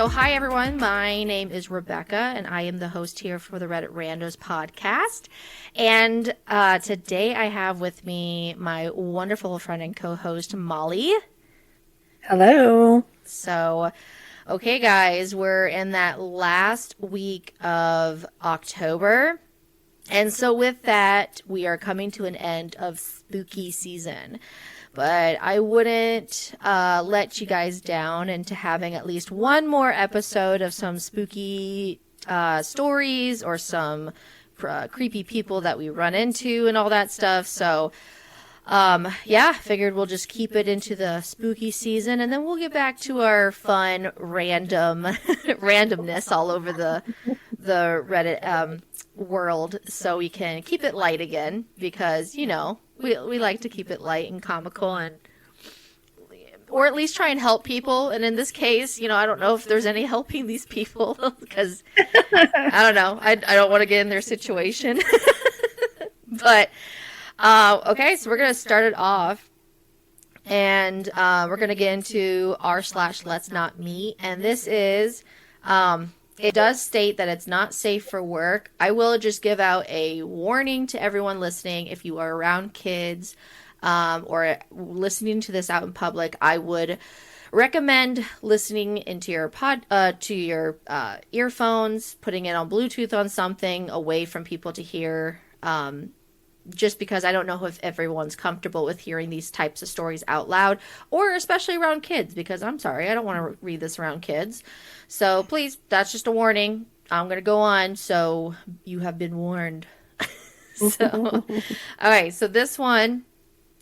So hi everyone, my name is Rebecca and I am the host here for the Reddit Randos podcast. And today I have with me my wonderful friend and co-host Mollie. Hello. So, okay guys, we're in that last week of October. And so with that, we are coming to an end of spooky season. But I wouldn't let you guys down into having at least one more episode of some spooky stories or some creepy people that we run into and all that stuff. So, figured we'll just keep it into the spooky season, and then we'll get back to our fun, random randomness all over the Reddit world, so we can keep it light again, because we like to keep it light and comical, and or at least try and help people. And in this case, I don't know if there's any helping these people because I don't know. I don't want to get in their situation. But okay, so we're gonna start it off, and we're gonna get into r/let's not meet, and this is it does state that it's not safe for work. I will just give out a warning to everyone listening. If you are around kids or listening to this out in public, I would recommend listening into your earphones, putting it on Bluetooth on something away from people to hear. Just because I don't know if everyone's comfortable with hearing these types of stories out loud, or especially around kids, because I'm sorry, I don't want to read this around kids. So please, that's just a warning. I'm going to go on, so you have been warned. So, all right, so this one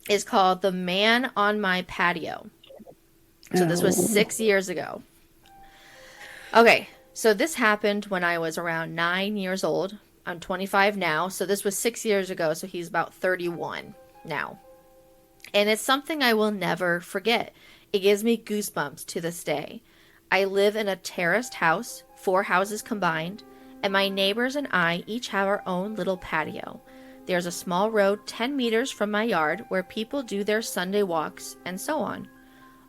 is called The Man on My Patio. So this was 6 years ago. Okay, so this happened when I was around 9 years old. I'm 25 now, so this was 6 years ago, so he's about 31 now. And it's something I will never forget. It gives me goosebumps to this day. I live in a terraced house, 4 houses combined, and my neighbors and I each have our own little patio. There's a small road 10 meters from my yard where people do their Sunday walks and so on.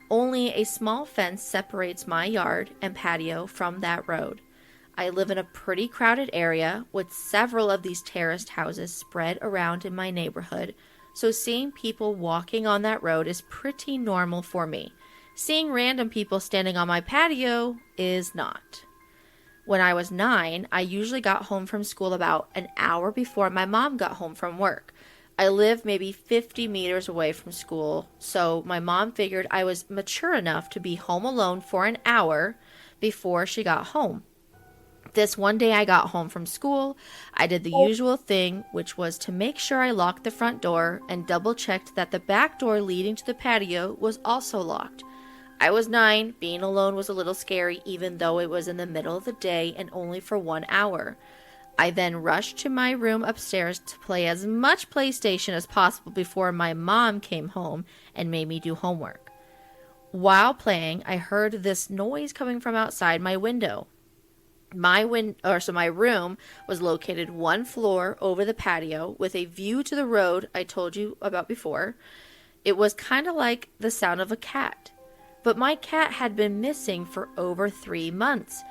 Only a small fence separates my yard and patio from that road. I live in a pretty crowded area with several of these terraced houses spread around in my neighborhood, so seeing people walking on that road is pretty normal for me. Seeing random people standing on my patio is not. When I was 9, I usually got home from school about an hour before my mom got home from work. I live maybe 50 meters away from school, so my mom figured I was mature enough to be home alone for an hour before she got home. This one day I got home from school, I did the usual thing, which was to make sure I locked the front door and double-checked that the back door leading to the patio was also locked. I was 9, being alone was a little scary, even though it was in the middle of the day and only for 1 hour. I then rushed to my room upstairs to play as much PlayStation as possible before my mom came home and made me do homework. While playing, I heard this noise coming from outside my window. My room was located 1 floor over the patio with a view to the road I told you about before. It was kind of like the sound of a cat. But my cat had been missing for over 3 months.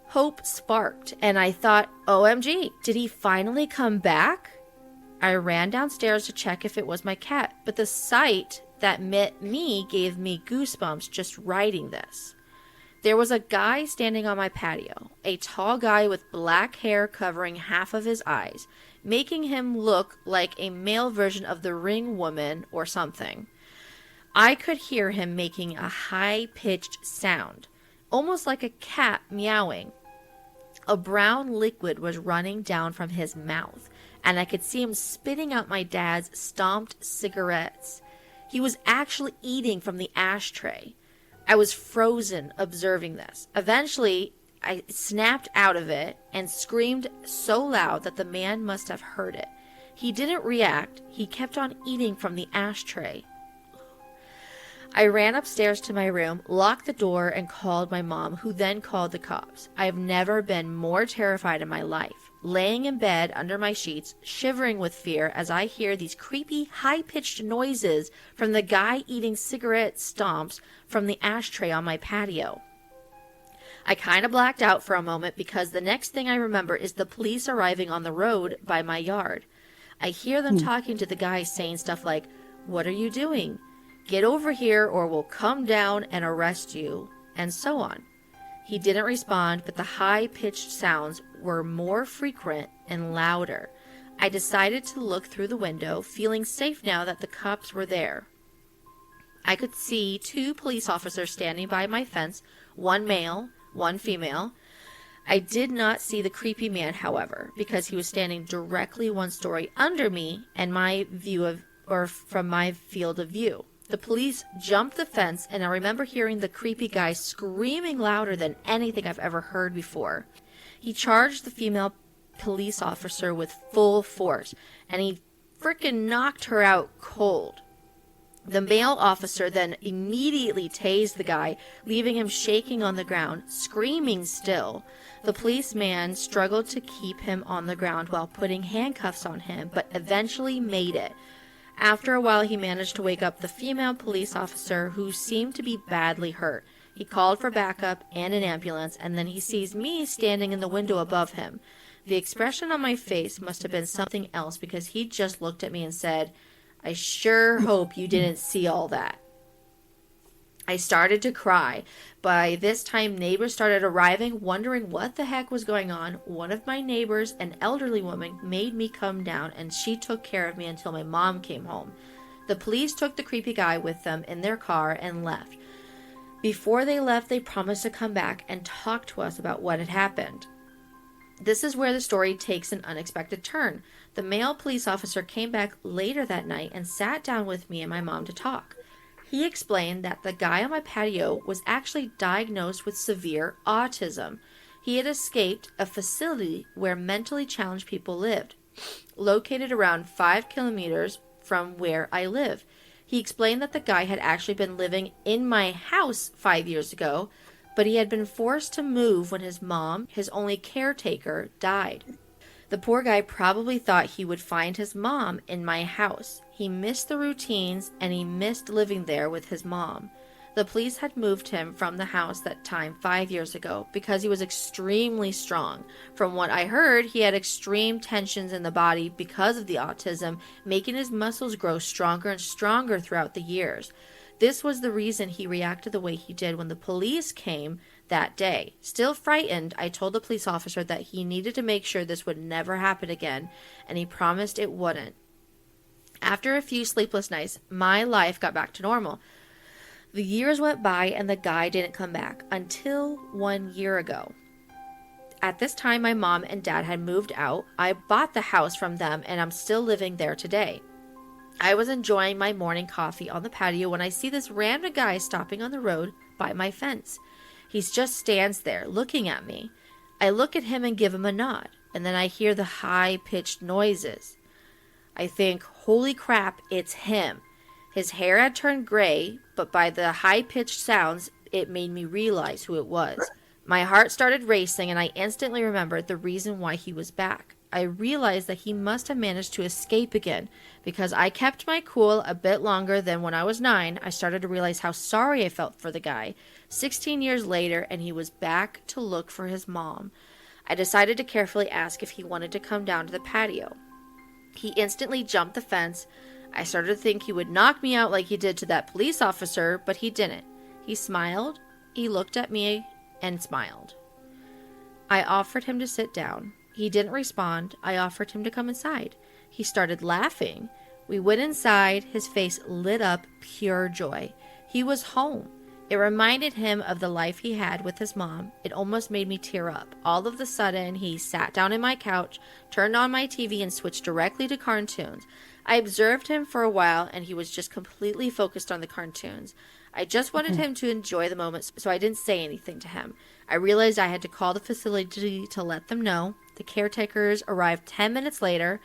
Hope sparked, and I thought, OMG, did he finally come back? I ran downstairs to check if it was my cat, but the sight that met me gave me goosebumps just writing this. There was a guy standing on my patio, a tall guy with black hair covering half of his eyes, making him look like a male version of the Ring woman or something. I could hear him making a high-pitched sound, almost like a cat meowing. A brown liquid was running down from his mouth, and I could see him spitting out my dad's stomped cigarettes. He was actually eating from the ashtray. I was frozen observing this. Eventually, I snapped out of it and screamed so loud that the man must have heard it. He didn't react. He kept on eating from the ashtray. I ran upstairs to my room, locked the door, and called my mom, who then called the cops. I have never been more terrified in my life. Laying in bed under my sheets, shivering with fear as I hear these creepy, high-pitched noises from the guy eating cigarette stomps from the ashtray on my patio. I kind of blacked out for a moment because the next thing I remember is the police arriving on the road by my yard. I hear them talking to the guy saying stuff like, "What are you doing? Get over here or we'll come down and arrest you," and so on. He didn't respond, but the high-pitched sounds were more frequent and louder. I decided to look through the window, feeling safe now that the cops were there. I could see 2 police officers standing by my fence, one male, one female. I did not see the creepy man, however, because he was standing directly 1 story under me and from my field of view. The police jumped the fence, and I remember hearing the creepy guy screaming louder than anything I've ever heard before. He charged the female police officer with full force, and he frickin' knocked her out cold. The male officer then immediately tased the guy, leaving him shaking on the ground, screaming still. The policeman struggled to keep him on the ground while putting handcuffs on him, but eventually made it. After a while, he managed to wake up the female police officer, who seemed to be badly hurt. He called for backup and an ambulance, and then he sees me standing in the window above him. The expression on my face must have been something else, because he just looked at me and said, "I sure hope you didn't see all that." I started to cry. By this time, neighbors started arriving, wondering what the heck was going on. One of my neighbors, an elderly woman, made me come down, and she took care of me until my mom came home. The police took the creepy guy with them in their car and left. Before they left, they promised to come back and talk to us about what had happened. This is where the story takes an unexpected turn. The male police officer came back later that night and sat down with me and my mom to talk. He explained that the guy on my patio was actually diagnosed with severe autism. He had escaped a facility where mentally challenged people lived, located around 5 kilometers from where I live. He explained that the guy had actually been living in my house 5 years ago, but he had been forced to move when his mom, his only caretaker, died. The poor guy probably thought he would find his mom in my house. He missed the routines, and he missed living there with his mom. The police had moved him from the house that time 5 years ago because he was extremely strong. From what I heard, he had extreme tensions in the body because of the autism, making his muscles grow stronger and stronger throughout the years. This was the reason he reacted the way he did when the police came that day. Still frightened, I told the police officer that he needed to make sure this would never happen again, and he promised it wouldn't. After a few sleepless nights, my life got back to normal. The years went by and the guy didn't come back until 1 year ago. At this time, my mom and dad had moved out. I bought the house from them, and I'm still living there today. I was enjoying my morning coffee on the patio when I see this random guy stopping on the road by my fence. He just stands there looking at me. I look at him and give him a nod, and then I hear the high-pitched noises. I think, holy crap, it's him. His hair had turned gray, but by the high-pitched sounds, it made me realize who it was. My heart started racing, and I instantly remembered the reason why he was back. I realized that he must have managed to escape again. Because I kept my cool a bit longer than when I was 9, I started to realize how sorry I felt for the guy. 16 years later, and he was back to look for his mom. I decided to carefully ask if he wanted to come down to the patio. He instantly jumped the fence. I started to think he would knock me out like he did to that police officer, but he didn't. He smiled, he looked at me, and smiled. I offered him to sit down. He didn't respond. I offered him to come inside. He started laughing. We went inside. His face lit up pure joy. He was home. It reminded him of the life he had with his mom. It almost made me tear up. All of a sudden, he sat down in my couch, turned on my TV, and switched directly to cartoons. I observed him for a while, and he was just completely focused on the cartoons. I just wanted him to enjoy the moment, so I didn't say anything to him. I realized I had to call the facility to let them know. The caretakers arrived 10 minutes later.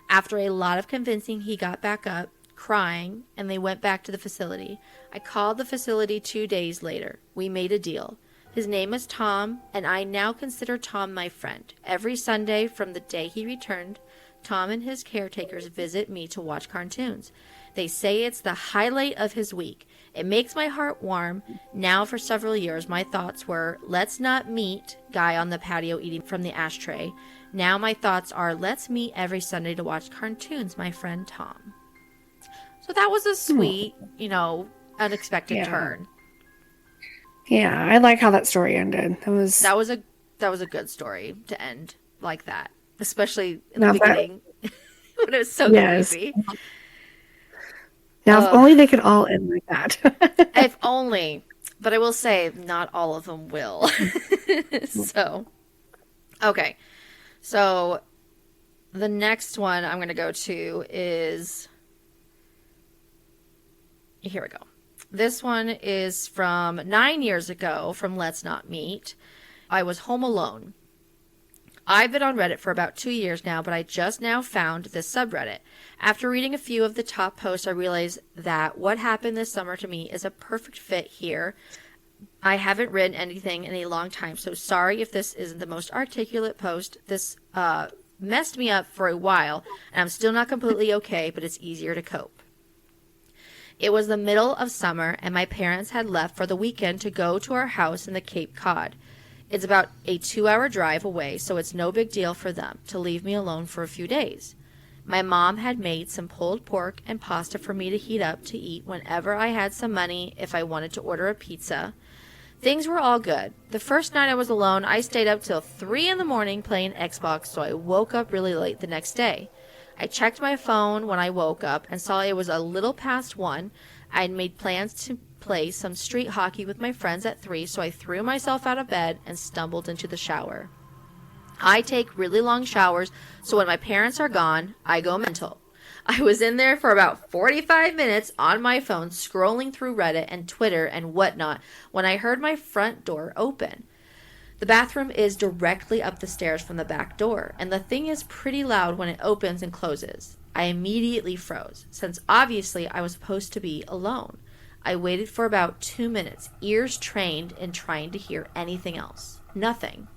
After a lot of convincing, he got back up, crying, and they went back to the facility. I called the facility 2 days later. We made a deal. His name is Tom, and I now consider Tom my friend. Every Sunday from the day he returned, Tom and his caretakers visit me to watch cartoons. They say it's the highlight of his week. It makes my heart warm. Now for several years, my thoughts were, let's not meet guy on the patio eating from the ashtray. Now my thoughts are, let's meet every Sunday to watch cartoons, my friend Tom. So that was a sweet, unexpected turn. Yeah, I like how that story ended. That was a good story to end like that, especially in the beginning when it was so creepy. Now, if only they could all end like that. If only, but I will say not all of them will. So, okay. So the next one I'm going to go to is, here we go. This one is from 9 years ago from Let's Not Meet. I was home alone. I've been on Reddit for about 2 years now, but I just now found this subreddit. After reading a few of the top posts, I realized that what happened this summer to me is a perfect fit here. I haven't written anything in a long time, so sorry if this isn't the most articulate post. This messed me up for a while, and I'm still not completely okay, but it's easier to cope. It was the middle of summer, and my parents had left for the weekend to go to our house in the Cape Cod. It's about a 2-hour drive away, so it's no big deal for them to leave me alone for a few days. My mom had made some pulled pork and pasta for me to heat up to eat whenever I had some money if I wanted to order a pizza. Things were all good. The first night I was alone, I stayed up till 3 in the morning playing Xbox, so I woke up really late the next day. I checked my phone when I woke up and saw it was a little past 1. I had made plans to play some street hockey with my friends at 3, so I threw myself out of bed and stumbled into the shower. I take really long showers, so when my parents are gone, I go mental. I was in there for about 45 minutes on my phone scrolling through Reddit and Twitter and whatnot when I heard my front door open. The bathroom is directly up the stairs from the back door, and the thing is pretty loud when it opens and closes. I immediately froze, since obviously I was supposed to be alone. I waited for about 2 minutes, ears trained in trying to hear anything else. Nothing.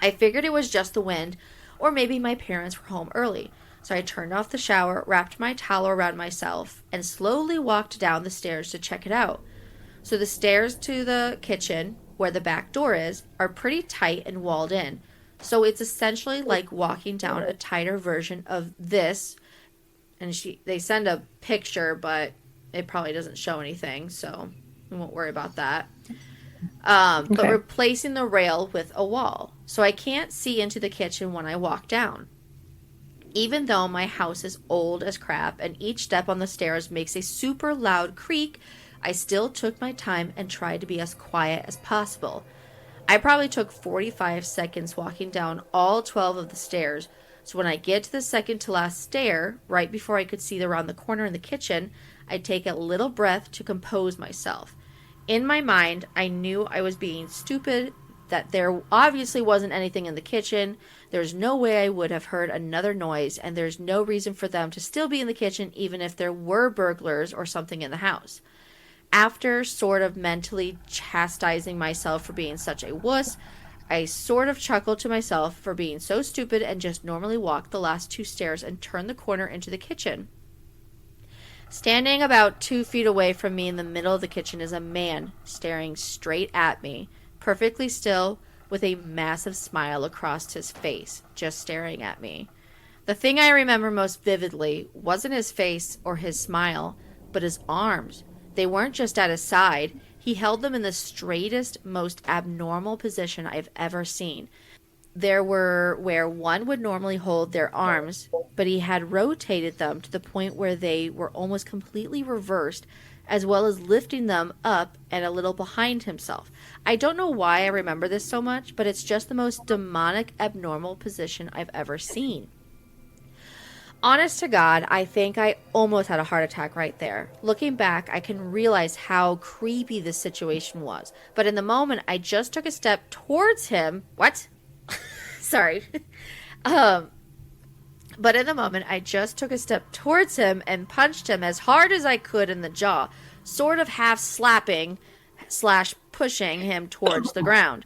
I figured it was just the wind, or maybe my parents were home early. So I turned off the shower, wrapped my towel around myself, and slowly walked down the stairs to check it out. So the stairs to the kitchen, where the back door is, are pretty tight and walled in. So it's essentially like walking down a tighter version of this. And they send a picture, but it probably doesn't show anything, so we won't worry about that. But replacing the rail with a wall. So I can't see into the kitchen when I walk down. Even though my house is old as crap and each step on the stairs makes a super loud creak, I still took my time and tried to be as quiet as possible. I probably took 45 seconds walking down all 12 of the stairs, so when I get to the second to last stair, right before I could see around the corner in the kitchen, I'd take a little breath to compose myself. In my mind, I knew I was being stupid, that there obviously wasn't anything in the kitchen. There's no way I would have heard another noise, and there's no reason for them to still be in the kitchen even if there were burglars or something in the house. After sort of mentally chastising myself for being such a wuss, I sort of chuckled to myself for being so stupid and just normally walked the last 2 stairs and turned the corner into the kitchen. Standing about 2 feet away from me in the middle of the kitchen is a man staring straight at me, perfectly still, with a massive smile across his face, just staring at me. The thing I remember most vividly wasn't his face or his smile, but his arms. They weren't just at his side. He held them in the straightest, most abnormal position I've ever seen. There were where one would normally hold their arms, but he had rotated them to the point where they were almost completely reversed, as well as lifting them up and a little behind himself. I don't know why I remember this so much, but it's just the most demonic, abnormal position I've ever seen. Honest to God, I think I almost had a heart attack right there. Looking back, I can realize how creepy this situation was. But in the moment, I just took a step towards him. What? Sorry. But in the moment, I just took a step towards him and punched him as hard as I could in the jaw, sort of half slapping / pushing him towards the ground.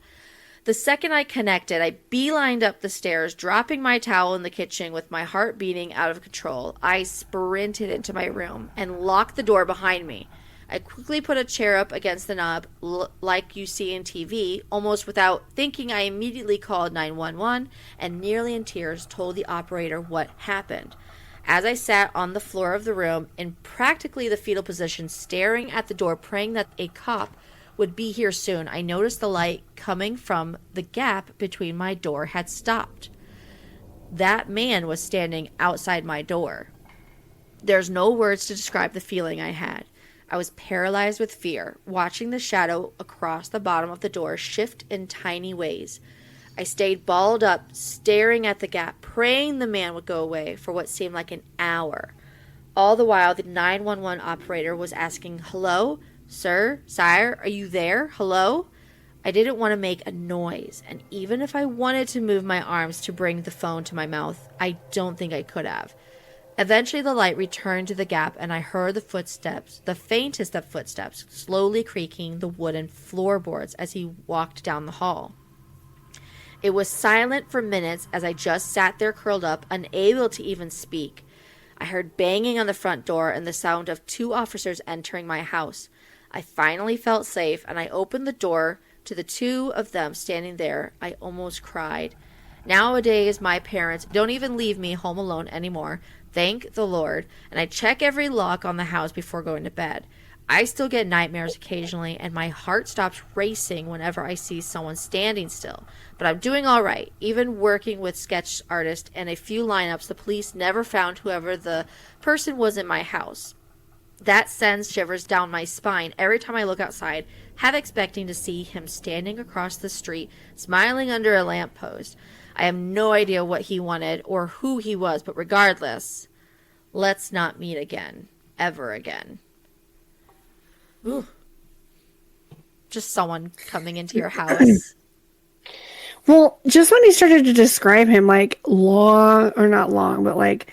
The second I connected, I beelined up the stairs, dropping my towel in the kitchen with my heart beating out of control. I sprinted into my room and locked the door behind me. I quickly put a chair up against the knob, like you see in TV. Almost without thinking, I immediately called 911 and, nearly in tears, told the operator what happened. As I sat on the floor of the room, in practically the fetal position, staring at the door, praying that a cop would be here soon, I noticed the light coming from the gap between my door had stopped. That man was standing outside my door. There's no words to describe the feeling I had. I was paralyzed with fear, watching the shadow across the bottom of the door shift in tiny ways. I stayed balled up, staring at the gap, praying the man would go away for what seemed like an hour. All the while, the 911 operator was asking, "Hello? Sir? Sire? Are you there? Hello?" I didn't want to make a noise, and even if I wanted to move my arms to bring the phone to my mouth, I don't think I could have. Eventually, the light returned to the gap, and I heard the footsteps, the faintest of footsteps, slowly creaking the wooden floorboards as he walked down the hall. It was silent for minutes as I just sat there curled up, unable to even speak. I heard banging on the front door and the sound of 2 officers entering my house. I finally felt safe, and I opened the door to the 2 of them standing there. I almost cried. Nowadays, my parents don't even leave me home alone anymore. Thank the Lord. And I check every lock on the house before going to bed. I still get nightmares occasionally, and my heart stops racing whenever I see someone standing still. But I'm doing all right. Even working with sketch artists and a few lineups, the police never found whoever the person was in my house. That sends shivers down my spine every time I look outside, half expecting to see him standing across the street, smiling under a lamppost. I have no idea what he wanted or who he was, but regardless, let's not meet again. Ever again. Ooh. Just someone coming into your house. Well, just when he started to describe him, like, long, or not long, but like,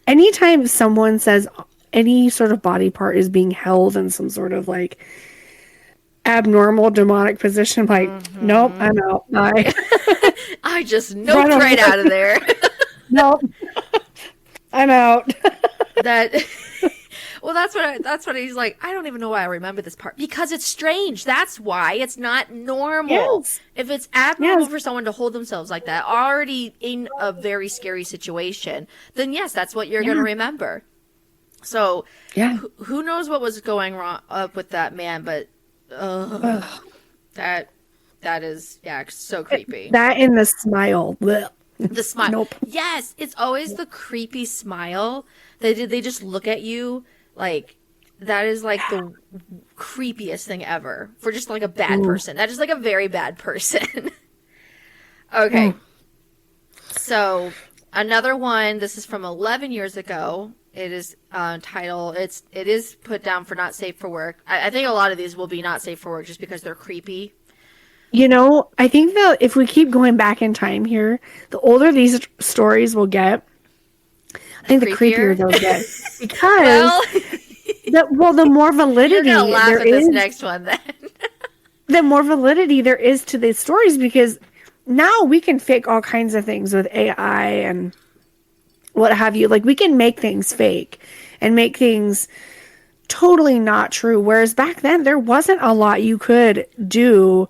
anytime someone says any sort of body part is being held in some sort of like abnormal demonic position, like, nope, I'm out. I just noped right out of there. Nope. I'm out. Well, that's what he's like. I don't even know why I remember this part, because it's strange. That's why it's not normal. Yes. If it's abnormal for someone to hold themselves like that, already in a very scary situation, then yes, that's what you're going to remember. So, who knows what was going wrong up with that man? But that is so creepy. That and the smile. Blech. The smile. Nope. Yes, it's always the creepy smile. They just look at you like that is like the creepiest thing ever for just like a bad person. That is like a very bad person. Okay. So another one. This is from 11 years ago. It is titled. It is put down for not safe for work. I think a lot of these will be not safe for work just because they're creepy. You know, I think that if we keep going back in time here, the older these stories will get, I think the creepier they'll get. Because, the more validity you're gonna laugh there at is. This next one, then. The more validity there is to these stories, because now we can fake all kinds of things with AI and what have you. Like, we can make things fake and make things totally not true. Whereas back then, there wasn't a lot you could do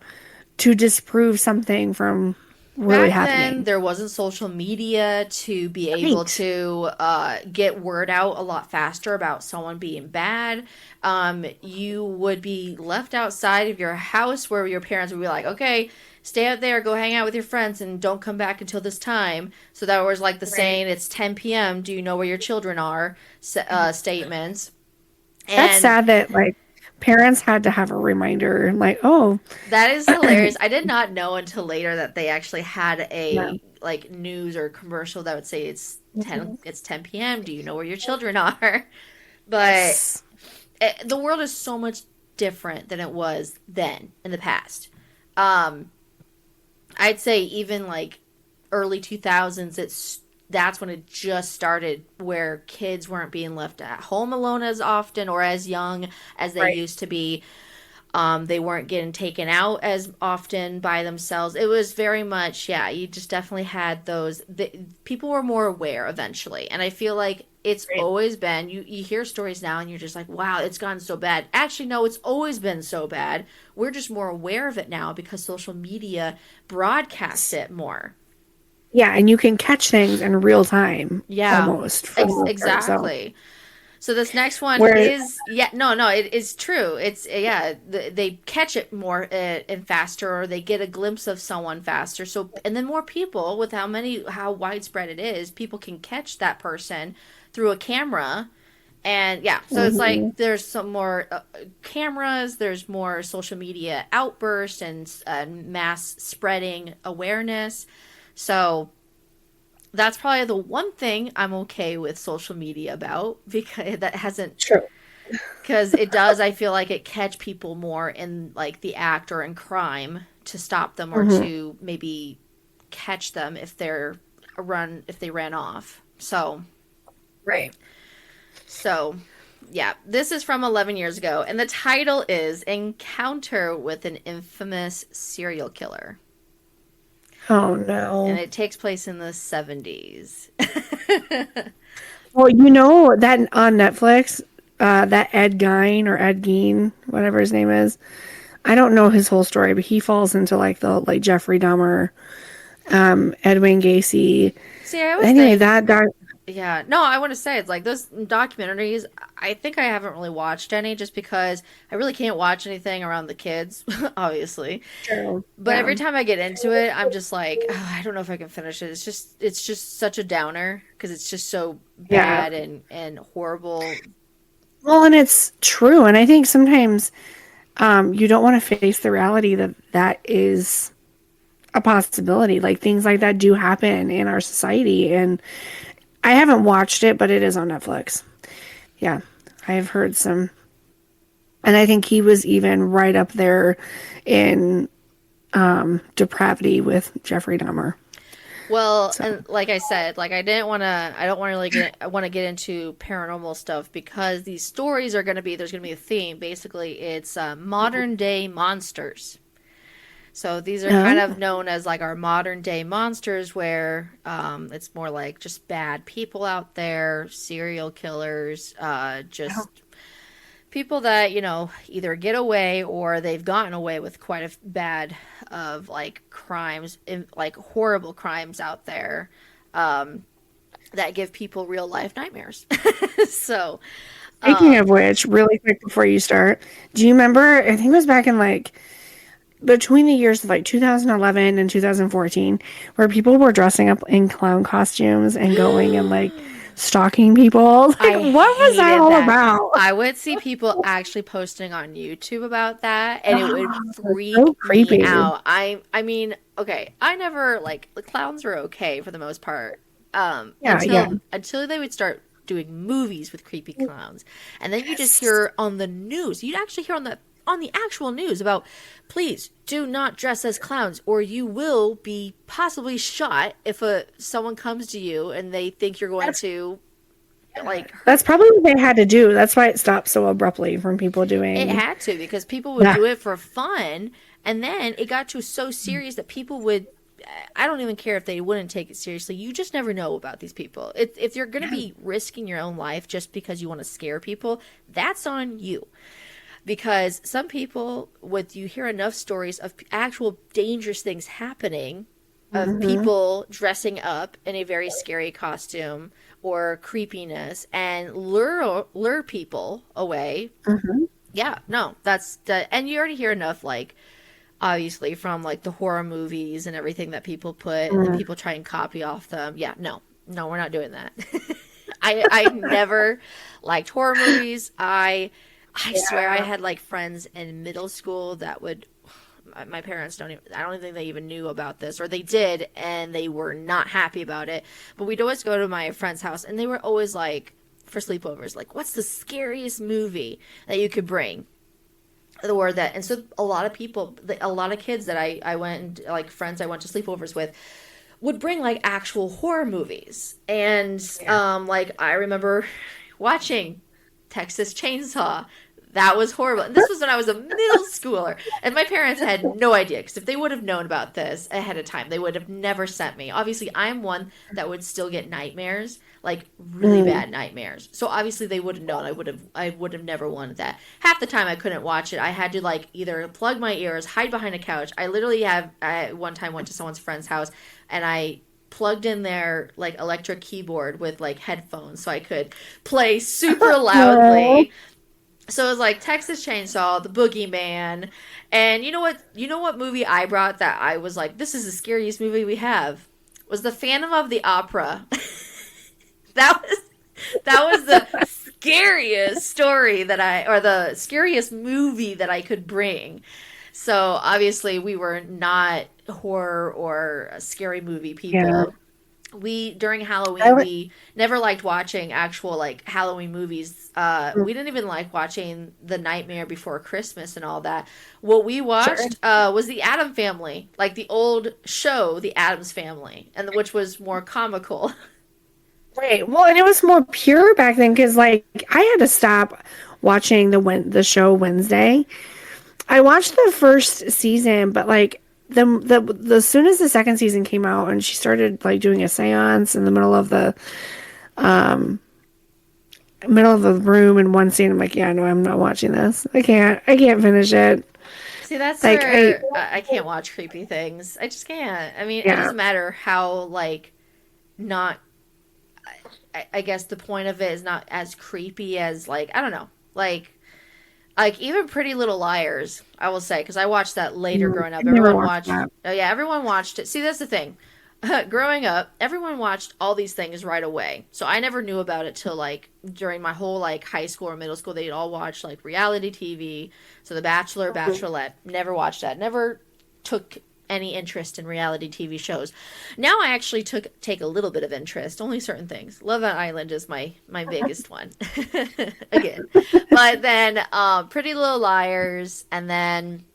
to disprove something from really happening. Then, there wasn't social media to be able to get word out a lot faster about someone being bad. You would be left outside of your house where your parents would be like, okay, stay out there, go hang out with your friends, and don't come back until this time. So that was like the saying, it's 10 p.m., do you know where your children are, statements. And that's sad that, like, parents had to have a reminder, like, oh. That is hilarious. I did not know until later that they actually had a like news or commercial that would say it's 10 p.m. Do you know where your children are? But the world is so much different than it was then in the past. I'd say even like early 2000s, that's when it just started, where kids weren't being left at home alone as often or as young as they used to be. They weren't getting taken out as often by themselves. It was very much, yeah, you just definitely had those. People were more aware eventually. And I feel like it's Right. always been, you hear stories now and you're just like, wow, it's gotten so bad. Actually, no, it's always been so bad. We're just more aware of it now because social media broadcasts it more. Yeah, and you can catch things in real time Yeah, almost for the most part. So exactly. So this next one where is yeah no it is true. It's yeah they catch it more and faster, or they get a glimpse of someone faster. So and then more people, with how widespread it is, people can catch that person through a camera. And yeah, so it's Mhm. like there's some more cameras, there's more social media outbursts and mass spreading awareness. So that's probably the one thing I'm okay with social media about, because that hasn't, True. because it does, I feel like it catch people more in like the act or in crime to stop them, or Hmm. to maybe catch them if they ran off. Right. So yeah, this is from 11 years ago, and the title is Encounter with an Infamous Serial Killer. Oh And no. it takes place in the 70s. Well, that on Netflix, that Ed Gein or Ed Gein, whatever his name is. I don't know his whole story, but he falls into like the like Jeffrey Dahmer, Edwin Gacy. See, I always Anyway, think, that guy. yeah, no, I want to say it's like those documentaries. I think I haven't really watched any, just because I really can't watch anything around the kids, obviously. True. But Yeah. every time I get into it, I'm just like, oh, I don't know if I can finish it. It's just such a downer because it's just so Yeah. bad and horrible. Well, and it's true, and I think sometimes you don't want to face the reality that that is a possibility. Like things like that do happen in our society, and I haven't watched it, but it is on Netflix. Yeah, I have heard some, and I think he was even right up there in depravity with Jeffrey Dahmer. Well, So, and like I said, like I don't want to really I want to get into paranormal stuff, because these stories are going to be, there's going to be a theme. Basically, it's modern day monsters. So these are kind of no, known as like our modern day monsters, where it's more like just bad people out there, serial killers, just people that, either get away or they've gotten away with quite a bad of like crimes, like horrible crimes out there, that give people real life nightmares. So, speaking um, of which, really quick before you start, do you remember? I think it was back in like between the years of like 2011 and 2014, where people were dressing up in clown costumes and going and like stalking people. Like, I what was that hated all that. about? I would see people actually posting on YouTube about that, and it would So freak me creepy. out. I mean, okay, I never, like, the clowns were okay for the most part. Yeah, yeah. Until they would start doing movies with creepy clowns. And then you just hear on the news. You'd actually hear on the actual news about, please do not dress as clowns, or you will be possibly shot if someone comes to you and they think you're going That's to, like, that's probably what they had to do. That's why it stopped so abruptly from people it doing had to, because people would that. do it for fun, and then it got to so serious that people would. I don't even care if they wouldn't take it seriously. You just never know about these people. If you're going to be risking your own life just because you want to scare people, that's on you. Because some people, with you hear enough stories of actual dangerous things happening, of Hmm. people dressing up in a very scary costume or creepiness, and lure people away. Hmm. Yeah, no, that's the, and you already hear enough, like, obviously from like the horror movies and everything that people put, and then people try and copy off them. Yeah, no, no, we're not doing that. I never liked horror movies. I swear I Yeah. had like friends in middle school that would, my parents don't even, I don't even think they even knew about this, or they did and they were not happy about it. But we'd always go to my friend's house, and they were always like, for sleepovers, like, what's the scariest movie that you could bring? Or that, and so a lot of people, a lot of kids that I went, and like friends I went to sleepovers with, would bring like actual horror movies. And Yeah. like I remember watching Texas Chainsaw, That was horrible. And this was when I was a middle schooler. And my parents had no idea, because if they would have known about this ahead of time, they would have never sent me. Obviously, I'm one that would still get nightmares, like really Mm. bad nightmares. So obviously they would have known. I would have never wanted that. Half the time I couldn't watch it. I had to like either plug my ears, hide behind a couch. I one time went to someone's friend's house and I plugged in their like electric keyboard with like headphones so I could play super Oh, loudly. So it was like Texas Chainsaw, The Boogeyman, and you know what? You know what movie I brought that I was like, this is the scariest movie we have? Was the Phantom of the Opera. that was that was the scariest story or the scariest movie that I could bring. So obviously we were not horror or scary movie yeah. people. We during I Halloween would, we never liked watching actual like Halloween movies. We didn't even like watching The Nightmare Before Christmas and all that. What we sure. watched was the Adam Family, like the old show, The Addams Family, and which was more comical. Right. Well, and it was more pure back then because, like, I had to stop watching the show Wednesday. I watched the first season, but like the as soon as the second season came out and she started like doing a séance in the middle of the room in one scene, I'm like, yeah, no, I'm not watching this. I can't finish it. See, that's Like I where I can't watch creepy things. I just can't. I mean, it yeah. doesn't matter how like not. I guess the point of it is not as creepy as like I don't know, like even Pretty Little Liars. I will say because I watched that later growing I up. never Everyone watched watched. that. Oh yeah, everyone watched it. See, that's the thing. Growing up, everyone watched all these things right away. So I never knew about it till like during my whole like high school or middle school. They'd all watch like reality TV. So The Bachelor, Bachelorette. Never watched that. Never took any interest in reality TV shows. Now I actually take a little bit of interest, only certain things. Love Island is my biggest one. Again. But then Pretty Little Liars and then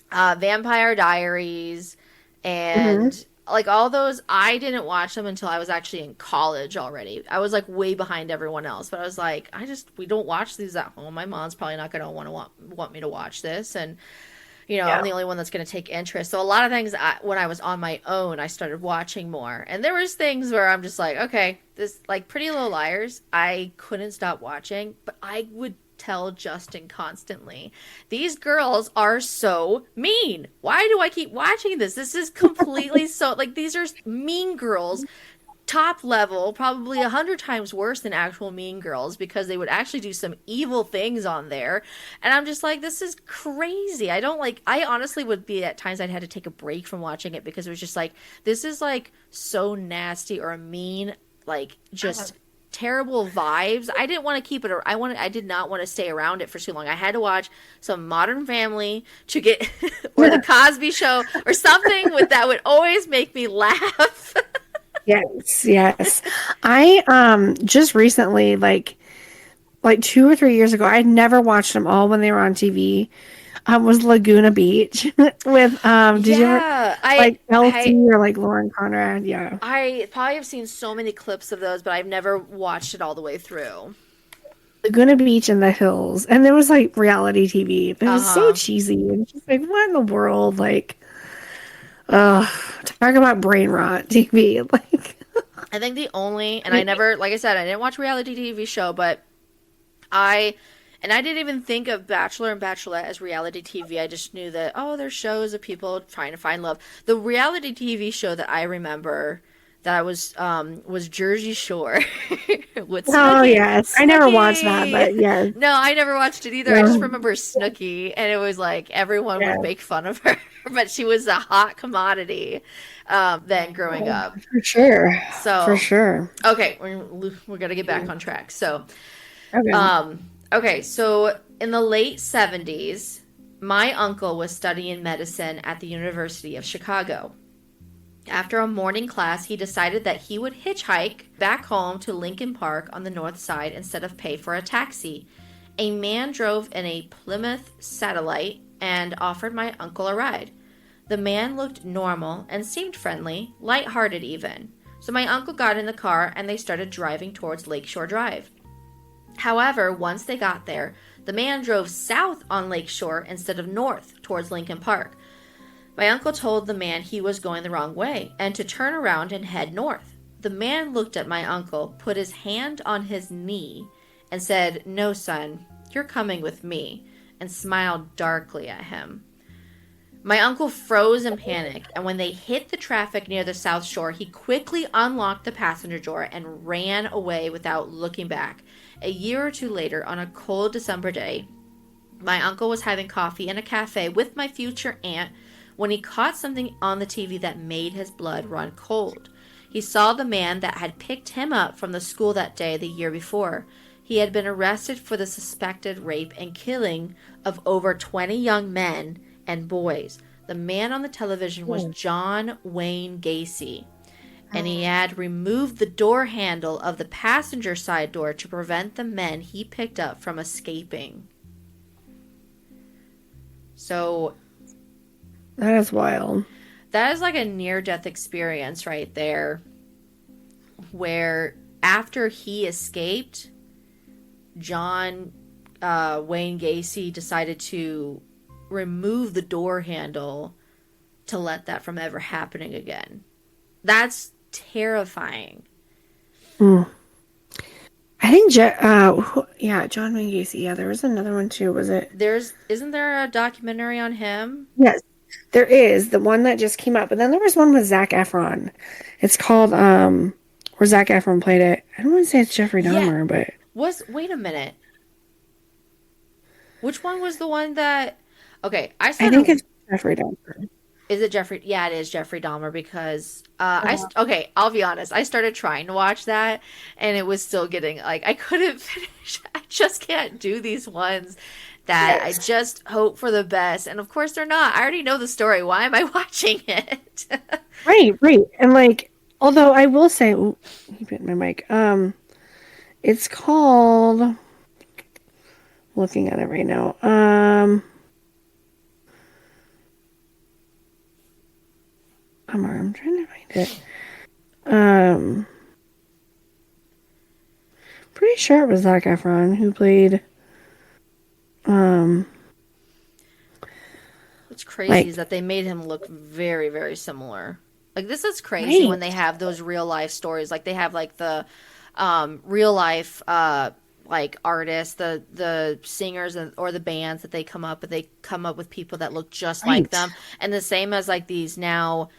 Vampire Diaries Hmm. and like all those I didn't watch them until I was actually in college already. I was like way behind everyone else, but I was like we don't watch these at home. My mom's probably not going to want me to watch this and I'm Yeah. the only one that's going to take interest. So a lot of things when I was on my own, I started watching more. And there was things where I'm just like, okay, this like Pretty Little Liars, I couldn't stop watching, but I would tell Justin constantly, these girls are so mean. Why do I keep watching this? This is completely so like these are mean girls top level, probably 100 times worse than actual Mean Girls because they would actually do some evil things on there. And I'm just like, this is crazy. I don't like, I honestly would be at times I'd had to take a break from watching it because it was just like, this is like so nasty or mean, like just terrible vibes. I didn't want to keep it. I did not want to stay around it for too long. I had to watch some Modern Family to get, or the Cosby Show or something with that would always make me laugh. Yes, yes. I just recently, like 2 or 3 years ago, I never watched them all when they were on TV. Was Laguna Beach with did you ever Yeah, like Elsie I or like Lauren Conrad? Yeah. I probably have seen so many clips of those, but I've never watched it all the way through. Laguna Beach in the hills. And there was like reality TV. But it was so Uh-huh. cheesy and just like what in the world? Like talk about brain rot TV. Like I think the only, and I never, like I said, I didn't watch reality TV show, but I, and I didn't even think of Bachelor and Bachelorette as reality TV. I just knew that, oh, there's shows of people trying to find love. The reality TV show that I remember that I was Jersey Shore with oh yes. I never watched that, Snooki. but yeah. No, I never watched it either. I just Yeah. remember Snooki, and it was like everyone Yeah. would make fun of her, but she was a hot commodity then growing up. For sure. For So, sure. okay, we're gonna get back on track. So, Okay. okay, so in the late 70s, my uncle was studying medicine at the University of Chicago. After a morning class, he decided that he would hitchhike back home to Lincoln Park on the north side instead of pay for a taxi. A man drove in a Plymouth Satellite and offered my uncle a ride. The man looked normal and seemed friendly, light-hearted even. So my uncle got in the car and they started driving towards Lakeshore Drive. However, once they got there, the man drove south on Lake Shore instead of north towards Lincoln Park. My uncle told the man he was going the wrong way and to turn around and head north. The man looked at my uncle, put his hand on his knee, and said, "No, son, you're coming with me," and smiled darkly at him. My uncle froze in panic, and when they hit the traffic near the South Shore, he quickly unlocked the passenger door and ran away without looking back. A year or two later, on a cold December day, my uncle was having coffee in a cafe with my future aunt when he caught something on the TV that made his blood run cold. He saw the man that had picked him up from the school that day the year before. He had been arrested for the suspected rape and killing of over 20 young men and boys. The man on the television was John Wayne Gacy, and he had removed the door handle of the passenger side door to prevent the men he picked up from escaping. So That is wild. that is like a near-death experience right there, where after he escaped, John Wayne Gacy decided to remove the door handle to let that from ever happening again. That's terrifying. I think, John Wayne Gacy. Yeah, there was another one too. Was it? Isn't there a documentary on him? Yes, there is. The one that just came up. But then there was one with Zac Efron. It's called, where Zac Efron played it. I don't want to say it's Jeffrey Dahmer, but. Wait a minute. Which one was the one that... Okay, I think it's Jeffrey Dahmer. Is it Jeffrey? Yeah, it is Jeffrey Dahmer because okay, I'll be honest. I started trying to watch that and it was still getting like I couldn't finish. I just can't do these ones that I just hope for the best. And of course they're not. I already know the story. Why am I watching it? Right. And like, although I will say, he bit my mic. It's called, looking at it right now. I'm trying to find it. Pretty sure it was Zac Efron who played. What's crazy is that they made him look very, very similar. Like this is crazy when they have those real life stories. Like they have like the real life like artists, the singers or the bands that they come up with people that look just like them, and the same as like these now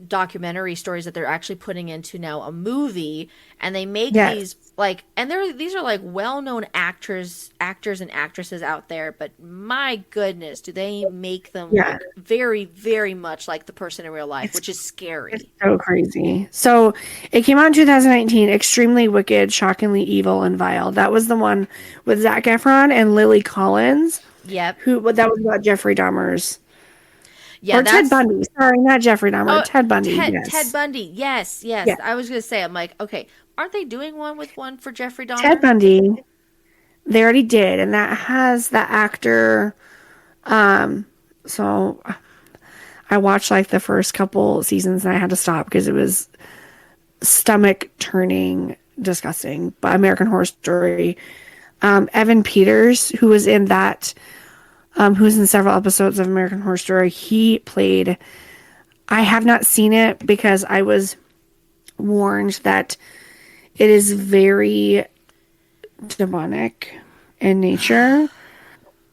documentary stories that they're actually putting into now a movie, and they make these like, and these are like well-known actors and actresses out there, but my goodness, do they make them look very, very much like the person in real life, which is scary. It's so crazy. So it came out in 2019, Extremely Wicked, Shockingly Evil, and Vile. That was the one with Zac Efron and Lily Collins. Yep. That was about Jeffrey Dahmer's. Yeah, or Ted Bundy. Sorry, not Jeffrey Dahmer. Ted Bundy. Ted Bundy. Yes. Yeah. I was going to say, I'm like, okay, aren't they doing one for Jeffrey Dahmer? Ted Bundy. They already did, and that has the actor. So I watched like the first couple seasons, and I had to stop because it was stomach turning, disgusting. But American Horror Story. Evan Peters, who was in that. Who's in several episodes of American Horror Story. He played... I have not seen it because I was warned that it is very demonic in nature.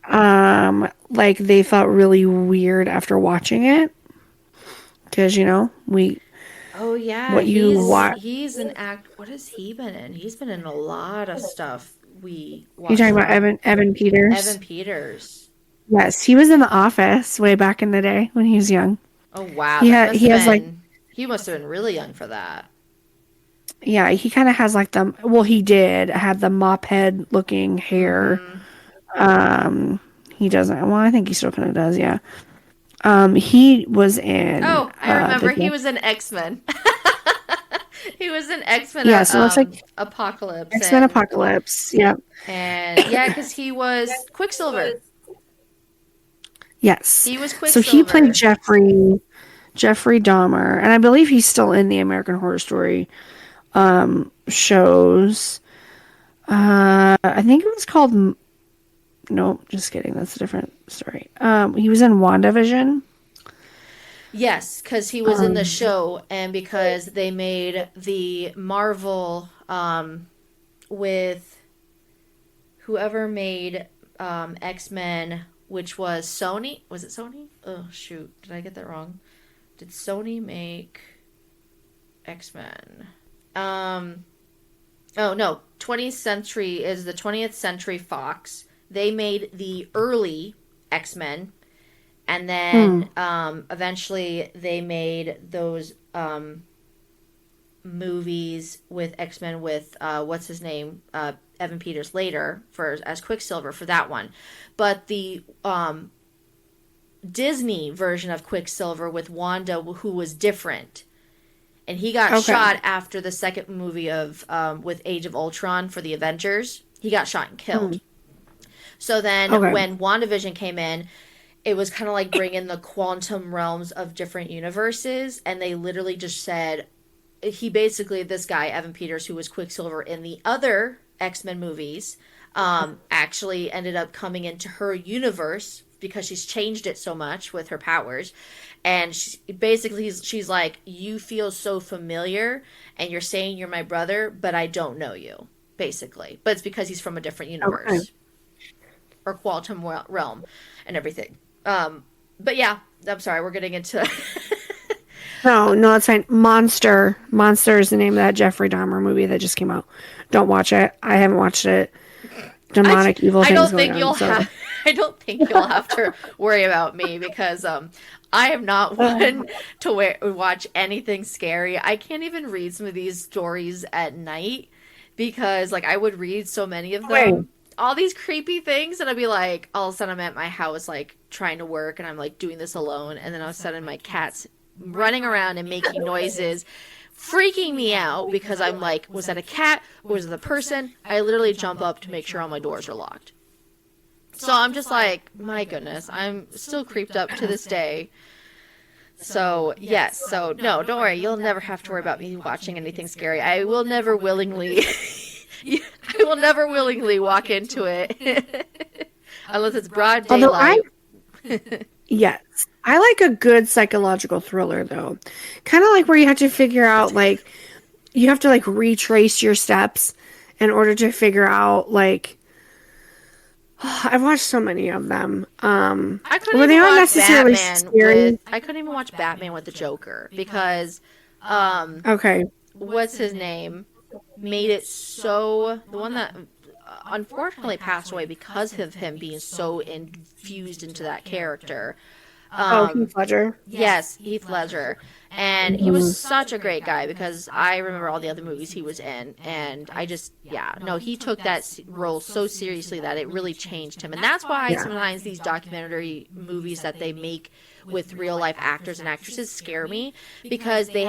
Like, they felt really weird after watching it. Because, we... Oh, yeah. What you watch... He's an act... What has he been in? He's been in a lot of stuff we watched. You're talking about Evan Peters? Evan Peters. Yes, he was in The Office way back in the day when he was young. Oh wow! He must have been really young for that. Yeah, he kind of has like he did have the mop head looking hair. Mm-hmm. He doesn't. Well, I think he still kind of does. Yeah. He was in. Oh, I remember. He was in X-Men. He was in X-Men. Yeah, so it looks like Apocalypse. X-Men Apocalypse. Yep. And yeah, because he was Quicksilver. Yes. He was Quicksilver. So he played Jeffrey Dahmer, and I believe he's still in the American Horror Story shows. I think it was called. No, just kidding. That's a different story. He was in WandaVision. Yes, because he was in the show, and because they made the Marvel with whoever made X-Men, which was Sony. Was it Sony? Oh shoot, did I get that wrong? Did Sony make X-Men? Oh no, 20th Century is the 20th Century Fox. They made the early X-Men, and then eventually they made those movies with X-Men with what's his name, Evan Peters later for as Quicksilver for that one. But the Disney version of Quicksilver with Wanda, who was different, and he got shot after the second movie of with Age of Ultron for the Avengers. He got shot and killed. So then when WandaVision came in, it was kind of like bringing the quantum realms of different universes, and they literally just said, he basically, this guy, Evan Peters, who was Quicksilver in the other X-Men movies, actually ended up coming into her universe because she's changed it so much with her powers. And she's like, you feel so familiar, and you're saying you're my brother, but I don't know you, basically. But it's because he's from a different universe. Or quantum realm and everything. But yeah, I'm sorry, we're getting into... No, that's fine. Monster is the name of that Jeffrey Dahmer movie that just came out. Don't watch it. I haven't watched it. Demonic evil things going on. I don't think you'll have to worry about me because I am not one to watch anything scary. I can't even read some of these stories at night because like I would read so many of them. All these creepy things, and I'd be like, all of a sudden I'm at my house like trying to work and I'm like doing this alone, and then all of a sudden my cat's running around and making noises, freaking me out because I'm like, was that a cat or was it a person? I literally jump up to make sure all my doors are locked. So I'm just like, my goodness, I'm still creeped up to this day. So yes, so no, don't worry, you'll never have to worry about me watching anything scary. I will never willingly walk into it unless it's broad daylight. Yes. I like a good psychological thriller, though. Kind of like where you have to figure out, like, you have to, like, retrace your steps in order to figure out, like, I've watched so many of them. I couldn't even watch Batman I couldn't even watch Batman with the Joker because, what's his name? Made it so... The one that unfortunately passed away because of him being so infused into that character. Heath Ledger. Yes, Heath Ledger. And he was such a great guy because I remember all the other movies he was in. And I just, he took that role so seriously that it really changed him. And that's why sometimes these documentary movies that they make with real life actors and actresses scare me because they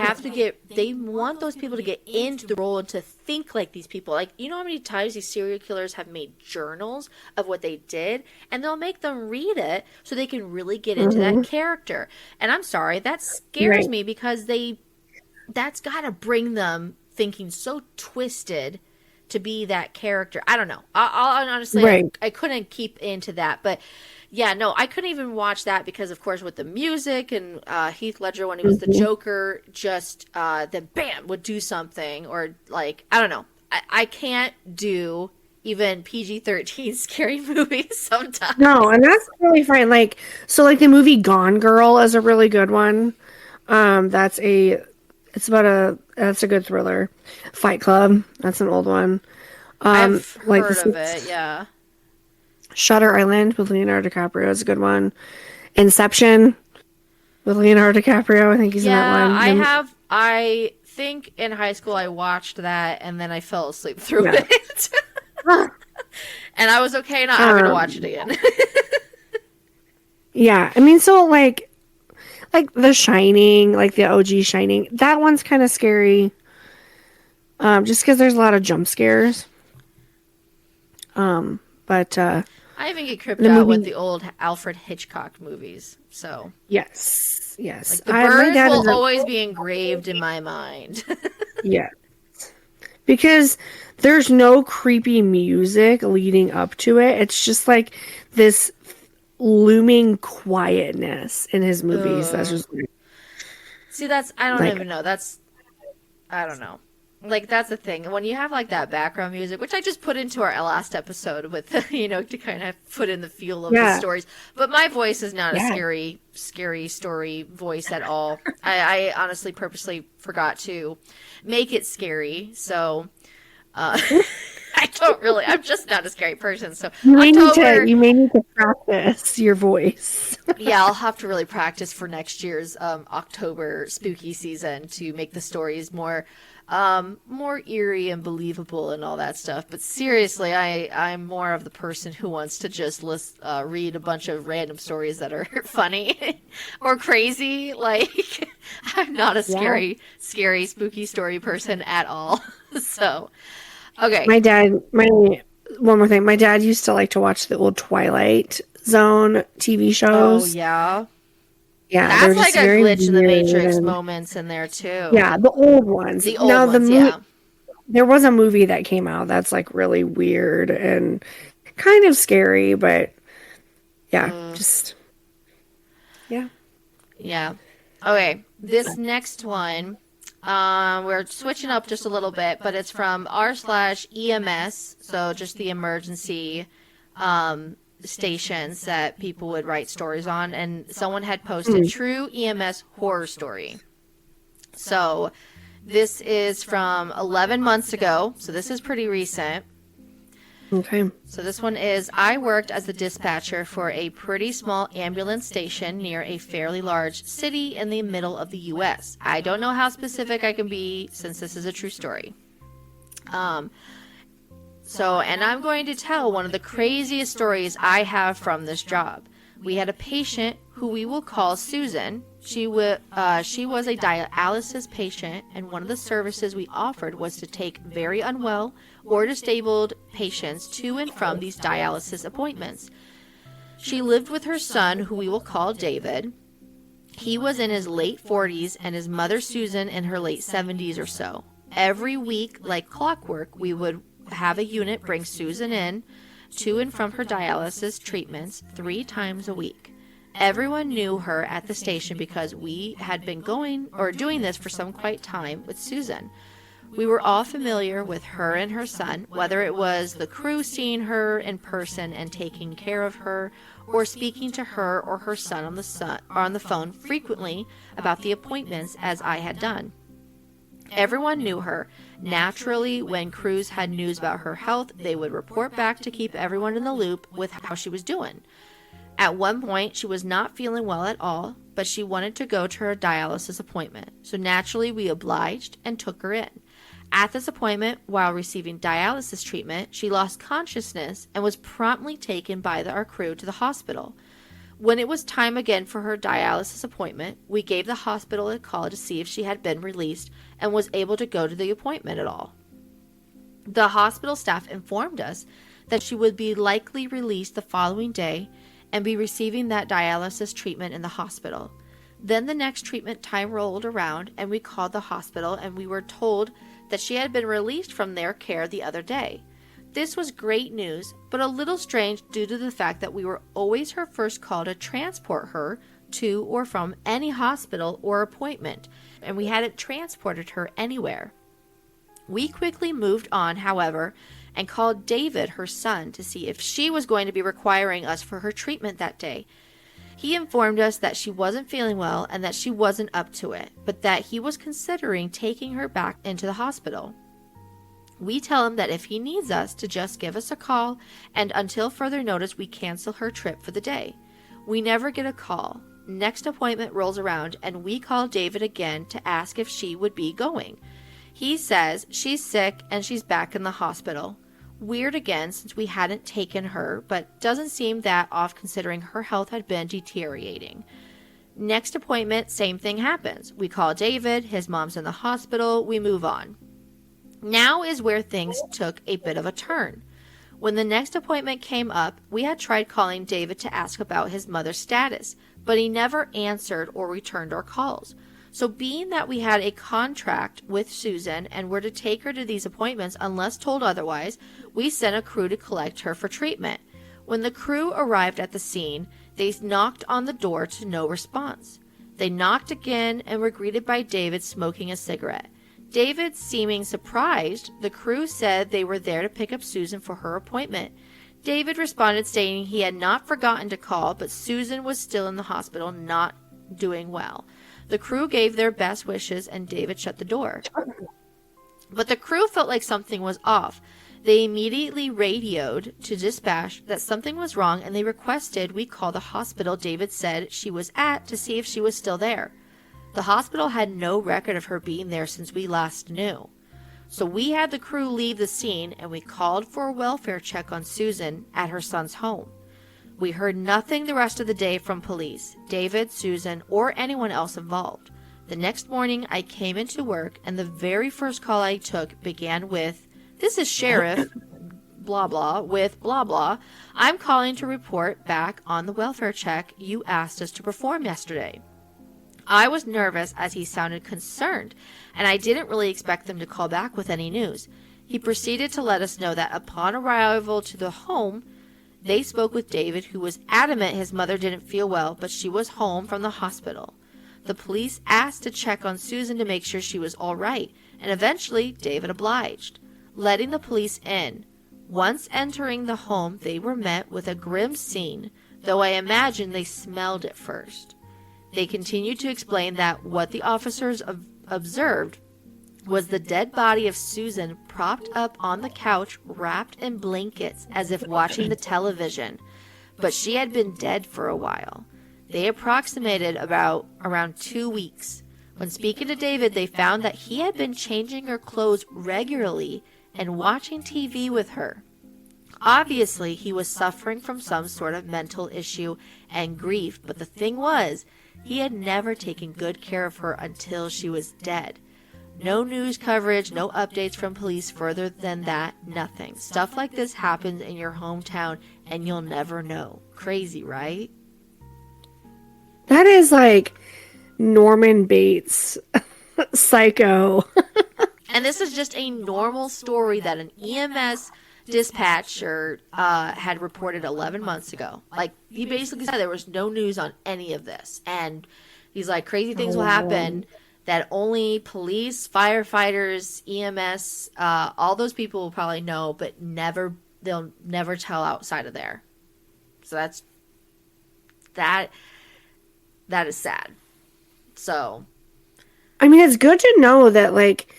want those people to get into the role and to think like these people. Like, you know how many times these serial killers have made journals of what they did, and they'll make them read it so they can really get into that character. And I'm sorry, that scares me because that's got to bring them thinking so twisted to be that character. I don't know. I'll honestly, I couldn't keep into that, but yeah, no, I couldn't even watch that because, of course, with the music and Heath Ledger when he was the Joker, just then bam would do something or like I don't know. I can't do even PG-13 scary movies sometimes. No, and that's really fine. Like the movie Gone Girl is a really good one. That's a good thriller. Fight Club, that's an old one. I've heard of it, yeah. Shutter Island with Leonardo DiCaprio is a good one. Inception with Leonardo DiCaprio, I think he's in that one. I think in high school I watched that and then I fell asleep through it. And I was okay not having to watch it again. Yeah, I mean, so like The Shining, like the OG Shining, that one's kind of scary. Just because there's a lot of jump scares. But I even get creeped out with the old Alfred Hitchcock movies. So yes. Like the birds will always be engraved in my mind. Yeah. because there's no creepy music leading up to it. It's just like this looming quietness in his movies. That's Ugh. just See, that's, I don't like, even know. That's, I don't know. Like, that's the thing. When you have, like, that background music, which I just put into our last episode with, to kind of put in the feel of the yeah, stories. But my voice is not a yeah. scary story voice at all. I honestly purposely forgot to make it scary. So, uh, I'm just not a scary person. So, October, You may need to practice your voice. yeah, I'll have to really practice for next year's October spooky season to make the stories more eerie and believable and all that stuff. But seriously, I'm more of the person who wants to just read a bunch of random stories that are funny or crazy. Like, I'm not a Yeah. scary, spooky story person at all. So, okay. My one more thing. My dad used to like to watch the old Twilight Zone TV Oh shows. yeah. Yeah, they're That's like just a very glitch in the weird Matrix and moments in there too. yeah, the old ones. The old Now ones, yeah. there was a movie that came out that's like really weird and kind of scary, but yeah, Mm, just yeah. yeah. Okay. This next one, we're switching up just a little bit, but it's from r/EMS, so just the emergency stations that people would write stories on, and someone had posted Mm, true EMS horror story. So this is from 11 months ago, so this is pretty recent. okay. So this one is, I worked as the dispatcher for a pretty small ambulance station near a fairly large city in the middle of the US. I don't know how specific I can be since this is a true story. And I'm going to tell one of the craziest stories I have from this job. We had a patient who we will call Susan. She was a dialysis patient, and one of the services we offered was to take very unwell or disabled patients to and from these dialysis appointments. She lived with her son, who we will call David. He was in his late 40s, and his mother, Susan, in her late 70s or so. Every week, like clockwork, we would have a unit bring Susan in to and from her dialysis treatments 3 times a week. Everyone knew her at the station because we had been doing this for some quite time with Susan. We were all familiar with her and her son, whether it was the crew seeing her in person and taking care of her, or speaking to her or her son on the phone frequently about the appointments, as I had done. Everyone knew her. Naturally, when crews had news about her health, they would report back to keep everyone in the loop with how she was doing. At one point, she was not feeling well at all, but she wanted to go to her dialysis appointment. So naturally, we obliged and took her in. At this appointment, while receiving dialysis treatment, she lost consciousness and was promptly taken by our crew to the hospital. When it was time again for her dialysis appointment, we gave the hospital a call to see if she had been released and was able to go to the appointment at all. The hospital staff informed us that she would be likely released the following day and be receiving that dialysis treatment in the hospital. Then the next treatment time rolled around and we called the hospital and we were told that she had been released from their care the other day. This was great news, but a little strange due to the fact that we were always her first call to transport her to or from any hospital or appointment, and we hadn't transported her anywhere. We quickly moved on, however, and called David, her son, to see if she was going to be requiring us for her treatment that day. He informed us that she wasn't feeling well and that she wasn't up to it, but that he was considering taking her back into the hospital. We tell him that if he needs us to just give us a call, and until further notice we cancel her trip for the day. We never get a call. Next appointment rolls around and we call David again to ask if she would be going. He says she's sick and she's back in the hospital. Weird again since we hadn't taken her, but doesn't seem that off considering her health had been deteriorating. Next appointment, same thing happens. We call David, his mom's in the hospital, we move on. Now is where things took a bit of a turn. When the next appointment came up, we had tried calling David to ask about his mother's status, but he never answered or returned our calls. So being that we had a contract with Susan and were to take her to these appointments unless told otherwise, we sent a crew to collect her for treatment. When the crew arrived at the scene, they knocked on the door to no response. They knocked again and were greeted by David smoking a cigarette. David seeming surprised, the crew said they were there to pick up Susan for her appointment. David responded stating he had not forgotten to call, but Susan was still in the hospital, not doing well. The crew gave their best wishes and David shut the door. But the crew felt like something was off. They immediately radioed to dispatch that something was wrong and they requested we call the hospital David said she was at to see if she was still there. The hospital had no record of her being there since we last knew. So we had the crew leave the scene and we called for a welfare check on Susan at her son's home. We heard nothing the rest of the day from police, David, Susan, or anyone else involved. The next morning, I came into work, and the very first call I took began with, "This is Sheriff, blah, blah, with blah, blah. I'm calling to report back on the welfare check you asked us to perform yesterday." I was nervous as he sounded concerned, and I didn't really expect them to call back with any news. He proceeded to let us know that upon arrival to the home, they spoke with David, who was adamant his mother didn't feel well, but she was home from the hospital. The police asked to check on Susan to make sure she was all right, and eventually David obliged, letting the police in. Once entering the home, they were met with a grim scene, though I imagine they smelled it first. They continued to explain that what the officers observed was the dead body of Susan propped up on the couch, wrapped in blankets as if watching the television, but she had been dead for a while. They approximated around 2 weeks. When speaking to David, they found that he had been changing her clothes regularly and watching TV with her. Obviously, he was suffering from some sort of mental issue and grief, but the thing was, he had never taken good care of her until she was dead. No news coverage, no updates from police further than that, nothing. Stuff like this happens in your hometown and you'll never know. Crazy, right? That is like Norman Bates Psycho. And this is just a normal story that an EMS dispatcher had reported 11 months ago. Like, he basically said there was no news on any of this. And he's like, crazy things will happen that only police, firefighters, EMS, all those people will probably know, but they'll never tell outside of there. So that is sad. So, I mean, it's good to know that, like,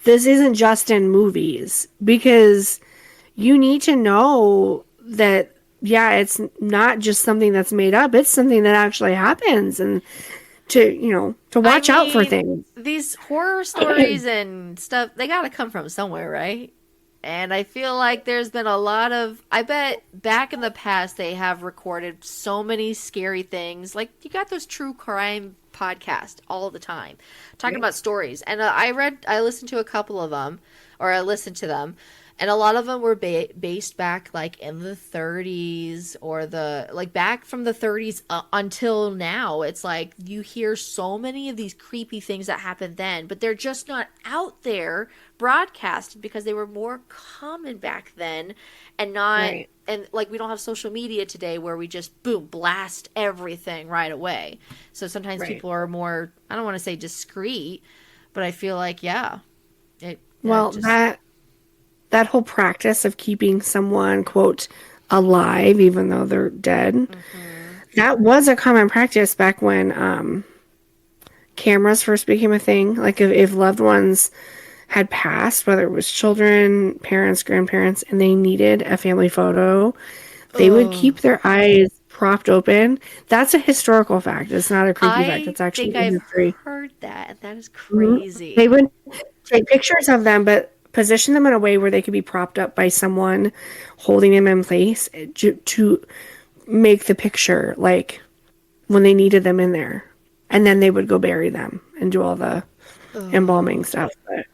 this isn't just in movies, because you need to know that, yeah, it's not just something that's made up. It's something that actually happens, and to watch out for things. These horror stories and stuff, they got to come from somewhere, right? And I feel like there's been a lot of, I bet back in the past they have recorded so many scary things. Like, you got those true crime podcasts all the time talking about stories. And I listened to a couple of them, or I listened to them. And a lot of them were based back, like, in the 30s or back from the 30s until now. It's like you hear so many of these creepy things that happened then, but they're just not out there broadcasted because they were more common back then and not, right. And, like, we don't have social media today where we just, boom, blast everything right away. So sometimes people are more, I don't want to say discreet, but I feel like, that whole practice of keeping someone, quote, alive, even though they're dead, that was a common practice back when cameras first became a thing. Like, if loved ones had passed, whether it was children, parents, grandparents, and they needed a family photo, they would keep their eyes propped open. That's a historical fact. It's not a creepy fact. It's actually I've heard that, and that is crazy. They would take pictures of them, but position them in a way where they could be propped up by someone holding them in place to make the picture, like, when they needed them in there. And then they would go bury them and do all the embalming stuff. But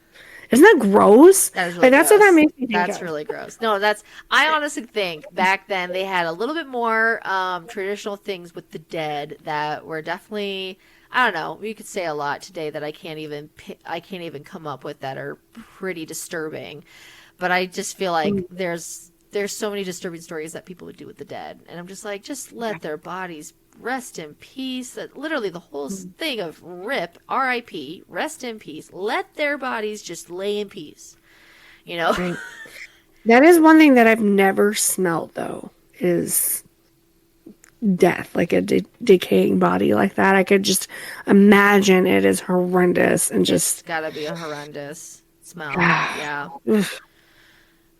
isn't that gross? That is really that's gross. What that makes me think That's of. really gross. No, I honestly think back then they had a little bit more traditional things with the dead that were definitely, I don't know. You could say a lot today that I can't even come up with that are pretty disturbing. But I just feel like there's so many disturbing stories that people would do with the dead, and I'm just like, just let their bodies rest in peace. That literally the whole thing of RIP, R.I.P., rest in peace. Let their bodies just lay in peace. You know. Right. That is one thing that I've never smelled though, is death, like a decaying body like that. I could just imagine it is horrendous and It's just gotta be a horrendous smell. ah, Yeah. oof.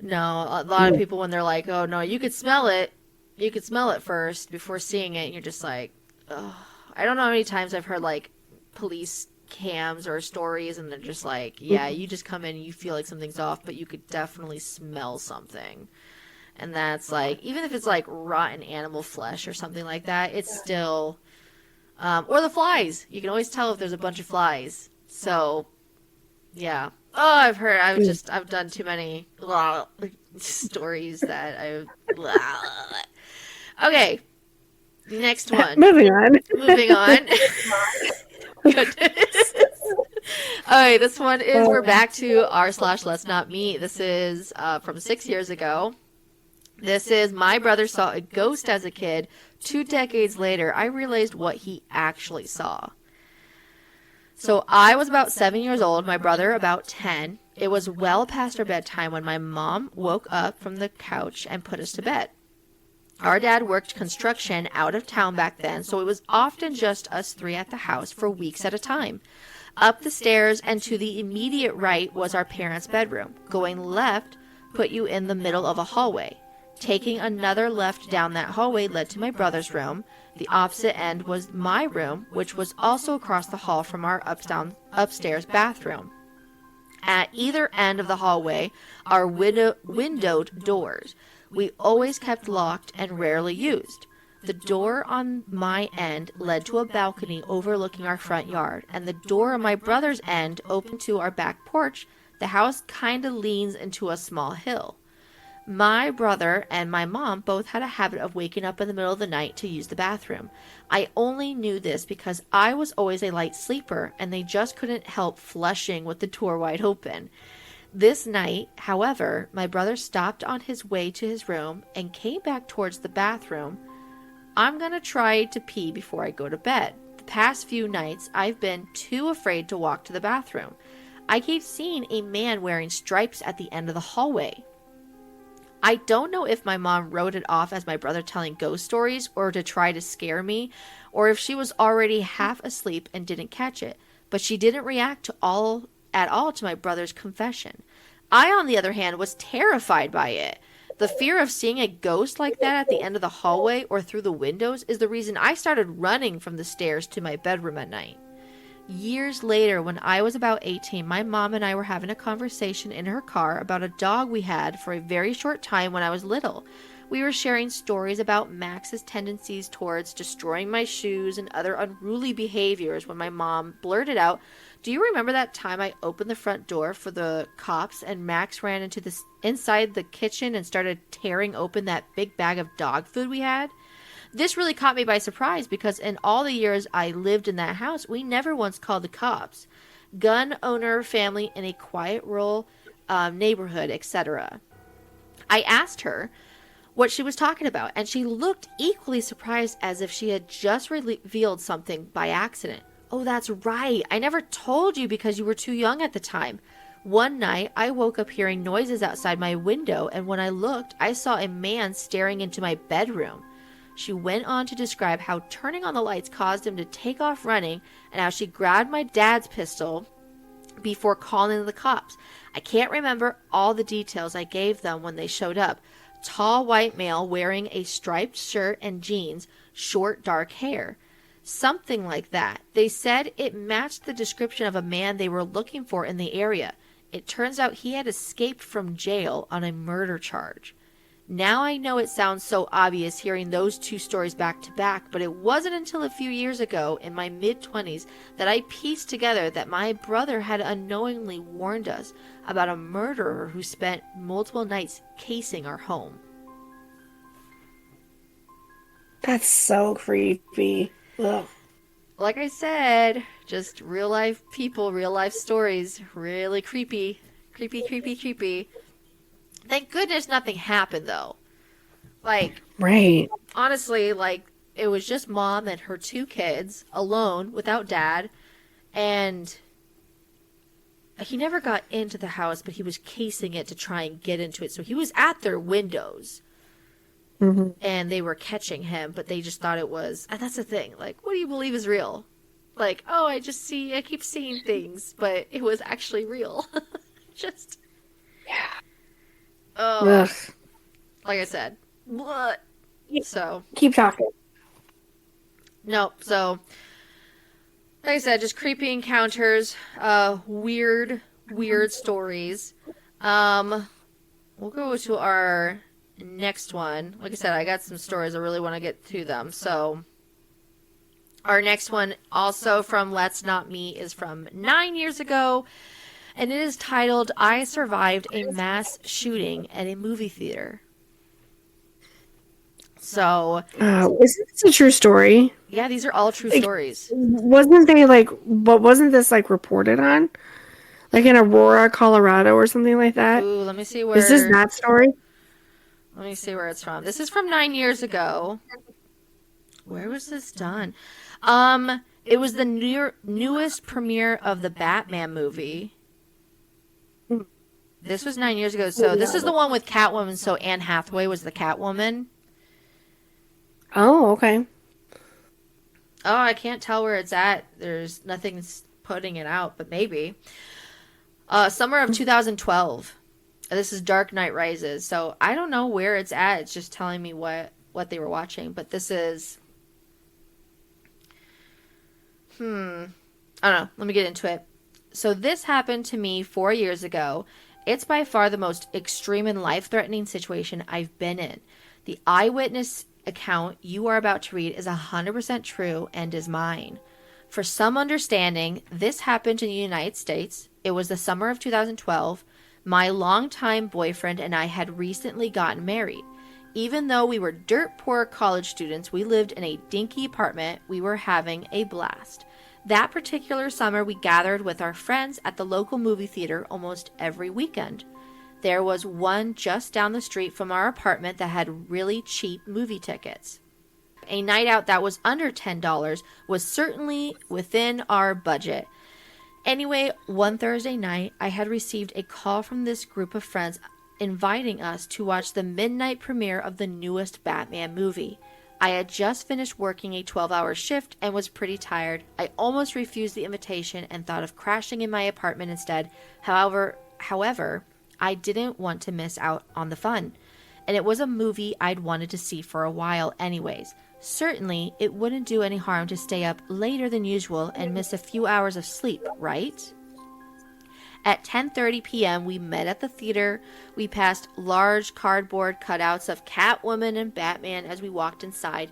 No, a lot of people when they're like, "Oh no, you could smell it first before seeing it," and you're just like, "Oh." I don't know how many times I've heard like police cams or stories, and they're just like, "Yeah, you just come in and you feel like something's off, but you could definitely smell something." And that's like, even if it's like rotten animal flesh or something like that, it's still, or the flies. You can always tell if there's a bunch of flies. So, yeah. Oh, I've done too many stories that Okay, next one. Moving on. Moving on. Goodness. Alright, this one is, we're back to r/let's not meet. This is from 6 years ago. This is, my brother saw a ghost as a kid. 2 decades later, I realized what he actually saw. So I was about 7 years old, my brother about 10. It was well past our bedtime when my mom woke up from the couch and put us to bed. Our dad worked construction out of town back then, so it was often just us 3 at the house for weeks at a time. Up the stairs and to the immediate right was our parents' bedroom. Going left put you in the middle of a hallway. Taking another left down that hallway led to my brother's room. The opposite end was my room, which was also across the hall from our upstairs bathroom. At either end of the hallway are windowed doors. We always kept locked and rarely used. The door on my end led to a balcony overlooking our front yard, and the door on my brother's end opened to our back porch. The house kind of leans into a small hill. My brother and my mom both had a habit of waking up in the middle of the night to use the bathroom. I only knew this because I was always a light sleeper, and they just couldn't help flushing with the door wide open. This night, however, my brother stopped on his way to his room and came back towards the bathroom. I'm gonna try to pee before I go to bed. The past few nights, I've been too afraid to walk to the bathroom. I keep seeing a man wearing stripes at the end of the hallway. I don't know if my mom wrote it off as my brother telling ghost stories or to try to scare me, or if she was already half asleep and didn't catch it, but she didn't react at all to my brother's confession. I, on the other hand, was terrified by it. The fear of seeing a ghost like that at the end of the hallway or through the windows is the reason I started running from the stairs to my bedroom at night. Years later, when I was about 18, my mom and I were having a conversation in her car about a dog we had for a very short time when I was little. We were sharing stories about Max's tendencies towards destroying my shoes and other unruly behaviors when my mom blurted out, "Do you remember that time I opened the front door for the cops and Max ran into inside the kitchen and started tearing open that big bag of dog food we had?" This really caught me by surprise because in all the years I lived in that house, we never once called the cops. Gun owner family in a quiet rural neighborhood, etc. I asked her what she was talking about, and she looked equally surprised as if she had just revealed something by accident. "Oh, that's right. I never told you because you were too young at the time. One night, I woke up hearing noises outside my window, and when I looked, I saw a man staring into my bedroom." She went on to describe how turning on the lights caused him to take off running, and how she grabbed my dad's pistol before calling the cops. I can't remember all the details I gave them when they showed up. Tall white male wearing a striped shirt and jeans, short dark hair. Something like that. They said it matched the description of a man they were looking for in the area. It turns out he had escaped from jail on a murder charge. Now I know it sounds so obvious hearing those two stories back to back, but it wasn't until a few years ago, in my mid-20s, that I pieced together that my brother had unknowingly warned us about a murderer who spent multiple nights casing our home. That's so creepy. Ugh. like I said, just real life people, real life stories. Really creepy. Creepy, creepy, creepy. Thank goodness nothing happened, though. Like, Right. honestly, like, it was just mom and her two kids alone without dad. And he never got into the house, but he was casing it to try and get into it. So he was at their windows. Mm-hmm. And they were catching him, but they just thought it was. And that's the thing. Like, what do you believe is real? Like, oh, I keep seeing things, but it was actually real. Just, Yeah. oh, Ugh. like I said. What? So, Keep talking. no, so, like I said, just creepy encounters, weird, weird stories. We'll go to our next one. Like I said, I got some stories. I really want to get to them. So, our next one, also from Let's Not Me, is from 9 years ago, and it is titled, I Survived a Mass Shooting at a Movie Theater. So, Isn't this a true story? yeah, these are all true Like, stories. wasn't this like reported on? Like in Aurora, Colorado or something like that? Ooh, let me see Is this where, that story? let me see where it's from. This is from 9 years ago. Where was this done? It was the newest premiere of the Batman movie. This was 9 years ago. So this is the one with Catwoman. So Anne Hathaway was the Catwoman. Oh, okay. Oh, I can't tell where it's at. There's nothing putting it out, but maybe. Summer of 2012. This is Dark Knight Rises. So I don't know where it's at. It's just telling me what they were watching. But this is... I don't know. Let me get into it. So this happened to me 4 years ago. It's by far the most extreme and life-threatening situation I've been in. The eyewitness account you are about to read is 100% true and is mine. For some understanding, this happened in the United States. It was the summer of 2012. My longtime boyfriend and I had recently gotten married. Even though we were dirt poor college students, we lived in a dinky apartment. We were having a blast. That particular summer, we gathered with our friends at the local movie theater almost every weekend. There was one just down the street from our apartment that had really cheap movie tickets. A night out that was under $10 was certainly within our budget. Anyway, one Thursday night, I had received a call from this group of friends inviting us to watch the midnight premiere of the newest Batman movie. I had just finished working a 12-hour shift and was pretty tired. I almost refused the invitation and thought of crashing in my apartment instead. However, I didn't want to miss out on the fun. And it was a movie I'd wanted to see for a while anyways. Certainly, it wouldn't do any harm to stay up later than usual and miss a few hours of sleep, right? At 10:30 p.m., we met at the theater. We passed large cardboard cutouts of Catwoman and Batman as we walked inside,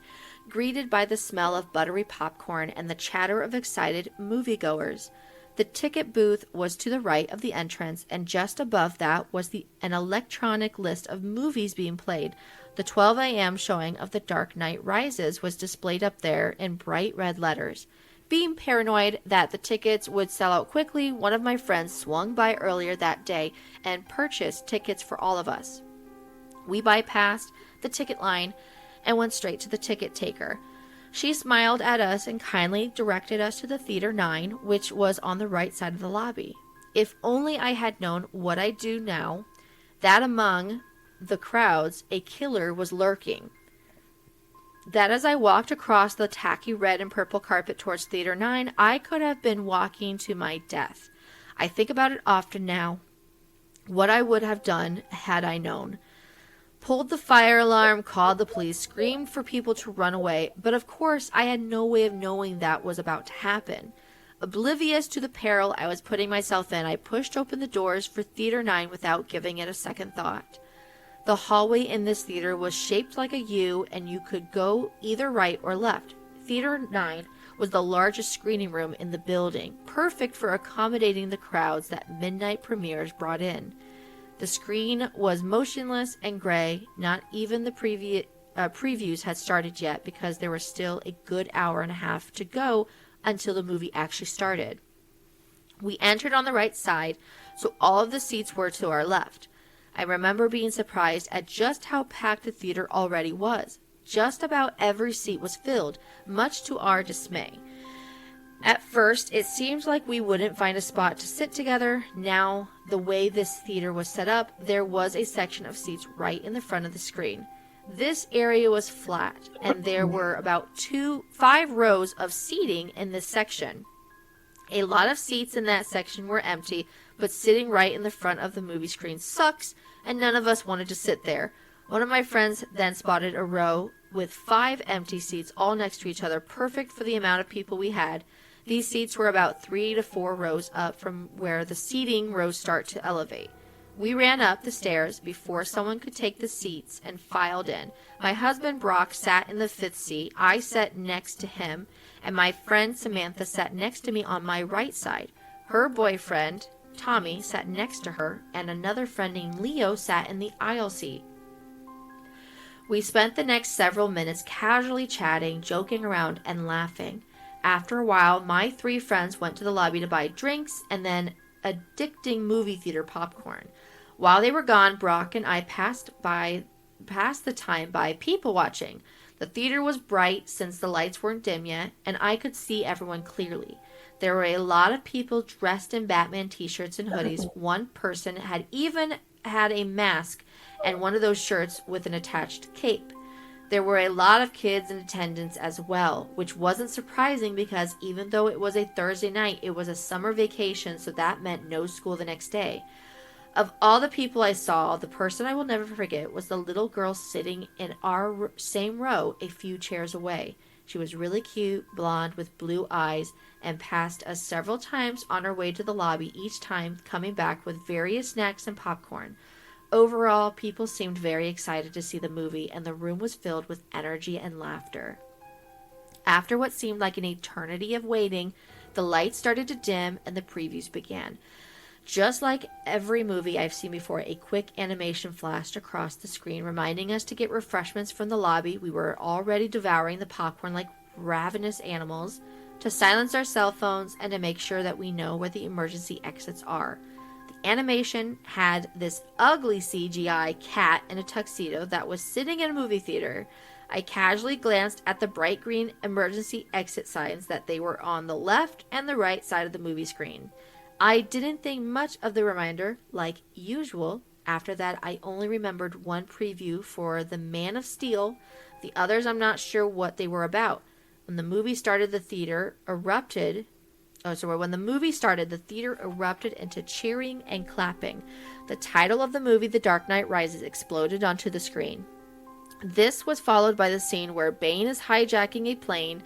greeted by the smell of buttery popcorn and the chatter of excited moviegoers. The ticket booth was to the right of the entrance, and just above that was an electronic list of movies being played. The 12 a.m. showing of The Dark Knight Rises was displayed up there in bright red letters. Being paranoid that the tickets would sell out quickly, one of my friends swung by earlier that day and purchased tickets for all of us. We bypassed the ticket line and went straight to the ticket taker. She smiled at us and kindly directed us to the Theater 9, which was on the right side of the lobby. If only I had known what I do now, that among the crowds a killer was lurking. That as I walked across the tacky red and purple carpet towards Theater 9, I could have been walking to my death. I think about it often now. What I would have done had I known. Pulled the fire alarm, called the police, screamed for people to run away, but of course I had no way of knowing that was about to happen. Oblivious to the peril I was putting myself in, I pushed open the doors for Theater 9 without giving it a second thought. The hallway in this theater was shaped like a U, and you could go either right or left. Theater 9 was the largest screening room in the building, perfect for accommodating the crowds that midnight premieres brought in. The screen was motionless and gray. Not even the previews had started yet because there was still a good hour and a half to go until the movie actually started. We entered on the right side, so all of the seats were to our left. I remember being surprised at just how packed the theater already was. Just about every seat was filled, much to our dismay. At first, it seemed like we wouldn't find a spot to sit together. Now, the way this theater was set up, there was a section of seats right in the front of the screen. This area was flat, and there were about 5 rows of seating in this section. A lot of seats in that section were empty, but sitting right in the front of the movie screen sucks, and none of us wanted to sit there. One of my friends then spotted a row with 5 empty seats all next to each other, perfect for the amount of people we had. These seats were about 3 to 4 rows up from where the seating rows start to elevate. We ran up the stairs before someone could take the seats and filed in. My husband Brock sat in the 5th seat. I sat next to him, and my friend Samantha sat next to me on my right side. Her boyfriend, Tommy, sat next to her, and another friend named Leo sat in the aisle seat. We spent the next several minutes casually chatting, joking around, and laughing. After a while, my 3 friends went to the lobby to buy drinks and then addicting movie theater popcorn. While they were gone, Brock and I passed the time by people watching. The theater was bright since the lights weren't dim yet, and I could see everyone clearly. There were a lot of people dressed in Batman t-shirts and hoodies. One person had even had a mask and one of those shirts with an attached cape. There were a lot of kids in attendance as well, which wasn't surprising because even though it was a Thursday night, it was a summer vacation, so that meant no school the next day. Of all the people I saw, the person I will never forget was the little girl sitting in our same row a few chairs away. She was really cute, blonde, with blue eyes, and passed us several times on her way to the lobby, each time coming back with various snacks and popcorn. Overall, people seemed very excited to see the movie, and the room was filled with energy and laughter. After what seemed like an eternity of waiting, the lights started to dim and the previews began. Just like every movie I've seen before, a quick animation flashed across the screen, reminding us to get refreshments from the lobby. We were already devouring the popcorn like ravenous animals, to silence our cell phones, and to make sure that we know where the emergency exits are. Animation had this ugly CGI cat in a tuxedo that was sitting in a movie theater. I casually glanced at the bright green emergency exit signs that they were on the left and the right side of the movie screen. I didn't think much of the reminder, like usual. After that, I only remembered one preview for The Man of Steel. The others, I'm not sure what they were about. When the movie started, the theater erupted into cheering and clapping. The title of the movie, The Dark Knight Rises, exploded onto the screen. This was followed by the scene where Bane is hijacking a plane.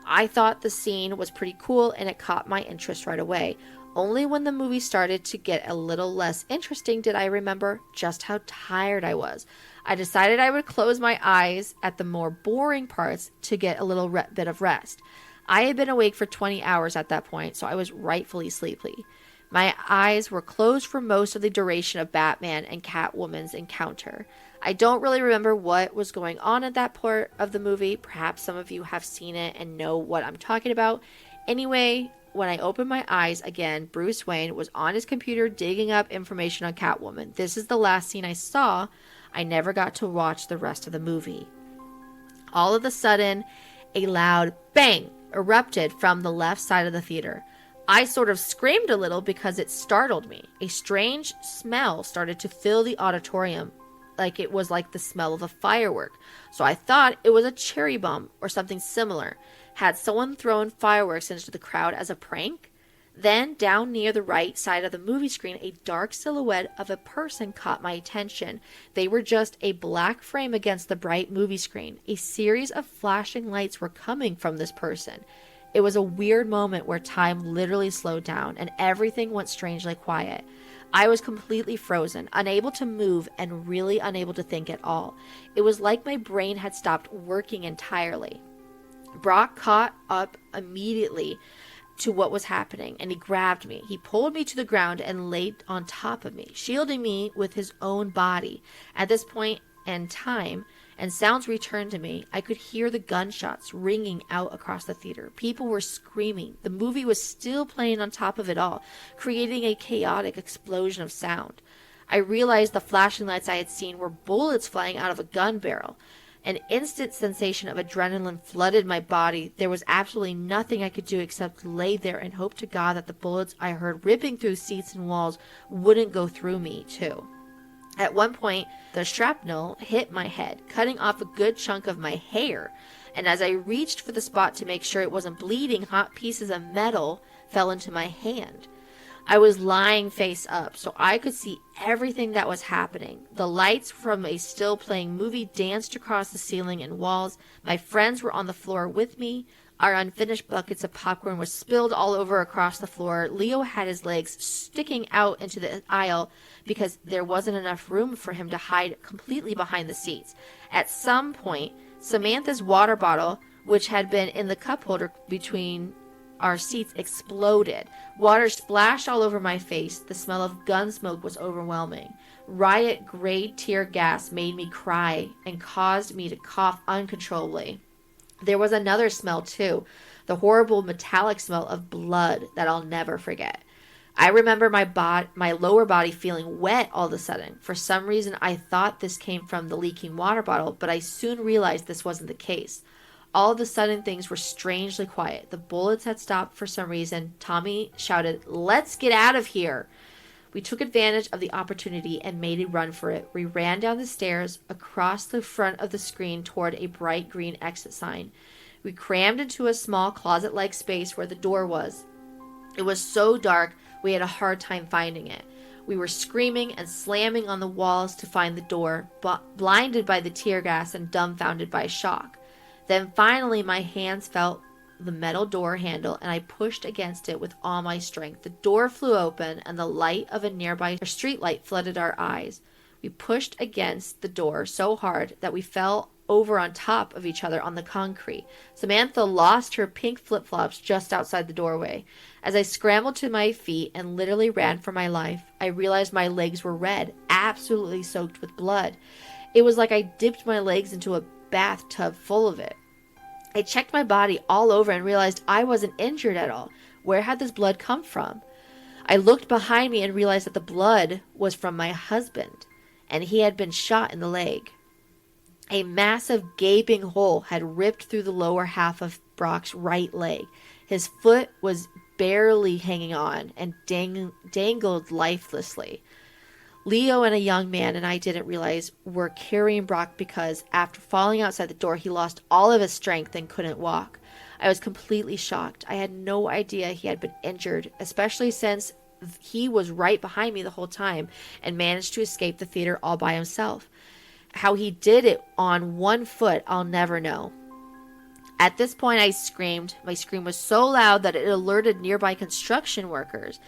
I thought the scene was pretty cool and it caught my interest right away. Only when the movie started to get a little less interesting did I remember just how tired I was. I decided I would close my eyes at the more boring parts to get a little bit of rest. I had been awake for 20 hours at that point, so I was rightfully sleepy. My eyes were closed for most of the duration of Batman and Catwoman's encounter. I don't really remember what was going on at that part of the movie. Perhaps some of you have seen it and know what I'm talking about. Anyway, when I opened my eyes again, Bruce Wayne was on his computer digging up information on Catwoman. This is the last scene I saw. I never got to watch the rest of the movie. All of a sudden, a loud bang erupted from the left side of the theater. I sort of screamed a little because it startled me. A strange smell started to fill the auditorium, like it was like the smell of a firework. So I thought it was a cherry bomb or something similar. Had someone thrown fireworks into the crowd as a prank? Then, down near the right side of the movie screen, a dark silhouette of a person caught my attention. They were just a black frame against the bright movie screen. A series of flashing lights were coming from this person. It was a weird moment where time literally slowed down and everything went strangely quiet. I was completely frozen, unable to move and really unable to think at all. It was like my brain had stopped working entirely. Brock caught up immediately to what was happening, and he grabbed me. He pulled me to the ground and laid on top of me, shielding me with his own body. At this point in time, and sounds returned to me. I could hear the gunshots ringing out across the theater. People were screaming. The movie was still playing on top of it all, creating a chaotic explosion of sound. I realized the flashing lights I had seen were bullets flying out of a gun barrel. An instant sensation of adrenaline flooded my body. There was absolutely nothing I could do except lay there and hope to God that the bullets I heard ripping through seats and walls wouldn't go through me, too. At one point, the shrapnel hit my head, cutting off a good chunk of my hair, and as I reached for the spot to make sure it wasn't bleeding, hot pieces of metal fell into my hand. I was lying face up, so I could see everything that was happening. The lights from a still playing movie danced across the ceiling and walls. My friends were on the floor with me. Our unfinished buckets of popcorn were spilled all over across the floor. Leo had his legs sticking out into the aisle because there wasn't enough room for him to hide completely behind the seats. At some point, Samantha's water bottle, which had been in the cup holder between our seats, exploded. Water splashed all over my face. The smell of gun smoke was overwhelming. Riot gray tear gas made me cry and caused me to cough uncontrollably. There was another smell too, the horrible metallic smell of blood that I'll never forget. I remember my lower body feeling wet all of a sudden. For some reason, I thought this came from the leaking water bottle, but I soon realized this wasn't the case. All of a sudden, things were strangely quiet. The bullets had stopped for some reason. Tommy shouted, "Let's get out of here!" We took advantage of the opportunity and made a run for it. We ran down the stairs, across the front of the screen toward a bright green exit sign. We crammed into a small closet-like space where the door was. It was so dark, we had a hard time finding it. We were screaming and slamming on the walls to find the door, blinded by the tear gas and dumbfounded by shock. Then finally my hands felt the metal door handle and I pushed against it with all my strength. The door flew open and the light of a nearby street light flooded our eyes. We pushed against the door so hard that we fell over on top of each other on the concrete. Samantha lost her pink flip-flops just outside the doorway. As I scrambled to my feet and literally ran for my life, I realized my legs were red, absolutely soaked with blood. It was like I dipped my legs into a bathtub full of it. I checked my body all over and realized I wasn't injured at all. Where had this blood come from? I looked behind me and realized that the blood was from my husband, and he had been shot in the leg. A massive gaping hole had ripped through the lower half of Brock's right leg. His foot was barely hanging on and dangled lifelessly. Leo and a young man and I didn't realize were carrying Brock because after falling outside the door, he lost all of his strength and couldn't walk. I was completely shocked. I had no idea he had been injured, especially since he was right behind me the whole time and managed to escape the theater all by himself. How he did it on one foot, I'll never know. At this point, I screamed. My scream was so loud that it alerted nearby construction workers.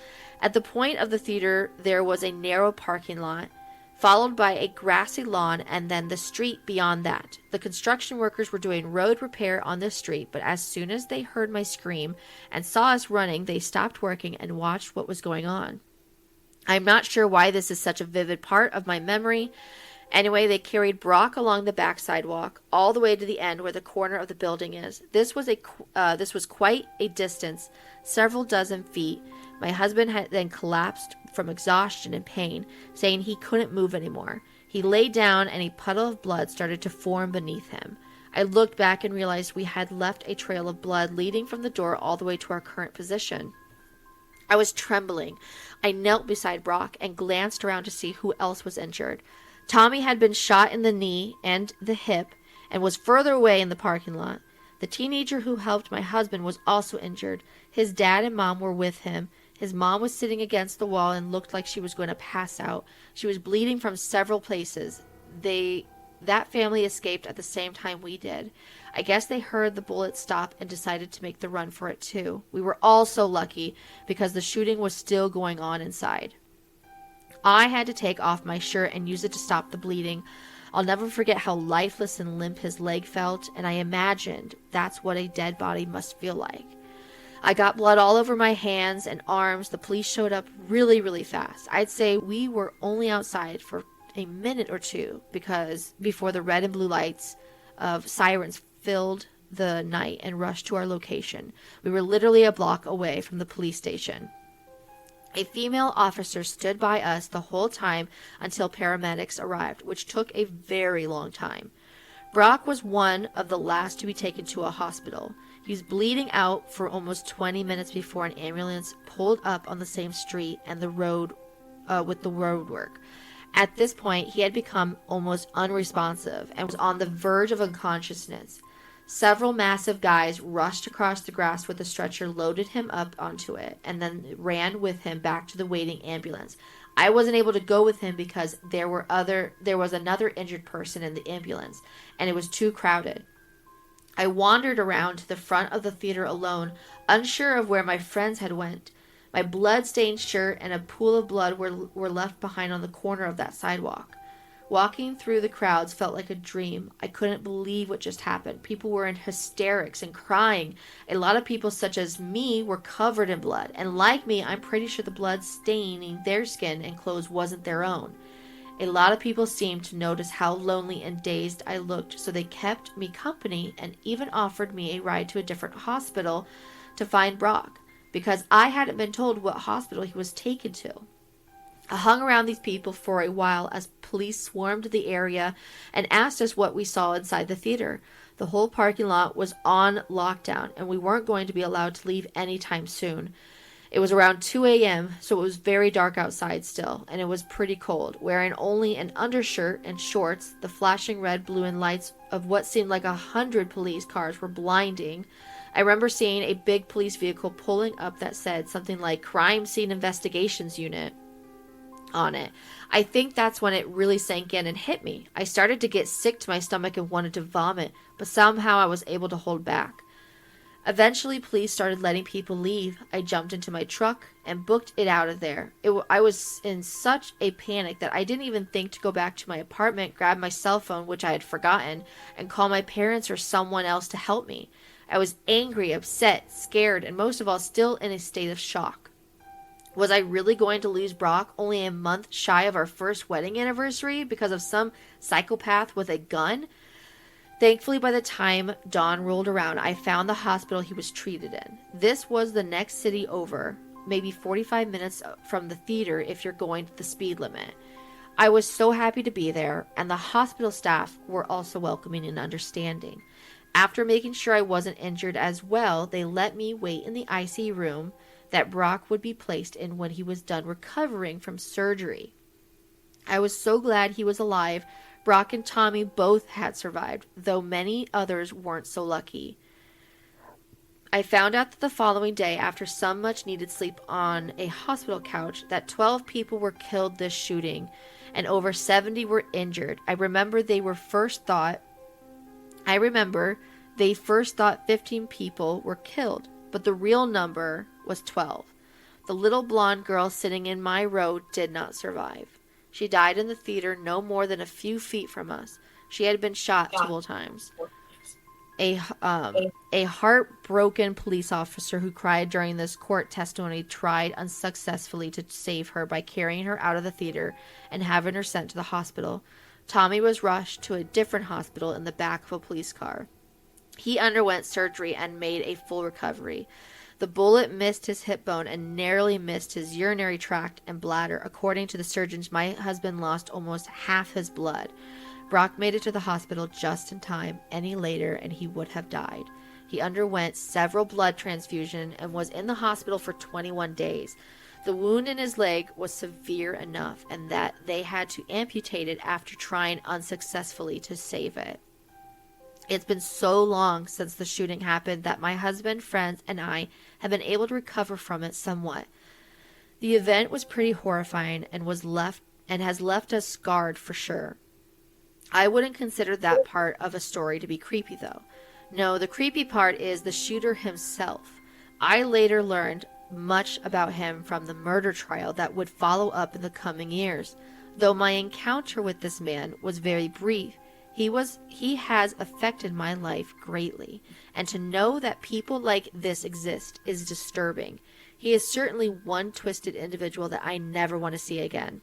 At the point of the theater, there was a narrow parking lot, followed by a grassy lawn, and then the street beyond that. The construction workers were doing road repair on the street, but as soon as they heard my scream and saw us running, they stopped working and watched what was going on. I'm not sure why this is such a vivid part of my memory. Anyway, they carried Brock along the back sidewalk all the way to the end where the corner of the building is. This was quite a distance, several dozen feet. My husband had then collapsed from exhaustion and pain, saying he couldn't move anymore. He lay down and a puddle of blood started to form beneath him. I looked back and realized we had left a trail of blood leading from the door all the way to our current position. I was trembling. I knelt beside Brock and glanced around to see who else was injured. Tommy had been shot in the knee and the hip and was further away in the parking lot. The teenager who helped my husband was also injured. His dad and mom were with him. His mom was sitting against the wall and looked like she was going to pass out. She was bleeding from several places. That family escaped at the same time we did. I guess they heard the bullet stop and decided to make the run for it too. We were all so lucky because the shooting was still going on inside. I had to take off my shirt and use it to stop the bleeding. I'll never forget how lifeless and limp his leg felt, and I imagined that's what a dead body must feel like. I got blood all over my hands and arms. The police showed up really, really fast. I'd say we were only outside for a minute or two because before the red and blue lights of sirens filled the night and rushed to our location. We were literally a block away from the police station. A female officer stood by us the whole time until paramedics arrived, which took a very long time. Brock was one of the last to be taken to a hospital. He was bleeding out for almost 20 minutes before an ambulance pulled up on the same street and the road with the road work. At this point, he had become almost unresponsive and was on the verge of unconsciousness. Several massive guys rushed across the grass with a stretcher, loaded him up onto it, and then ran with him back to the waiting ambulance. I wasn't able to go with him because there was another injured person in the ambulance, and it was too crowded. I wandered around to the front of the theater alone, unsure of where my friends had went. My blood-stained shirt and a pool of blood were left behind on the corner of that sidewalk. Walking through the crowds felt like a dream. I couldn't believe what just happened. People were in hysterics and crying. A lot of people, such as me, were covered in blood. And like me, I'm pretty sure the blood staining their skin and clothes wasn't their own. A lot of people seemed to notice how lonely and dazed I looked, so they kept me company and even offered me a ride to a different hospital to find Brock, because I hadn't been told what hospital he was taken to. I hung around these people for a while as police swarmed the area and asked us what we saw inside the theater. The whole parking lot was on lockdown, and we weren't going to be allowed to leave anytime soon. It was around 2 a.m., so it was very dark outside still, and it was pretty cold. Wearing only an undershirt and shorts, the flashing red, blue, and lights of what seemed like 100 police cars were blinding. I remember seeing a big police vehicle pulling up that said something like Crime Scene Investigations Unit on it. I think that's when it really sank in and hit me. I started to get sick to my stomach and wanted to vomit, but somehow I was able to hold back. Eventually, police started letting people leave. I jumped into my truck and booked it out of there. I was in such a panic that I didn't even think to go back to my apartment, grab my cell phone, which I had forgotten, and call my parents or someone else to help me. I was angry, upset, scared, and most of all, still in a state of shock. Was I really going to lose Brock only a month shy of our first wedding anniversary because of some psychopath with a gun? Thankfully, by the time dawn rolled around, I found the hospital he was treated in. This was the next city over, maybe 45 minutes from the theater if you're going the speed limit. I was so happy to be there, and the hospital staff were also welcoming and understanding. After making sure I wasn't injured as well, they let me wait in the ICU room that Brock would be placed in when he was done recovering from surgery. I was so glad he was alive. Brock and Tommy both had survived, though many others weren't so lucky. I found out that the following day, after some much-needed sleep on a hospital couch, that 12 people were killed this shooting, and over 70 were injured. I remember they first thought 15 people were killed, but the real number was 12. The little blonde girl sitting in my row did not survive. She died in the theater no more than a few feet from us. She had been shot 12 times. A heartbroken police officer who cried during this court testimony tried unsuccessfully to save her by carrying her out of the theater and having her sent to the hospital. Tommy was rushed to a different hospital in the back of a police car. He underwent surgery and made a full recovery. The bullet missed his hip bone and narrowly missed his urinary tract and bladder. According to the surgeons, my husband lost almost half his blood. Brock made it to the hospital just in time. Any later, and he would have died. He underwent several blood transfusions and was in the hospital for 21 days. The wound in his leg was severe enough, and that they had to amputate it after trying unsuccessfully to save it. It's been so long since the shooting happened that my husband, friends, and I have been able to recover from it somewhat. The event was pretty horrifying and has left us scarred for sure. I wouldn't consider that part of a story to be creepy, though. No, the creepy part is the shooter himself. I later learned much about him from the murder trial that would follow up in the coming years. Though my encounter with this man was very brief, he has affected my life greatly, and to know that people like this exist is disturbing. He is certainly one twisted individual that I never want to see again.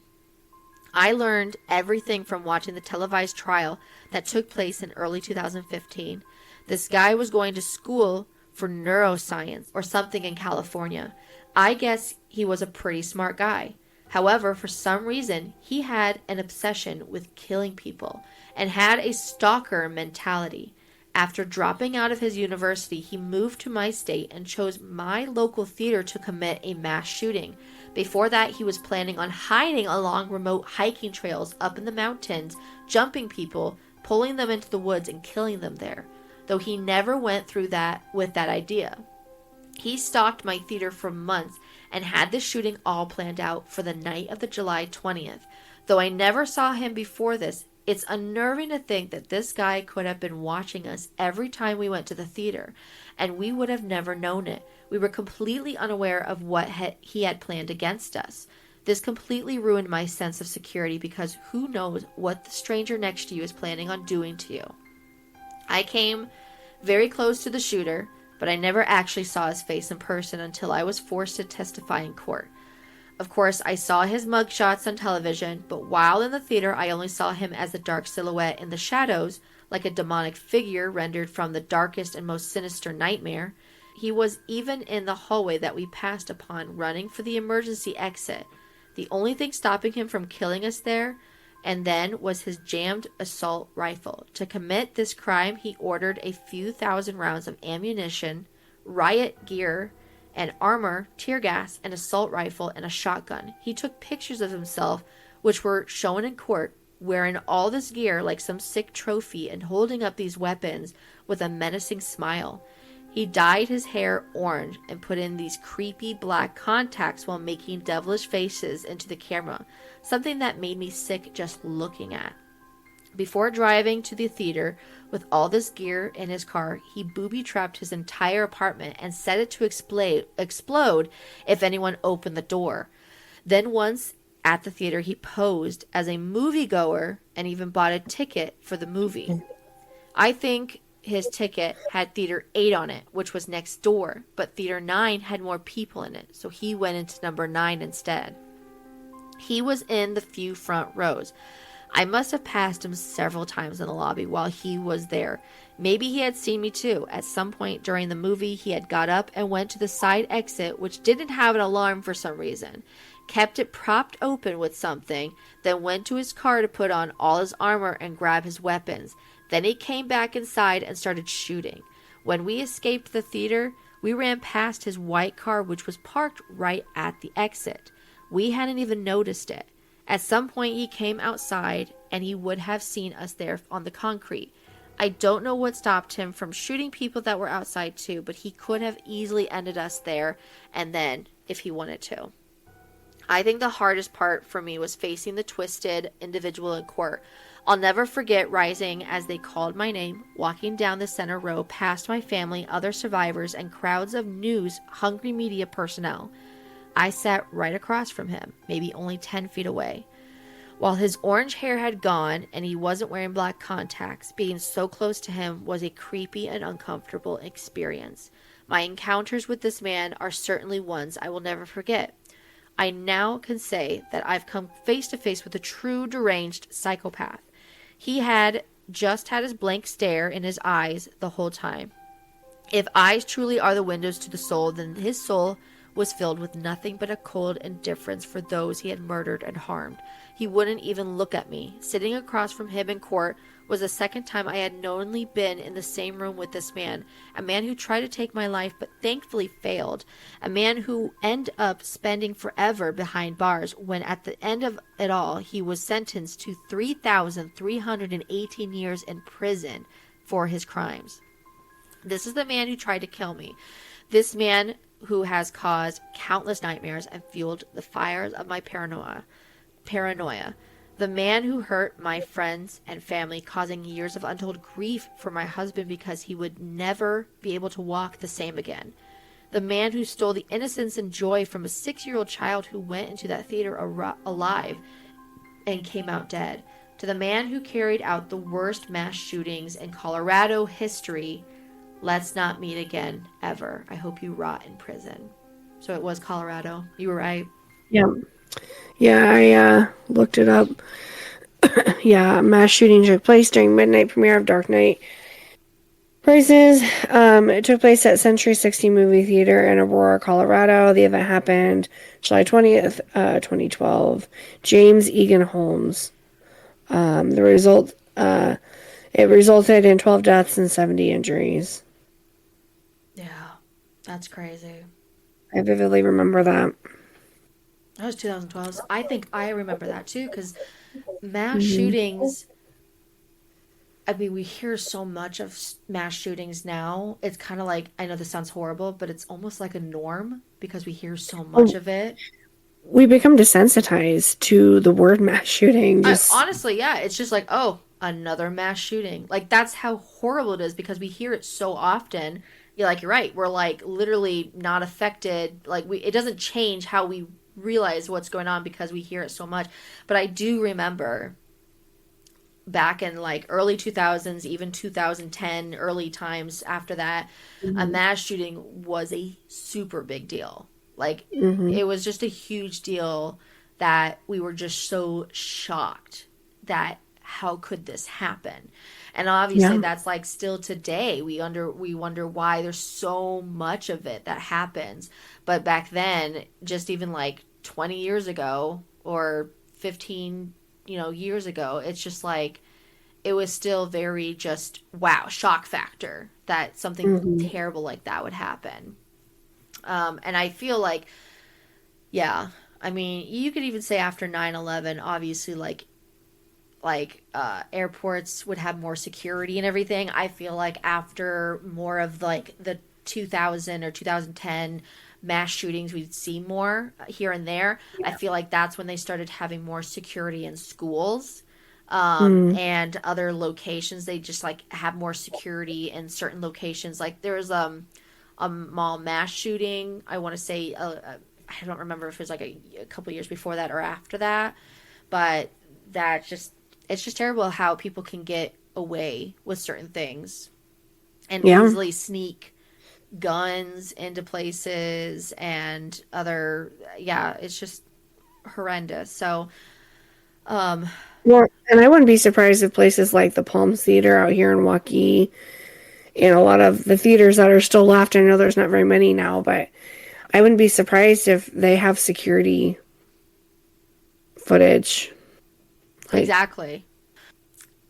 I learned everything from watching the televised trial that took place in early 2015. This guy was going to school for neuroscience or something in California. I guess he was a pretty smart guy. However, for some reason, he had an obsession with killing people and had a stalker mentality. After dropping out of his university, he moved to my state and chose my local theater to commit a mass shooting. Before that, he was planning on hiding along remote hiking trails up in the mountains, jumping people, pulling them into the woods, and killing them there, though he never went through that with that idea. He stalked my theater for months and had this shooting all planned out for the night of the July 20th. Though I never saw him before this, it's unnerving to think that this guy could have been watching us every time we went to the theater, and we would have never known it. We were completely unaware of what he had planned against us. This completely ruined my sense of security because who knows what the stranger next to you is planning on doing to you. I came very close to the shooter, but I never actually saw his face in person until I was forced to testify in court. Of course, I saw his mugshots on television, but while in the theater, I only saw him as a dark silhouette in the shadows, like a demonic figure rendered from the darkest and most sinister nightmare. He was even in the hallway that we passed upon, running for the emergency exit. The only thing stopping him from killing us there and then was his jammed assault rifle. To commit this crime, he ordered a few thousand rounds of ammunition, riot gear, and armor, tear gas, an assault rifle, and a shotgun. He took pictures of himself, which were shown in court, wearing all this gear like some sick trophy and holding up these weapons with a menacing smile. He dyed his hair orange and put in these creepy black contacts while making devilish faces into the camera, something that made me sick just looking at. Before driving to the theater with all this gear in his car, he booby-trapped his entire apartment and set it to explode if anyone opened the door. Then once at the theater, he posed as a moviegoer and even bought a ticket for the movie. I think his ticket had Theater 8 on it, which was next door, but Theater 9 had more people in it, so he went into number 9 instead. He was in the few front rows. I must have passed him several times in the lobby while he was there. Maybe he had seen me too. At some point during the movie, he had got up and went to the side exit, which didn't have an alarm for some reason. Kept it propped open with something, then went to his car to put on all his armor and grab his weapons. Then he came back inside and started shooting. When we escaped the theater, we ran past his white car, which was parked right at the exit. We hadn't even noticed it. At some point, he came outside, and he would have seen us there on the concrete. I don't know what stopped him from shooting people that were outside too, but he could have easily ended us there and then if he wanted to. I think the hardest part for me was facing the twisted individual in court. I'll never forget rising as they called my name, walking down the center row past my family, other survivors, and crowds of news, hungry media personnel. I sat right across from him, maybe only 10 feet away. While his orange hair had gone and he wasn't wearing black contacts, being so close to him was a creepy and uncomfortable experience. My encounters with this man are certainly ones I will never forget. I now can say that I've come face to face with a true deranged psychopath. He had just had his blank stare in his eyes the whole time. If eyes truly are the windows to the soul, then his soul was filled with nothing but a cold indifference for those he had murdered and harmed. He wouldn't even look at me. Sitting across from him in court was the second time I had knowingly been in the same room with this man, a man who tried to take my life but thankfully failed, a man who ended up spending forever behind bars when at the end of it all he was sentenced to 3,318 years in prison for his crimes. This is the man who tried to kill me. This man who has caused countless nightmares and fueled the fires of my paranoia. The man who hurt my friends and family, causing years of untold grief for my husband because he would never be able to walk the same again. The man who stole the innocence and joy from a 6-year-old child who went into that theater alive and came out dead. To the man who carried out the worst mass shootings in Colorado history. Let's not meet again, ever. I hope you rot in prison. So it was Colorado. You were right. Yeah. Yeah, looked it up. Yeah, mass shooting took place during midnight premiere of Dark Knight Rises. It took place at Century 60 Movie Theater in Aurora, Colorado. The event happened July 20th, 2012. James Egan Holmes. The result, it resulted in 12 deaths and 70 injuries. Yeah, that's crazy. I vividly remember that. That was 2012. So I think I remember that too, because mass Hmm. shootings. I mean, we hear so much of mass shootings now. It's kind of like, I know this sounds horrible, but it's almost like a norm because we hear so much Well, of it. we become desensitized to the word mass shooting. I Just, honestly, yeah, it's just like, oh, another mass shooting. Like that's how horrible it is because we hear it so often. You're right. We're like literally not affected. Like it doesn't change how we realize what's going on because we hear it so much. But I do remember back in like early 2000s, even 2010, early times after that, a hmm mass shooting was a super big deal. Like hmm it was just a huge deal that we were just so shocked that how could this happen? And obviously yeah, that's like still today we wonder why there's so much of it that happens. But back then, just even like 20 years ago or 15, years ago, it's just like it was still very just wow, shock factor that something hmm terrible like that would happen. And I feel like, yeah, I mean, you could even say after 9/11, obviously, airports would have more security and everything. I feel like after more of like the 2000 or 2010 mass shootings, we'd see more here and there. I feel like that's when they started having more security in schools, mm, and other locations. They just like have more security in certain locations. Like there was a mall mass shooting. I want to say I don't remember if it was like a couple years before that or after that, but that just it's just terrible how people can get away with certain things and yeah. easily sneak guns into places and other, yeah, it's just horrendous. So um Well, and I wouldn't be surprised if places like the Palms Theater out here in Waukee and a lot of the theaters that are still left, I know there's not very many now, but I wouldn't be surprised if they have security footage. Like, exactly.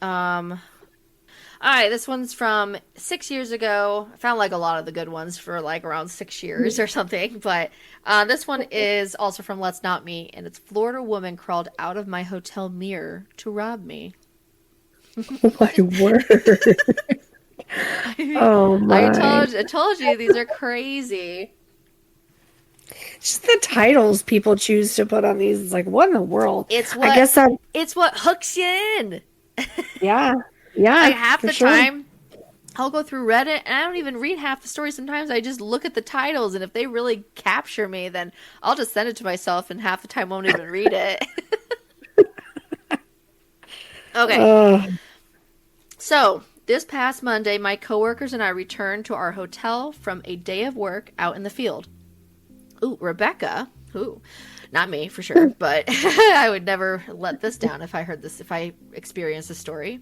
um All right, this one's from 6 years ago. I found like a lot of the good ones for like around 6 years or something. But this one is also from Let's Not Me, and it's Florida woman crawled out of my hotel mirror to rob me. oh my word. Oh my. I told you these are crazy. Just the titles people choose to put on these. It's like, what in the world? It's I what guess that, it's what hooks you in. yeah, yeah, Like half for the sure. time, I'll go through Reddit and I don't even read half the story. Sometimes I just look at the titles, and if they really capture me, then I'll just send it to myself, and half the time won't even read it. Okay, Oh, so this past Monday, my coworkers and I returned to our hotel from a day of work out in the field. Ooh, Rebecca. Ooh, not me for sure, but I would never let this down if I experienced this story.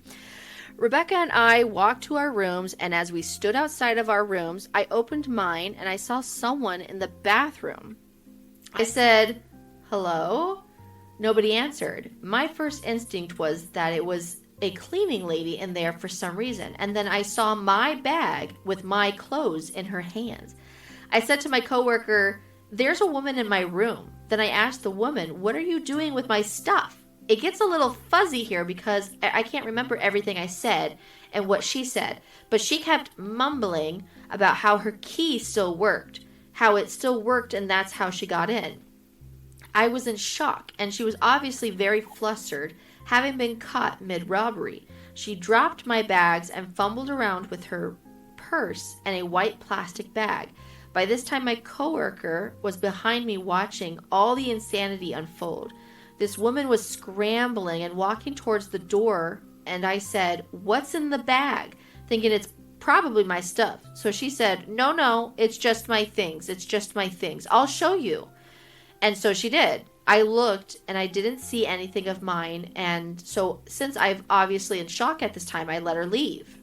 Rebecca and I walked to our rooms, and as we stood outside of our rooms, I opened mine and I saw someone in the bathroom. I said, "Hello?" Nobody answered. My first instinct was that it was a cleaning lady in there for some reason, and then I saw my bag with my clothes in her hands. I said to my coworker, "There's a woman in my room." Then I asked the woman, "What are you doing with my stuff?" It gets a little fuzzy here because I can't remember everything I said and what she said, but she kept mumbling about how her key still worked, how it still worked, and that's how she got in. I was in shock, and she was obviously very flustered, having been caught mid robbery. She dropped my bags and fumbled around with her purse and a white plastic bag. By this time, my coworker was behind me watching all the insanity unfold. This woman was scrambling and walking towards the door, and I said, "What's in the bag?" thinking it's probably my stuff. So she said, "No, no, it's just my things. It's just my things. I'll show you." And so she did. I looked and I didn't see anything of mine, and so since I'm obviously in shock at this time, I let her leave.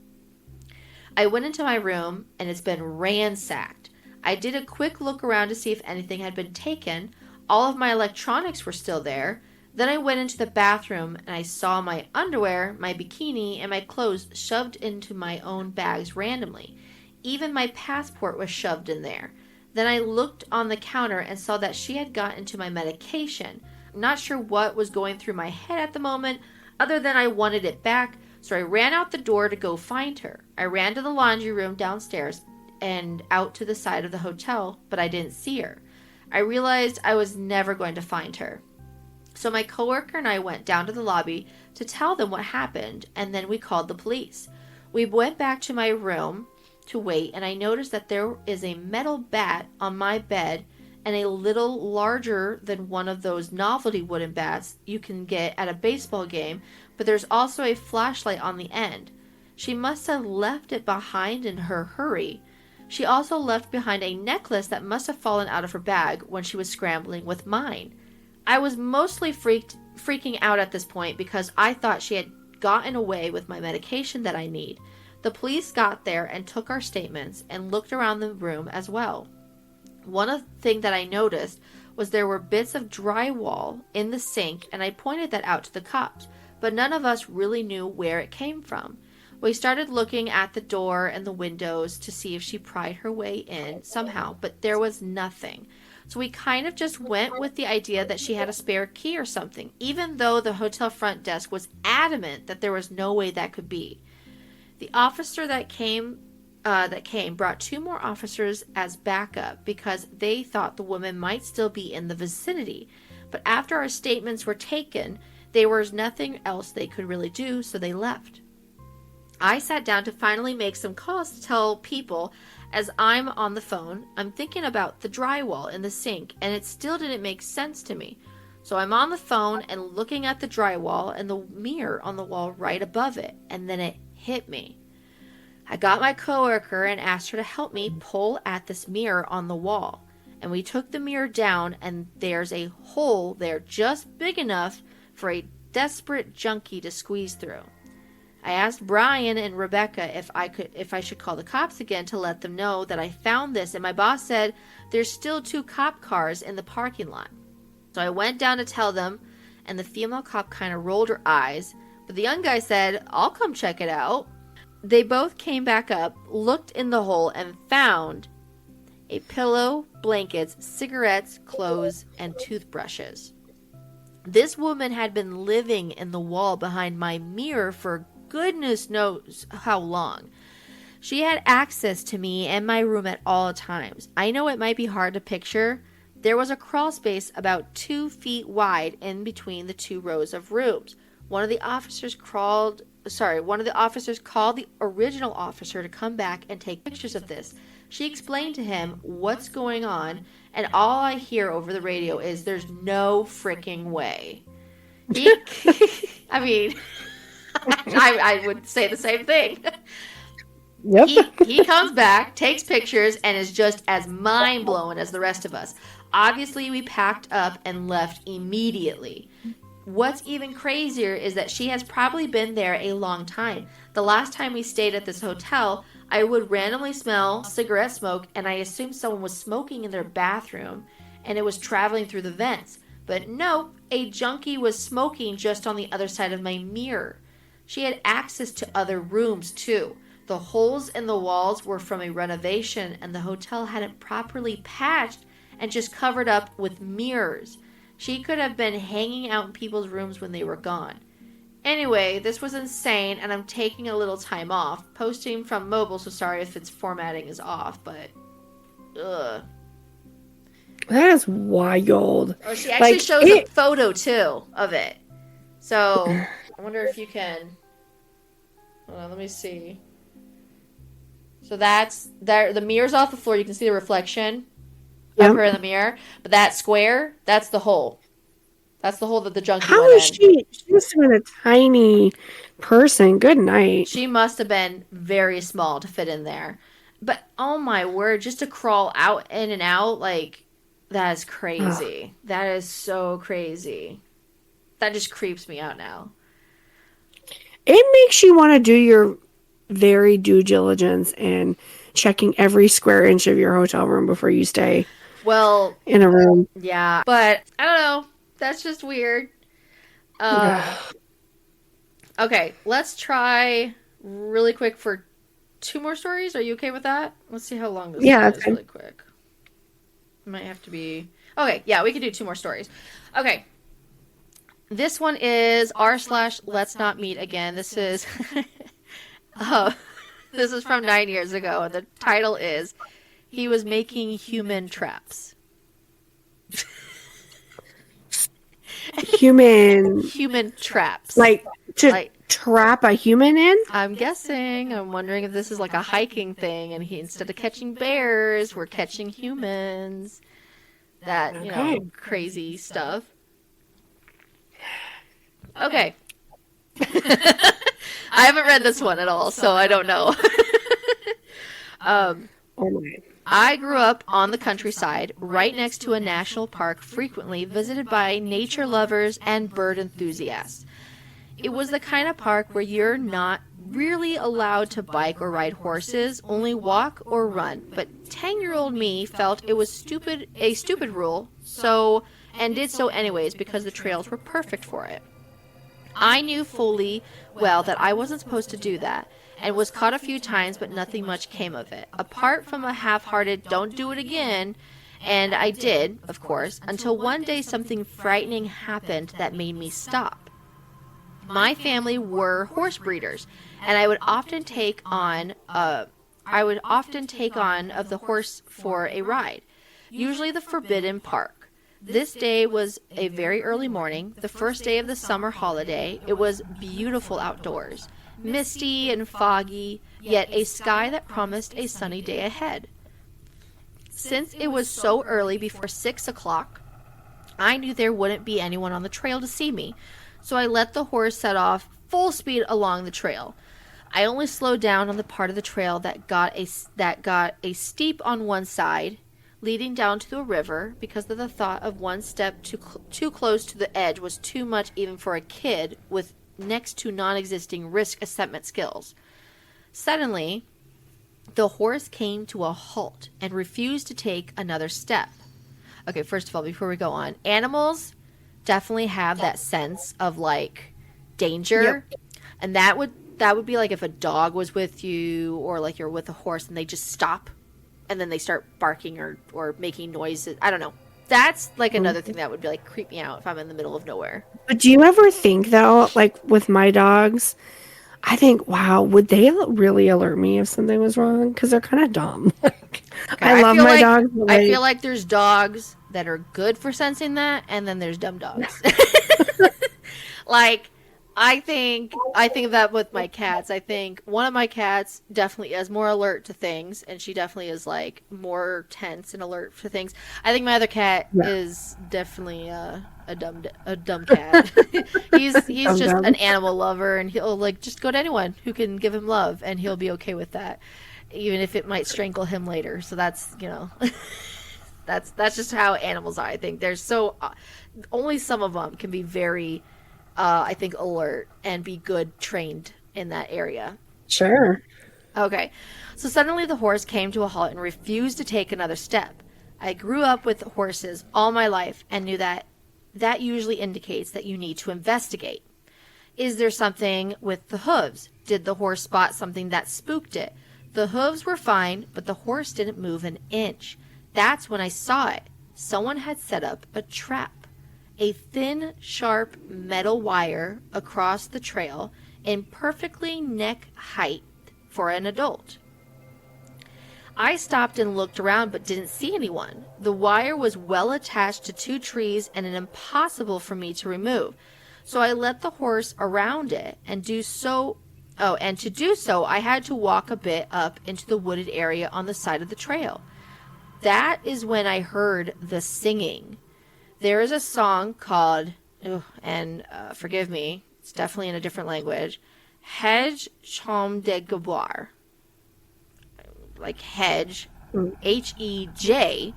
I went into my room and it's been ransacked. I did a quick look around to see if anything had been taken. All of my electronics were still there. Then I went into the bathroom and I saw my underwear, my bikini, and my clothes shoved into my own bags randomly. Even my passport was shoved in there. Then I looked on the counter and saw that she had gotten into my medication. I'm not sure what was going through my head at the moment, other than I wanted it back, so I ran out the door to go find her. I ran to the laundry room downstairs and out to the side of the hotel, but I didn't see her. I realized I was never going to find her. So my coworker and I went down to the lobby to tell them what happened, and then we called the police. We went back to my room to wait, and I noticed that there is a metal bat on my bed and a little larger than one of those novelty wooden bats you can get at a baseball game, but there's also a flashlight on the end. She must have left it behind in her hurry. She also left behind a necklace that must have fallen out of her bag when she was scrambling with mine. I was mostly freaking out at this point because I thought she had gotten away with my medication that I need. The police got there and took our statements and looked around the room as well. One thing that I noticed was there were bits of drywall in the sink, and I pointed that out to the cops, but none of us really knew where it came from. We started looking at the door and the windows to see if she pried her way in somehow, but there was nothing. So we kind of just went with the idea that she had a spare key or something, even though the hotel front desk was adamant that there was no way that could be. The officer that came brought 2 more officers as backup because they thought the woman might still be in the vicinity. But after our statements were taken, there was nothing else they could really do, so they left. I sat down to finally make some calls to tell people. As I'm on the phone, I'm thinking about the drywall in the sink, and it still didn't make sense to me. So I'm on the phone and looking at the drywall and the mirror on the wall right above it, and then it hit me. I got my coworker and asked her to help me pull at this mirror on the wall. And we took the mirror down, and there's a hole there just big enough for a desperate junkie to squeeze through. I asked Brian and Rebecca if I should call the cops again to let them know that I found this, and my boss said there's still 2 cop cars in the parking lot. So I went down to tell them, and the female cop kind of rolled her eyes, but the young guy said, "I'll come check it out." They both came back up, looked in the hole, and found a pillow, blankets, cigarettes, clothes, and toothbrushes. This woman had been living in the wall behind my mirror for goodness knows how long. She had access to me and my room at all times. I know it might be hard to picture. There was a crawl space about 2 feet wide in between the 2 rows of rooms. One of the officers called the original officer to come back and take pictures of this. She explained to him what's going on, and all I hear over the radio is, "There's no freaking way." I mean, I would say the same thing. Yep. He comes back, takes pictures, and is just as mind-blowing as the rest of us. Obviously, we packed up and left immediately. What's even crazier is that she has probably been there a long time. The last time we stayed at this hotel, I would randomly smell cigarette smoke, and I assumed someone was smoking in their bathroom, and it was traveling through the vents. But nope, a junkie was smoking just on the other side of my mirror. She had access to other rooms, too. The holes in the walls were from a renovation, and the hotel hadn't properly patched and just covered up with mirrors. She could have been hanging out in people's rooms when they were gone. Anyway, this was insane, and I'm taking a little time off. Posting from mobile, so sorry if its formatting is off, but... ugh. That is wild. Oh, she actually shows a photo, too, of it. So, I wonder if you can... hold on, let me see. So that's... there. The mirror's off the floor. You can see the reflection of her in the mirror. But that square, that's the hole. That's the hole that the junkie How went is in. she must have been a tiny person. Good night. She must have been very small to fit in there. But, oh my word, just to crawl out, in and out, like... That is Ugh. crazy. That is so crazy. That just creeps me out now. It makes you want to do your very due diligence and checking every square inch of your hotel room before you stay Well, in a room. yeah, but I don't know. That's just weird. Um, Ugh. okay, let's try really quick for two more stories. Are you okay with that? Let's see how long this one Yeah, that's is fine. really quick. It might have to be. Okay, yeah, we can do two more stories. Okay, this one is r slash let's not meet again. This is uh, this is from 9 years ago, and the title is he was making human traps. Human, Human traps. like to Like trap a human in? I'm guessing. I'm wondering if this is like a hiking thing, and he instead of catching bears, we're catching humans. That Okay. crazy stuff. Okay. I haven't read this one at all, so I don't know. um, Oh my. I grew up on the countryside, right next to a national park frequently visited by nature lovers and bird enthusiasts. It was the kind of park where you're not really allowed to bike or ride horses, only walk or run. But 10-year-old me felt it was a stupid rule, and did so anyways because the trails were perfect for it. I knew fully well that I wasn't supposed to do that, and was caught a few times, but nothing much came of it. Apart from a half-hearted "don't do it again," and I did, of course, until one day something frightening happened that made me stop. My family were horse breeders, and I would often take on of the horse for a ride, usually the forbidden park. This day was a very early morning, the first day of the summer holiday. It was beautiful outdoors, misty and foggy, yet a sky that promised a sunny day ahead. Since it was so early, before 6 o'clock, I knew there wouldn't be anyone on the trail to see me, so I let the horse set off full speed along the trail. I only slowed down on the part of the trail that got a steep on one side, leading down to the river, because of the thought of one step too close to the edge was too much even for a kid with next to non-existing risk assessment skills. Suddenly, the horse came to a halt and refused to take another step. Okay, first of all, before we go on, animals definitely have that sense of like danger. Yep. And that would be like if a dog was with you, or like you're with a horse and they just stop and then they start barking or making noises. I don't know. That's like another thing that would be like creep me out if I'm in the middle of nowhere. But do you ever think though, like with my dogs, I think, wow, would they really alert me if something was wrong? Because they're kind of dumb. Like, Okay, I love feel my like dogs. But I feel like there's dogs that are good for sensing that, and then there's dumb dogs. Like I think of that with my cats. I think one of my cats definitely is more alert to things, and she definitely is like more tense and alert for things. I think my other cat is definitely a dumb cat. he's Dumb just dumb. an animal lover, and he'll like just go to anyone who can give him love, and he'll be okay with that, even if it might strangle him later. So that's that's just how animals are. I think there's only some of them can be very I think alert and be good trained in that area. Sure. Okay, so suddenly the horse came to a halt and refused to take another step. I grew up with horses all my life and knew that usually indicates that you need to investigate. Is there something with the hooves? Did the horse spot something that spooked it? The hooves were fine, but the horse didn't move an inch. That's when I saw it. Someone had set up a trap. A thin, sharp metal wire across the trail in perfectly neck height for an adult. I stopped and looked around but didn't see anyone. The wire was well attached to two trees and impossible for me to remove. So I let the horse around it and to do so I had to walk a bit up into the wooded area on the side of the trail. That is when I heard the singing. There is a song called, forgive me, it's definitely in a different language, Hedge Chom de Gaboir. Like hedge, Hej,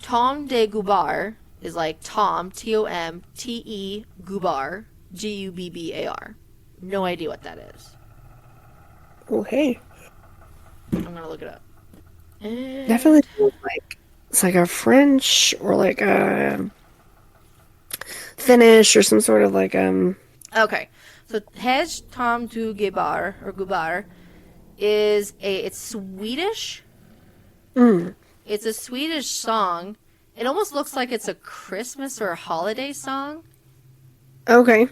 Tom de Gubar is like Tom, Tomte, Gubar, Gubbar. No idea what that is. Oh, hey. I'm gonna look it up. Definitely And sounds like it's like a French or like a Finnish or some sort of like okay, so Hej Tom du Gubar or Gubar is it's Swedish. mm, It's a Swedish song. It almost looks like it's a Christmas or a holiday song. okay.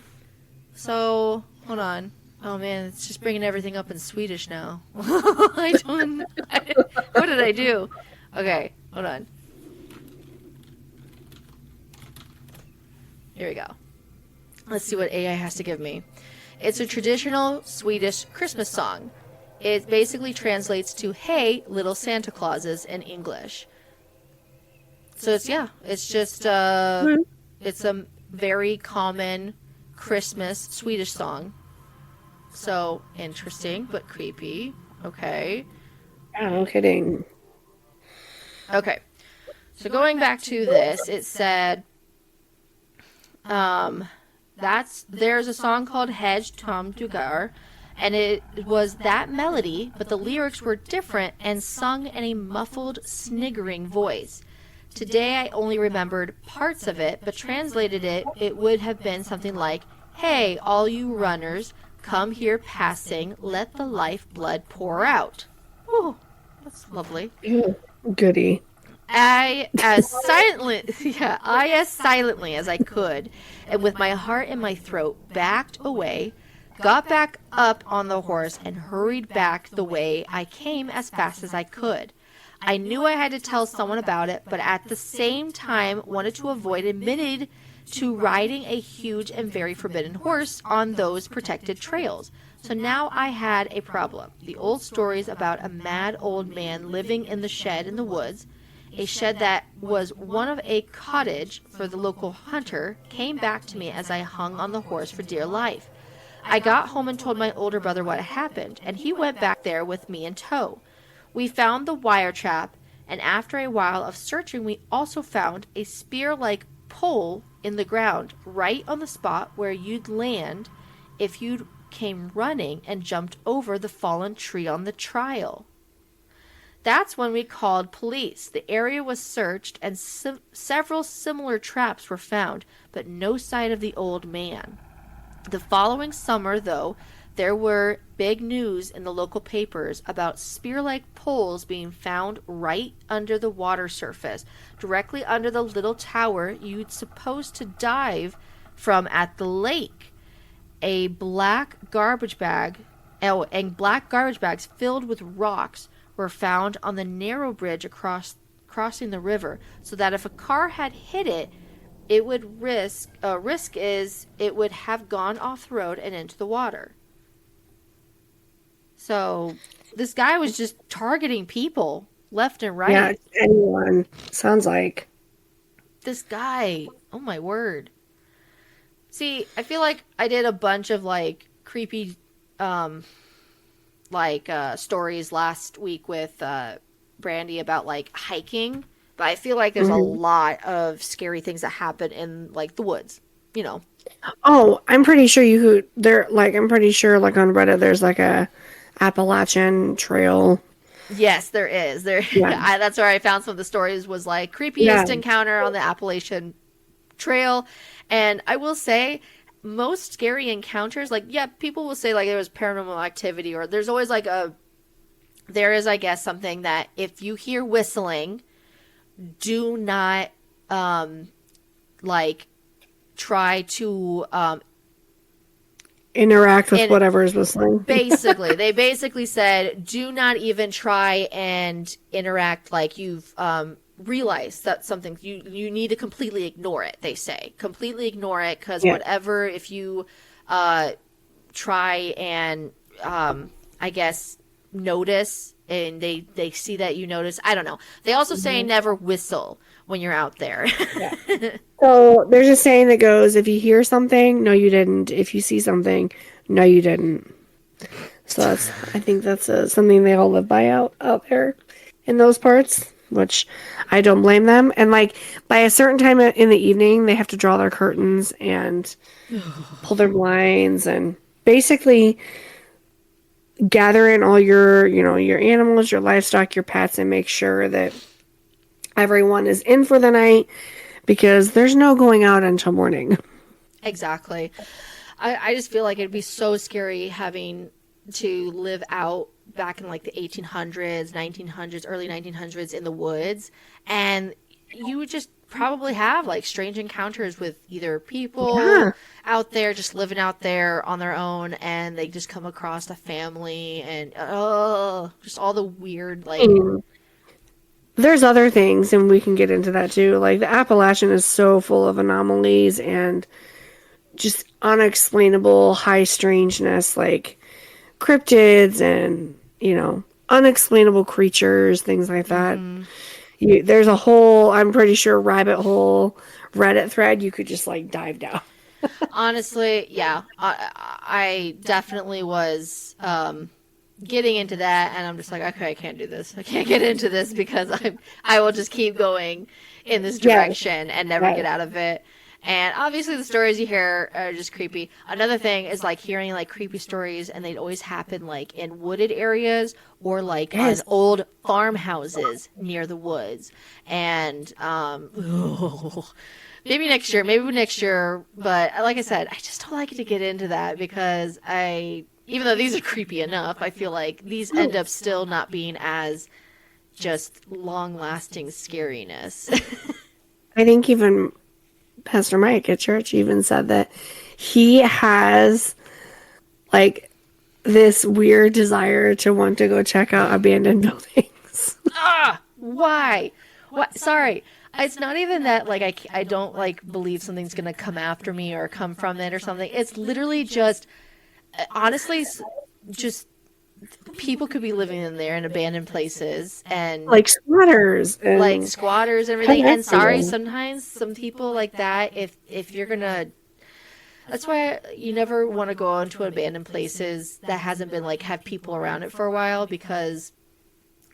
So hold on. Oh man, it's just bringing everything up in Swedish now. I don't. What did I do? Okay, hold on. Here we go. Let's see what AI has to give me. It's a traditional Swedish Christmas song. It basically translates to "Hey, little Santa Clauses" in English. So it's just it's a very common Christmas Swedish song. So interesting but creepy. Okay. Yeah, no kidding. Okay. So going back to this, it said there's a song called Hedge Tom Dugar, and it was that melody, but the lyrics were different and sung in a muffled, sniggering voice. Today I only remembered parts of it, but translated it would have been something like, "Hey, all you runners, come here passing, let the lifeblood pour out." Oh, that's lovely. Ew, goody. I as silently as I could, and with my heart in my throat, backed away, got back up on the horse, and hurried back the way I came as fast as I could. I knew I had to tell someone about it, but at the same time wanted to avoid admitting to riding a huge and very forbidden horse on those protected trails. So now I had a problem. The old stories about a mad old man living in the shed in the woods, a shed that was one of a cottage for the local hunter, came back to me as I hung on the horse for dear life. I got home and told my older brother what had happened, and he went back there with me in tow. We found the wire trap, and after a while of searching, we also found a spear-like pole in the ground, right on the spot where you'd land if you came running and jumped over the fallen tree on the trail. That's when we called police. The area was searched, and several similar traps were found, but no sight of the old man. The following summer, though, there were big news in the local papers about spear-like poles being found right under the water surface, directly under the little tower you'd supposed to dive from at the lake. And black garbage bags filled with rocks were found on the narrow bridge crossing the river, so that if a car had hit it, it would risk is it would have gone off the road and into the water. So this guy was just targeting people left and right. Yeah, anyone. Sounds like. This guy, oh my word. See, I feel like I did a bunch of like creepy stories last week with Brandy about like hiking, but I feel like there's a lot of scary things that happen in like the woods, you know. Oh, I'm pretty sure I'm pretty sure like on Reddit there's like a Appalachian Trail. Yes, there is. Yeah. That's where I found some of the stories was like creepiest encounter on the Appalachian Trail. And I will say most scary encounters, like, yeah, people will say like there was paranormal activity, or there's always like there is, I guess, something that if you hear whistling, do not try to interact with whatever is whistling. They basically said, do not even try and interact like you've realized that something you need to completely ignore it. They say completely ignore it because whatever, if you try and I guess notice and they see that you notice, I don't know. They also say never whistle when you're out there. Yeah. So there's a saying that goes, if you hear something, no you didn't. If you see something, no you didn't. So I think that's something they all live by out there in those parts. which I don't blame them. And like by a certain time in the evening, they have to draw their curtains and pull their blinds and basically gather in all your, your animals, your livestock, your pets, and make sure that everyone is in for the night because there's no going out until morning. Exactly. I just feel like it'd be so scary having to live out back in like the 1800s, 1900s, early 1900s in the woods. And you would just probably have like strange encounters with either people Yeah. out there just living out there on their own, and they just come across a family and just all the weird like There's other things, and we can get into that too. Like the Appalachian is so full of anomalies and just unexplainable high strangeness, like cryptids and, unexplainable creatures, things like that. There's a whole, I'm pretty sure, rabbit hole Reddit thread you could just like dive down. honestly, yeah, I definitely was getting into that, and I'm just like, okay, I can't do this. I can't get into this because I will just keep going in this direction and never get out of it. And obviously, the stories you hear are just creepy. Another thing is like hearing like creepy stories, and they'd always happen like in wooded areas or like on old farmhouses near the woods. And maybe next year. But like I said, I just don't like to get into that because even though these are creepy enough, I feel like these end up still not being as just long-lasting scariness. I think even Pastor Mike at church even said that he has like this weird desire to want to go check out abandoned buildings. Why? What? Sorry. It's not even that like I don't like believe something's gonna come after me or come from it or something. It's literally just honestly just people could be living in there in abandoned places and Like squatters and and everything. And sorry, sometimes some people like that, if you're gonna, that's why you never want to go into abandoned places that hasn't been like have people around it for a while, because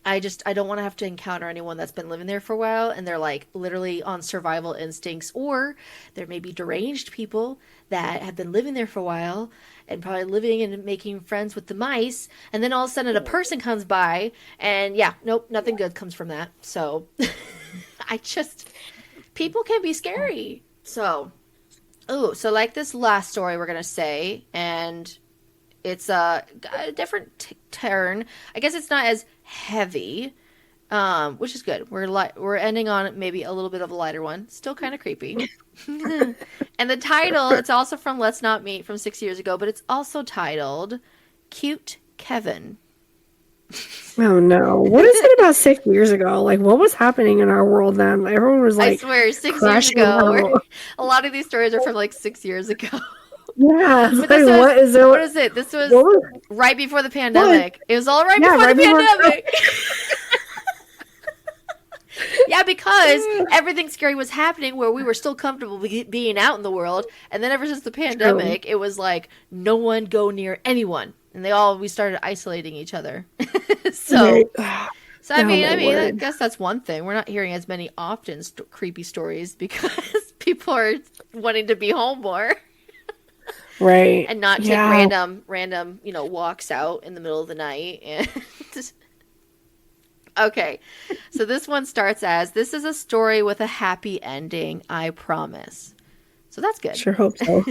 I don't want to have to encounter anyone that's been living there for a while and they're like literally on survival instincts, or there may be deranged people that have been living there for a while and probably living and making friends with the mice, and then all of a sudden a person comes by and nope, nothing good comes from that. So people can be scary. So so like this last story we're gonna say, and it's a different turn. I guess it's not as heavy, which is good. We're ending on maybe a little bit of a lighter one. Still kind of creepy. And the title, it's also from Let's Not Meet from 6 years ago, but it's also titled Cute Kevin. Oh no. What is it about 6 years ago? Like what was happening in our world then? Everyone was like, I swear, 6 years ago. A lot of these stories are from like 6 years ago. Yeah. But this was, what is it? This was right before the pandemic. It was all right before the pandemic. Yeah, because everything scary was happening where we were still comfortable being out in the world. And then ever since the pandemic, it was like, no one go near anyone. And we started isolating each other. So I mean, I guess that's one thing. We're not hearing as many often creepy stories because people are wanting to be home more. Right. And not take random, walks out in the middle of the night. And okay. So this one starts as, this is a story with a happy ending, I promise. So that's good. Sure hope so.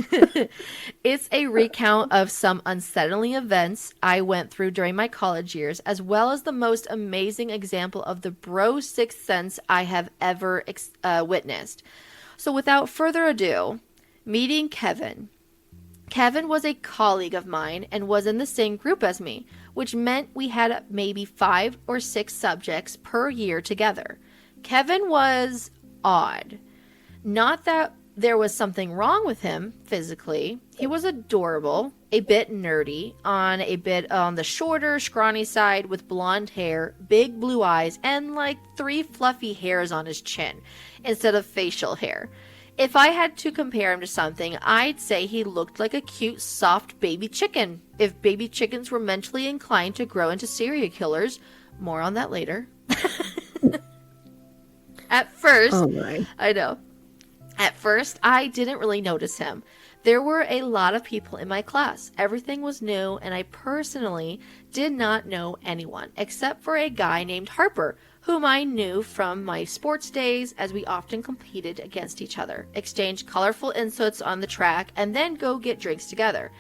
It's a recount of some unsettling events I went through during my college years, as well as the most amazing example of the bro sixth sense I have ever witnessed. So without further ado, meeting Kevin. Kevin was a colleague of mine and was in the same group as me, which meant we had maybe 5 or 6 subjects per year together. Kevin was odd. Not that there was something wrong with him physically. He was adorable, a bit nerdy, on the shorter, scrawny side with blonde hair, big blue eyes, and like 3 fluffy hairs on his chin instead of facial hair. If I had to compare him to something, I'd say he looked like a cute, soft baby chicken. If baby chickens were mentally inclined to grow into serial killers. More on that later. At first, Oh my. I know. At first, I didn't really notice him. There were a lot of people in my class. Everything was new, and I personally did not know anyone except for a guy named Harper, whom I knew from my sports days as we often competed against each other, exchanged colorful insults on the track, and then go get drinks together.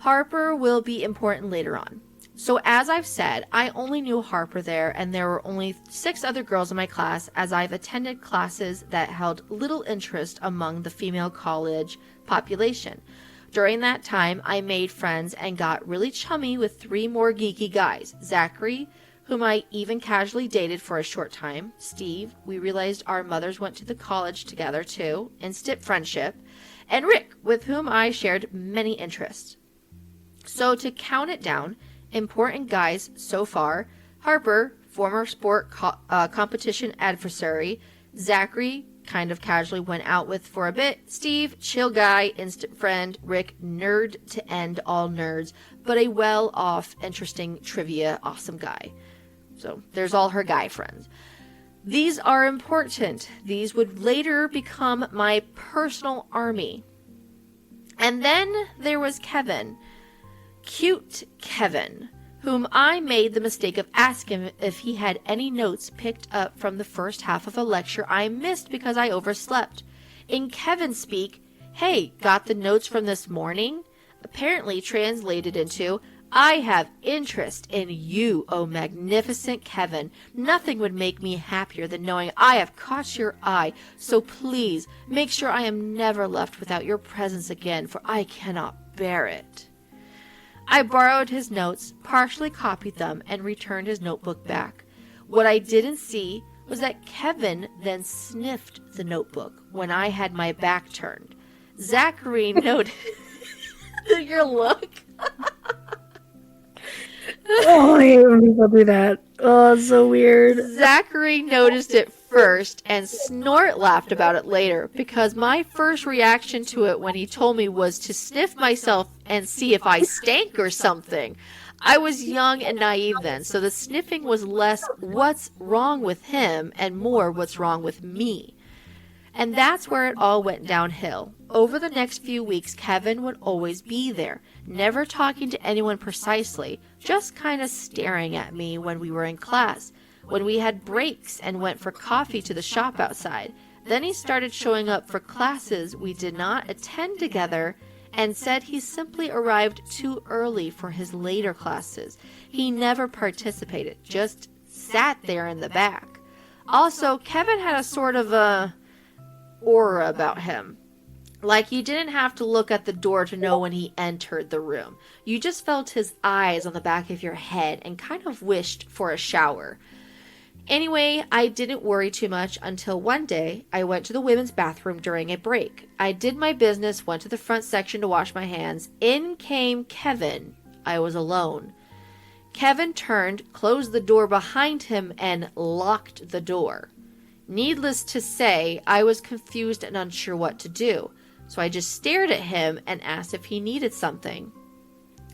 Harper will be important later on. So as I've said, I only knew Harper there, and there were only 6 other girls in my class, as I've attended classes that held little interest among the female college population. During that time, I made friends and got really chummy with 3 more geeky guys. Zachary, whom I even casually dated for a short time. Steve, we realized our mothers went to the college together too, instant friendship. And Rick, with whom I shared many interests. So to count it down, important guys so far: Harper, former sport competition adversary; Zachary, kind of casually went out with for a bit; Steve, chill guy, instant friend; Rick, nerd to end all nerds, but a well-off, interesting trivia, awesome guy. So there's all her guy friends. These are important. These would later become my personal army. And then there was Kevin. Cute Kevin, whom I made the mistake of asking if he had any notes picked up from the first half of a lecture I missed because I overslept. In Kevin speak, "Hey, got the notes from this morning?" apparently translated into, "I have interest in you, oh magnificent Kevin. Nothing would make me happier than knowing I have caught your eye, so please make sure I am never left without your presence again, for I cannot bear it." I borrowed his notes, partially copied them, and returned his notebook back. What I didn't see was that Kevin then sniffed the notebook when I had my back turned. Zachary noted your look. Oh, I hate when people do that. Oh, it's so weird. Zachary noticed it first and snort laughed about it later, because my first reaction to it when he told me was to sniff myself and see if I stank or something. I was young and naive then, so the sniffing was less what's wrong with him and more what's wrong with me. And that's where it all went downhill. Over the next few weeks, Kevin would always be there, never talking to anyone precisely, just kind of staring at me when we were in class, when we had breaks and went for coffee to the shop outside. Then he started showing up for classes we did not attend together and said he simply arrived too early for his later classes. He never participated, just sat there in the back. Also, Kevin had a sort of a aura about him. Like you didn't have to look at the door to know when he entered the room. You just felt his eyes on the back of your head and kind of wished for a shower. Anyway, I didn't worry too much until one day I went to the women's bathroom during a break. I did my business, went to the front section to wash my hands. In came Kevin. I was alone. Kevin turned, closed the door behind him, and locked the door. Needless to say, I was confused and unsure what to do, so I just stared at him and asked if he needed something.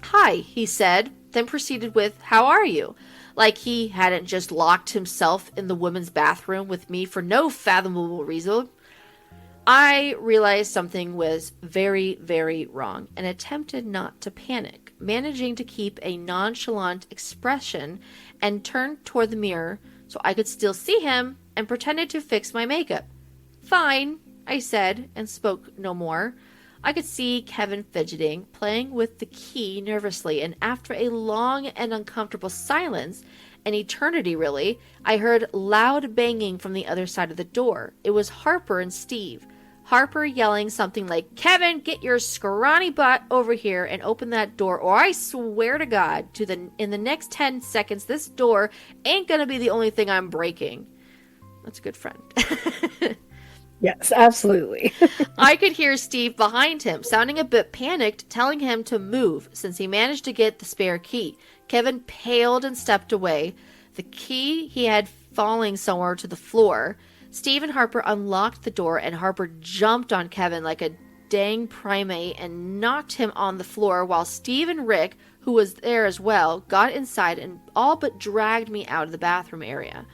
"Hi," he said, then proceeded with, "How are you?" Like he hadn't just locked himself in the women's bathroom with me for no fathomable reason. I realized something was very, very wrong and attempted not to panic, managing to keep a nonchalant expression and turned toward the mirror so I could still see him and pretended to fix my makeup. "Fine," I said, and spoke no more. I could see Kevin fidgeting, playing with the key nervously, and after a long and uncomfortable silence, an eternity really, I heard loud banging from the other side of the door. It was Harper and Steve. Harper yelling something like, "Kevin, get your scrawny butt over here and open that door, or I swear to God, in the next 10 seconds, this door ain't gonna be the only thing I'm breaking." That's a good friend. Yes, absolutely. I could hear Steve behind him, sounding a bit panicked, telling him to move, since he managed to get the spare key. Kevin paled and stepped away. The key he had falling somewhere to the floor. Steve and Harper unlocked the door, and Harper jumped on Kevin like a dang primate and knocked him on the floor, while Steve and Rick, who was there as well, got inside and all but dragged me out of the bathroom area.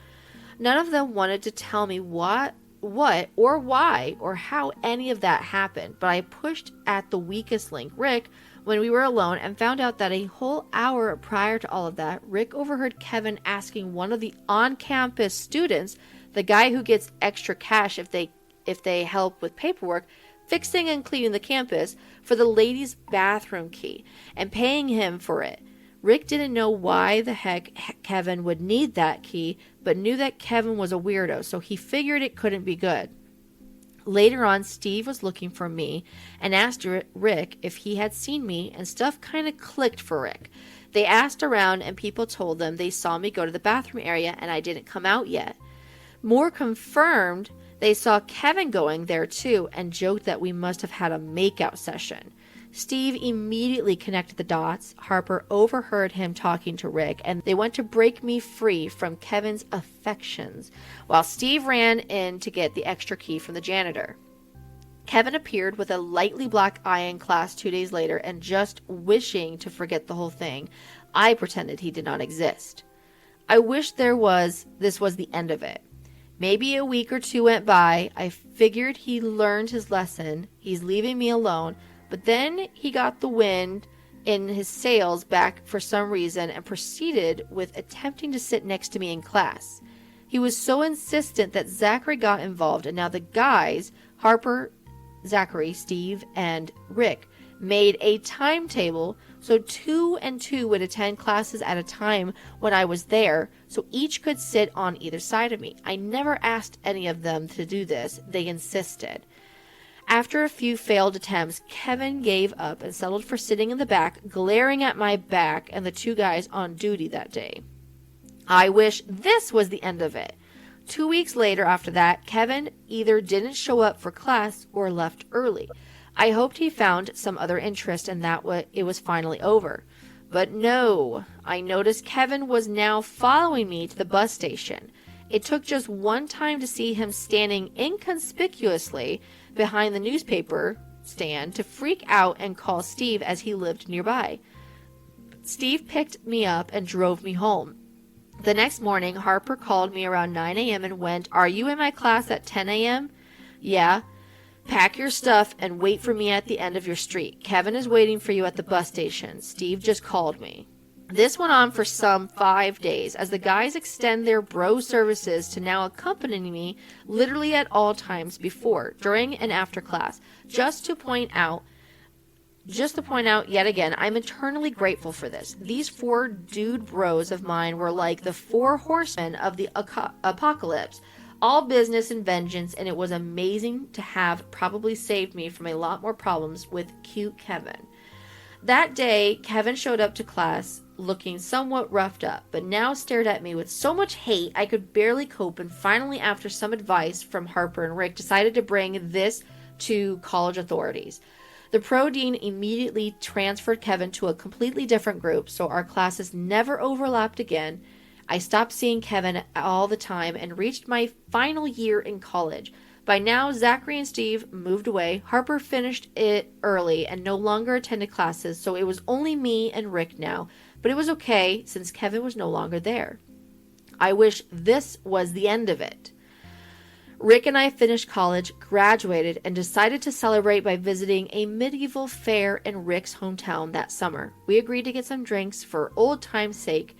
None of them wanted to tell me what or why or how any of that happened, but I pushed at the weakest link, Rick, when we were alone, and found out that a whole hour prior to all of that, Rick overheard Kevin asking one of the on-campus students, the guy who gets extra cash if they help with paperwork, fixing and cleaning the campus, for the ladies' bathroom key, and paying him for it. Rick didn't know why the heck Kevin would need that key, but knew that Kevin was a weirdo, so he figured it couldn't be good. Later on, Steve was looking for me and asked Rick if he had seen me, and stuff kind of clicked for Rick. They asked around, and people told them they saw me go to the bathroom area and I didn't come out yet. More confirmed, they saw Kevin going there too and joked that we must have had a makeout session. Steve immediately connected the dots. Harper overheard him talking to Rick, and they went to break me free from Kevin's affections, while Steve ran in to get the extra key from the janitor. Kevin appeared with a lightly black eye in class 2 days later, and just wishing to forget the whole thing, I pretended he did not exist. I wish this was the end of it. Maybe a week or two went by. I figured he learned his lesson. He's leaving me alone. But then he got the wind in his sails back for some reason and proceeded with attempting to sit next to me in class. He was so insistent that Zachary got involved, and now the guys, Harper, Zachary, Steve, and Rick, made a timetable so 2 and 2 would attend classes at a time when I was there, so each could sit on either side of me. I never asked any of them to do this. They insisted. After a few failed attempts, Kevin gave up and settled for sitting in the back, glaring at my back and the 2 guys on duty that day. I wish this was the end of it. 2 weeks later after that, Kevin either didn't show up for class or left early. I hoped he found some other interest and that it was finally over. But no, I noticed Kevin was now following me to the bus station. It took just one time to see him standing inconspicuously behind the newspaper stand to freak out and call Steve, as he lived nearby. Steve picked me up and drove me home. The next morning, Harper called me around 9 a.m. and went, "Are you in my class at 10 a.m.? Yeah. Pack your stuff and wait for me at the end of your street. Kevin is waiting for you at the bus station. Steve just called me." This went on for some 5 days, as the guys extend their bro services to now accompany me literally at all times before, during, and after class. Just to point out yet again, I'm eternally grateful for this. These 4 dude bros of mine were like the 4 horsemen of the apocalypse. All business and vengeance, and it was amazing to have probably saved me from a lot more problems with cute Kevin. That day, Kevin showed up to class looking somewhat roughed up, but now stared at me with so much hate I could barely cope, and finally, after some advice from Harper and Rick, decided to bring this to college authorities. The pro dean immediately transferred Kevin to a completely different group, so our classes never overlapped again. I stopped seeing Kevin all the time and reached my final year in college. By now, Zachary and Steve moved away. Harper finished it early and no longer attended classes, so it was only me and Rick now. But it was okay, since Kevin was no longer there. I wish this was the end of it. Rick and I finished college, graduated, and decided to celebrate by visiting a medieval fair in Rick's hometown that summer. We agreed to get some drinks for old time's sake.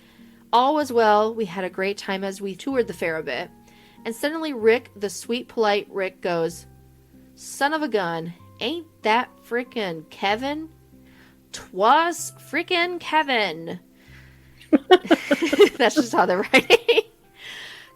All was well. We had a great time as we toured the fair a bit. And suddenly Rick, the sweet, polite Rick, goes, "Son of a gun, ain't that frickin' Kevin?" "'Twas frickin' Kevin." That's just how they're writing.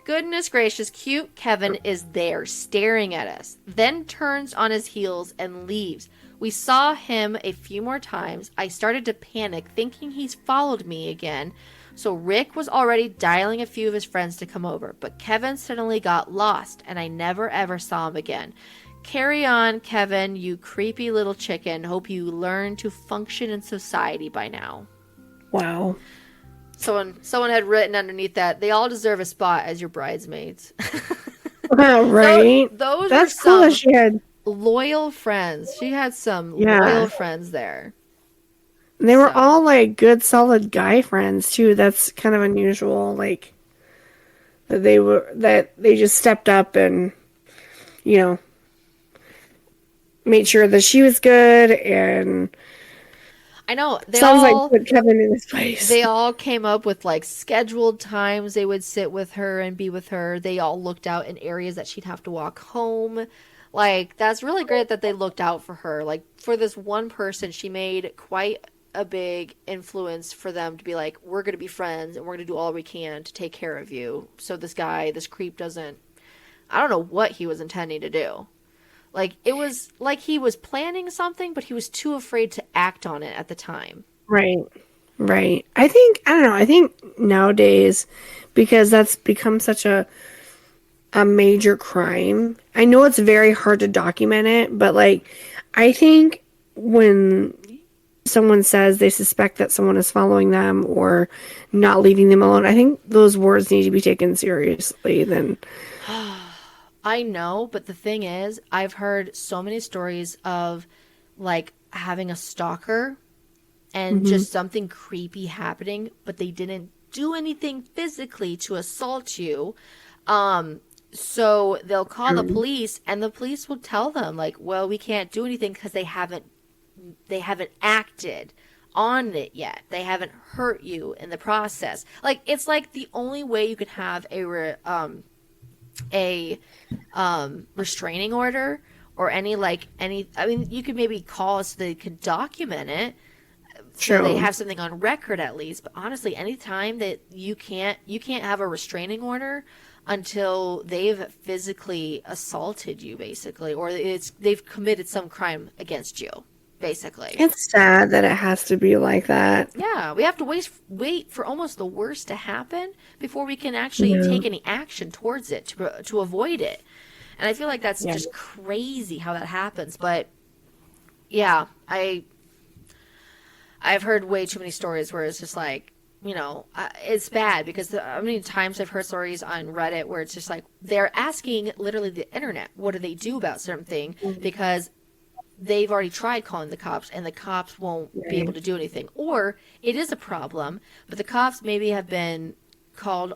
Goodness gracious, cute Kevin is there, staring at us, then turns on his heels and leaves. We saw him a few more times. I started to panic, thinking he's followed me again. So Rick was already dialing a few of his friends to come over, but Kevin suddenly got lost, and I never ever saw him again. Carry on, Kevin, you creepy little chicken. Hope you learn to function in society by now. Wow. Someone had written underneath that, they all deserve a spot as your bridesmaids. Right. Those That's were cool some that she had. loyal friends. She had some loyal friends there. They were all like good, solid guy friends too. That's kind of unusual. Like that they just stepped up and, you know, made sure that she was good and I know sounds like put Kevin in his place. they all came up with like scheduled times they would sit with her and be with her. They all looked out in areas that she'd have to walk home. Like that's really great that they looked out for her. Like for this one person, she made quite a big influence for them to be like, we're going to be friends and we're going to do all we can to take care of you. So this guy, this creep doesn't, I don't know what he was intending to do. Like it was like he was planning something, but he was too afraid to act on it at the time. Right. Right. I don't know, I think nowadays, because that's become such a major crime. I know it's very hard to document it, but like I think when someone says they suspect that someone is following them or not leaving them alone, I think those words need to be taken seriously then. I know, but the thing is, I've heard so many stories of like having a stalker and Mhm. just something creepy happening, but they didn't do anything physically to assault you. Um, so they'll call the True. police and the police will tell them like, well, we can't do anything because they haven't acted on it yet. They haven't hurt you in the process. Like it's like the only way you could have a restraining order or any I mean you could maybe call so they could document it so they True. have something on record at least, but honestly anytime that you can't have a restraining order until they've physically assaulted you basically or they've committed some crime against you basically. It's sad that it has to be like that. Yeah, we have to wait for almost the worst to happen before we can actually Yeah. take any action towards it to avoid it. And I feel like that's Yeah. just crazy how that happens. But yeah, I've heard way too many stories where it's just like, it's bad because how many times I've heard stories on Reddit where it's just like they're asking literally the internet, what do they do about certain thing? Because they've already tried calling the cops and the cops won't be able Right. to do anything. Or it is a problem, but the cops maybe have been called.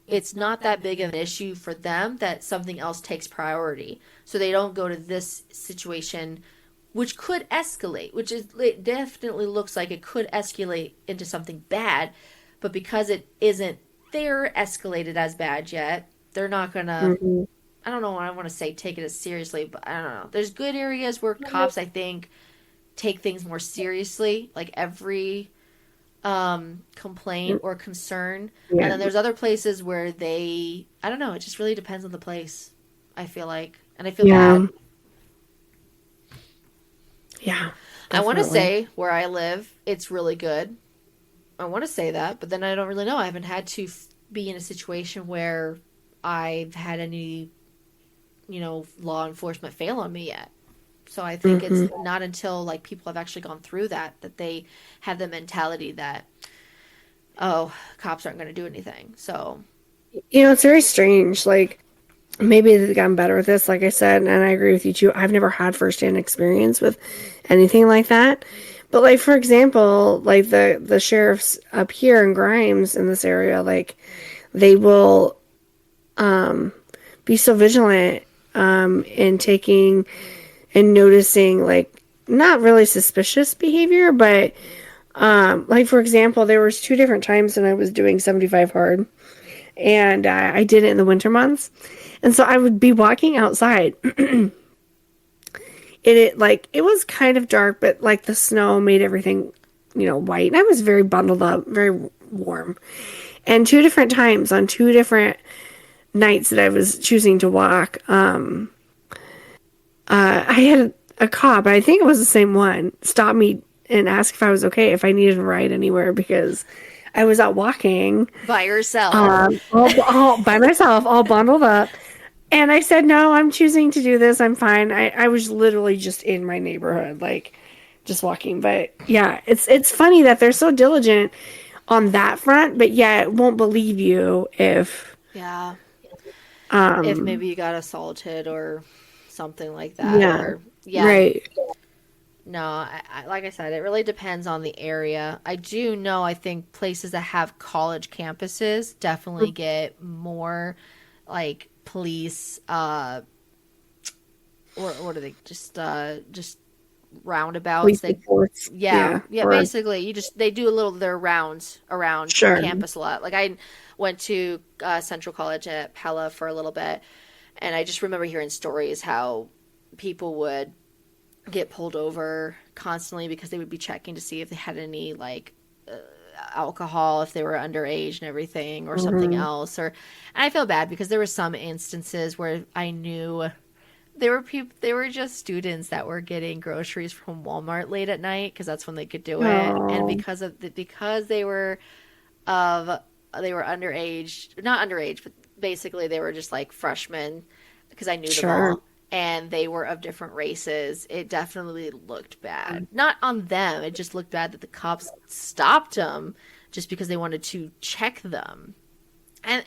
It's not that big of an issue for them that something else takes priority. So they don't go to this situation, which could escalate, which is, it definitely looks like it could escalate into something bad. But because it isn't there escalated as bad yet, they're not going to, Mhm. I don't know what I want to say, take it as seriously, but I don't know. There's good areas where cops, I think, take things more seriously, like every complaint or concern. And Yeah. then there's other places where I don't know, it just really depends on the place, I feel like. And I feel Yeah. bad. Yeah. I want to Definitely. say where I live, it's really good. I want to say that, but then I don't really know. I haven't had to be in a situation where I've had any, law enforcement fail on me yet. So I think it's Mhm. not until like people have actually gone through that they have the mentality that, oh, cops aren't going to do anything. So, It's very strange. Like maybe they've gotten better with this, like I said, and I agree with you too. I've never had firsthand experience with anything like that. But like for example, like the sheriffs up here in Grimes in this area, like they will be so vigilant in taking and noticing like not really suspicious behavior, but like for example, there was two different times when I was doing 75 hard, and I did it in the winter months, and so I would be walking outside. It like it was kind of dark, but like the snow made everything, white, and I was very bundled up, very warm. And two different times on two different nights that I was choosing to walk, I had a cop, I think it was the same one, stop me and ask if I was okay, if I needed a ride anywhere because I was out walking, by yourself. all by myself, all bundled up. And I said, no, I'm choosing to do this. I'm fine. I was literally just in my neighborhood, like just walking. But yeah, it's funny that they're so diligent on that front, but yeah, it won't believe you if Yeah. If um maybe you got assaulted or something like that. yeah, Or, yeah. right. No, like I said, it really depends on the area. I do know, I think places that have college campuses definitely get more like police, or what are they? Just roundabouts. Police They, reports. yeah, Yeah. yeah. Or Basically, you just they do a little their rounds around sure. campus a lot. Like I went to Central College at Pella for a little bit, and I just remember hearing stories how people would get pulled over constantly because they would be checking to see if they had any like alcohol, if they were underage and everything, or something Hmm. else. Or, and I feel bad because there were some instances where I knew there were people, they were just students that were getting groceries from Walmart late at night because that's when they could do it, and Oh, because of they were underage, not underage, but basically they were just like freshmen because I knew them sure. all, and they were of different races. It definitely looked bad. Not on them. It just looked bad that the cops stopped them just because they wanted to check them. And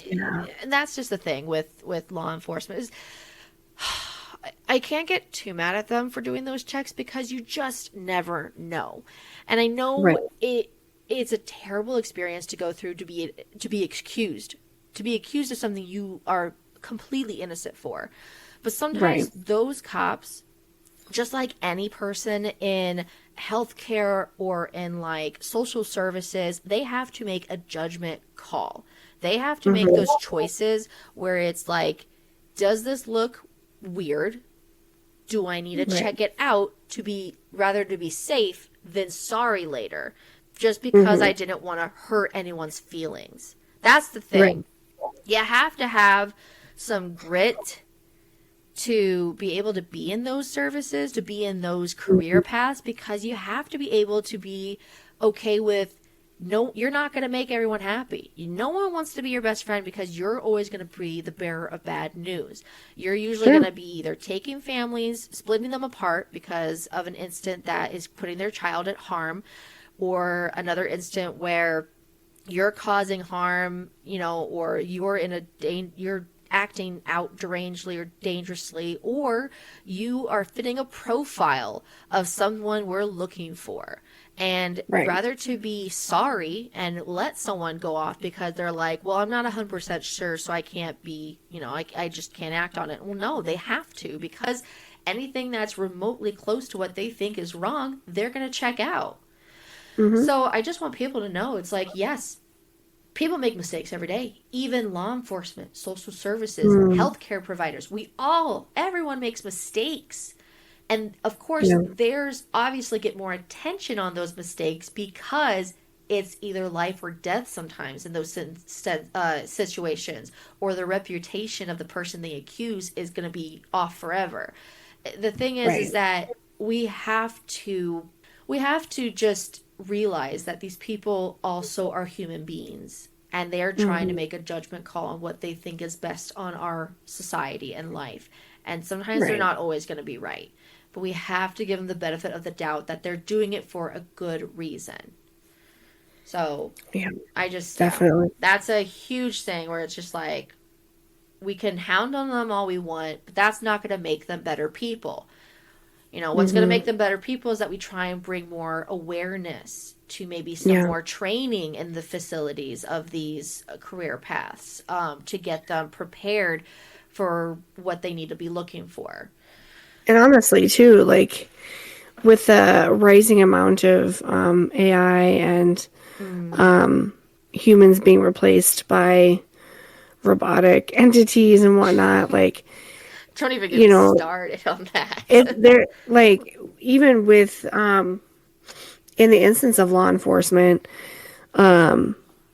Yeah. and that's just the thing with law enforcement is I can't get too mad at them for doing those checks because you just never know. And I Right. know it's a terrible experience to go through to be accused. To be accused of something you are completely innocent for. But Right. sometimes those cops, just like any person in healthcare or in like social services, they have to make a judgment call. They have to make Hmm. those choices where it's like, does this look weird? Do I need to Right. check it out to be rather to be safe than sorry later? Just because Hmm. I didn't want to hurt anyone's feelings. That's the Right. thing. You have to have some grit to be able to be in those services, to be in those career Hmm. paths, because you have to be able to be okay with no, you're not going to make everyone happy. No one wants to be your best friend because you're always going to be the bearer of bad news. You're usually going Sure. to be either taking families, splitting them apart because of an instant that is putting their child at harm, or another instant where you're causing harm, or you're you're acting out derangedly or dangerously, or you are fitting a profile of someone we're looking for. And Right. rather to be sorry and let someone go off because they're like, well, I'm not 100% sure, so I can't be, I just can't act on it. Well, no, they have to, because anything that's remotely close to what they think is wrong, they're going to check out. Hmm. So I just want people to know it's like, yes, people make mistakes every day. Even law enforcement, social services, Mm. healthcare providers, everyone makes mistakes. And of course, Yeah. there's obviously get more attention on those mistakes because it's either life or death sometimes in those situations, or the reputation of the person they accuse is going to be off forever. The thing is Right. that we have to just realize that these people also are human beings, and they are trying to Hmm. make a judgment call on what they think is best on our society and life. And sometimes they're Right. not always going to be right. But we have to give them the benefit of the doubt that they're doing it for a good reason. So Yeah. yeah, Definitely. that's a huge thing where it's just like, we can hound on them all we want, but that's not going to make them better people. What's going to Hmm. make them better people is that we try and bring more awareness to maybe some Yeah. more training in the facilities of these career paths, to get them prepared for what they need to be looking for. And honestly, too, like with the rising amount of AI and Mm. humans being replaced by robotic entities and whatnot, like, Don't even get you me know, started on it that. they're like even with in the instance of law enforcement,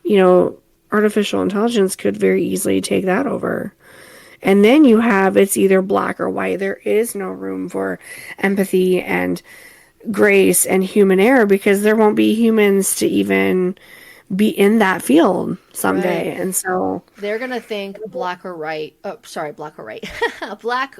you know, artificial intelligence could very easily take that over. And then you have it's either black or white. There is no room for empathy and grace and human error because there won't be humans to even be in that field Right. someday. And so, They're gonna think black or right. Oh, sorry, black or right. black,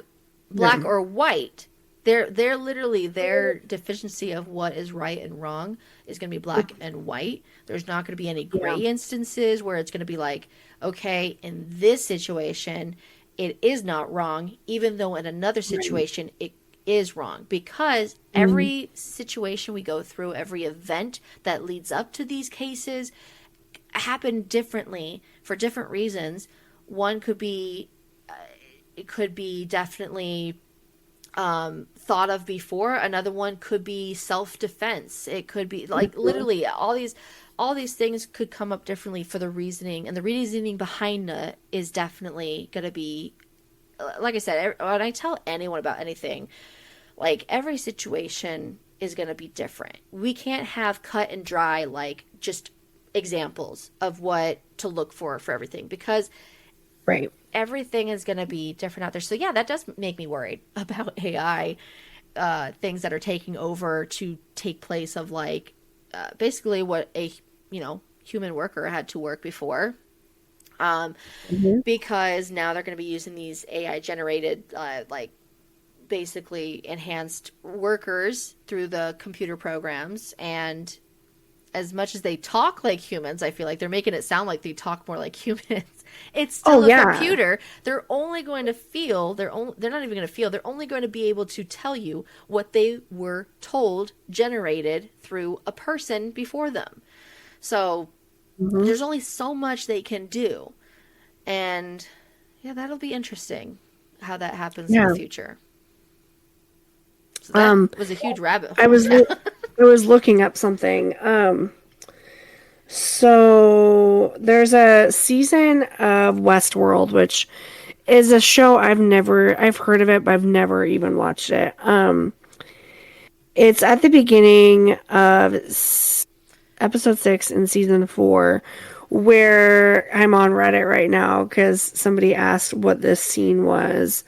black yeah, or white. They're literally their deficiency of what is right and wrong is gonna be black and white. There's not gonna be any yeah, gray instances where it's gonna be like, okay, in this situation, it is not wrong, even though in another right, situation is wrong, because every situation we go through, every event that leads up to these cases happen differently for different reasons. One could be, it could be definitely thought of before. Another one could be self-defense. It could be like literally all these things could come up differently for the reasoning, and the reasoning behind it is definitely going to be, like I said, when I tell anyone about anything, like every situation is going to be different. We can't have cut and dry, like just examples of what to look for everything, because Right. everything is going to be different out there. So yeah, that does make me worried about AI, things that are taking over to take place of like basically what a human worker had to work before. Because now they're going to be using these AI generated like basically enhanced workers through the computer programs. And as much as they talk like humans, I feel like they're making it sound like they talk more like humans. It's still a computer. They're only going to feel, they're not even going to feel, they're only going to be able to tell you what they were told, generated through a person before them. So there's only so much they can do. And yeah, that'll be interesting how that happens in the future. So that was a huge rabbit hole. I was looking up something. So there's a season of Westworld, which is a show I've heard of it, but I've never even watched it. It's at the beginning of episode 6 in season 4, where I'm on Reddit right now because somebody asked what this scene was.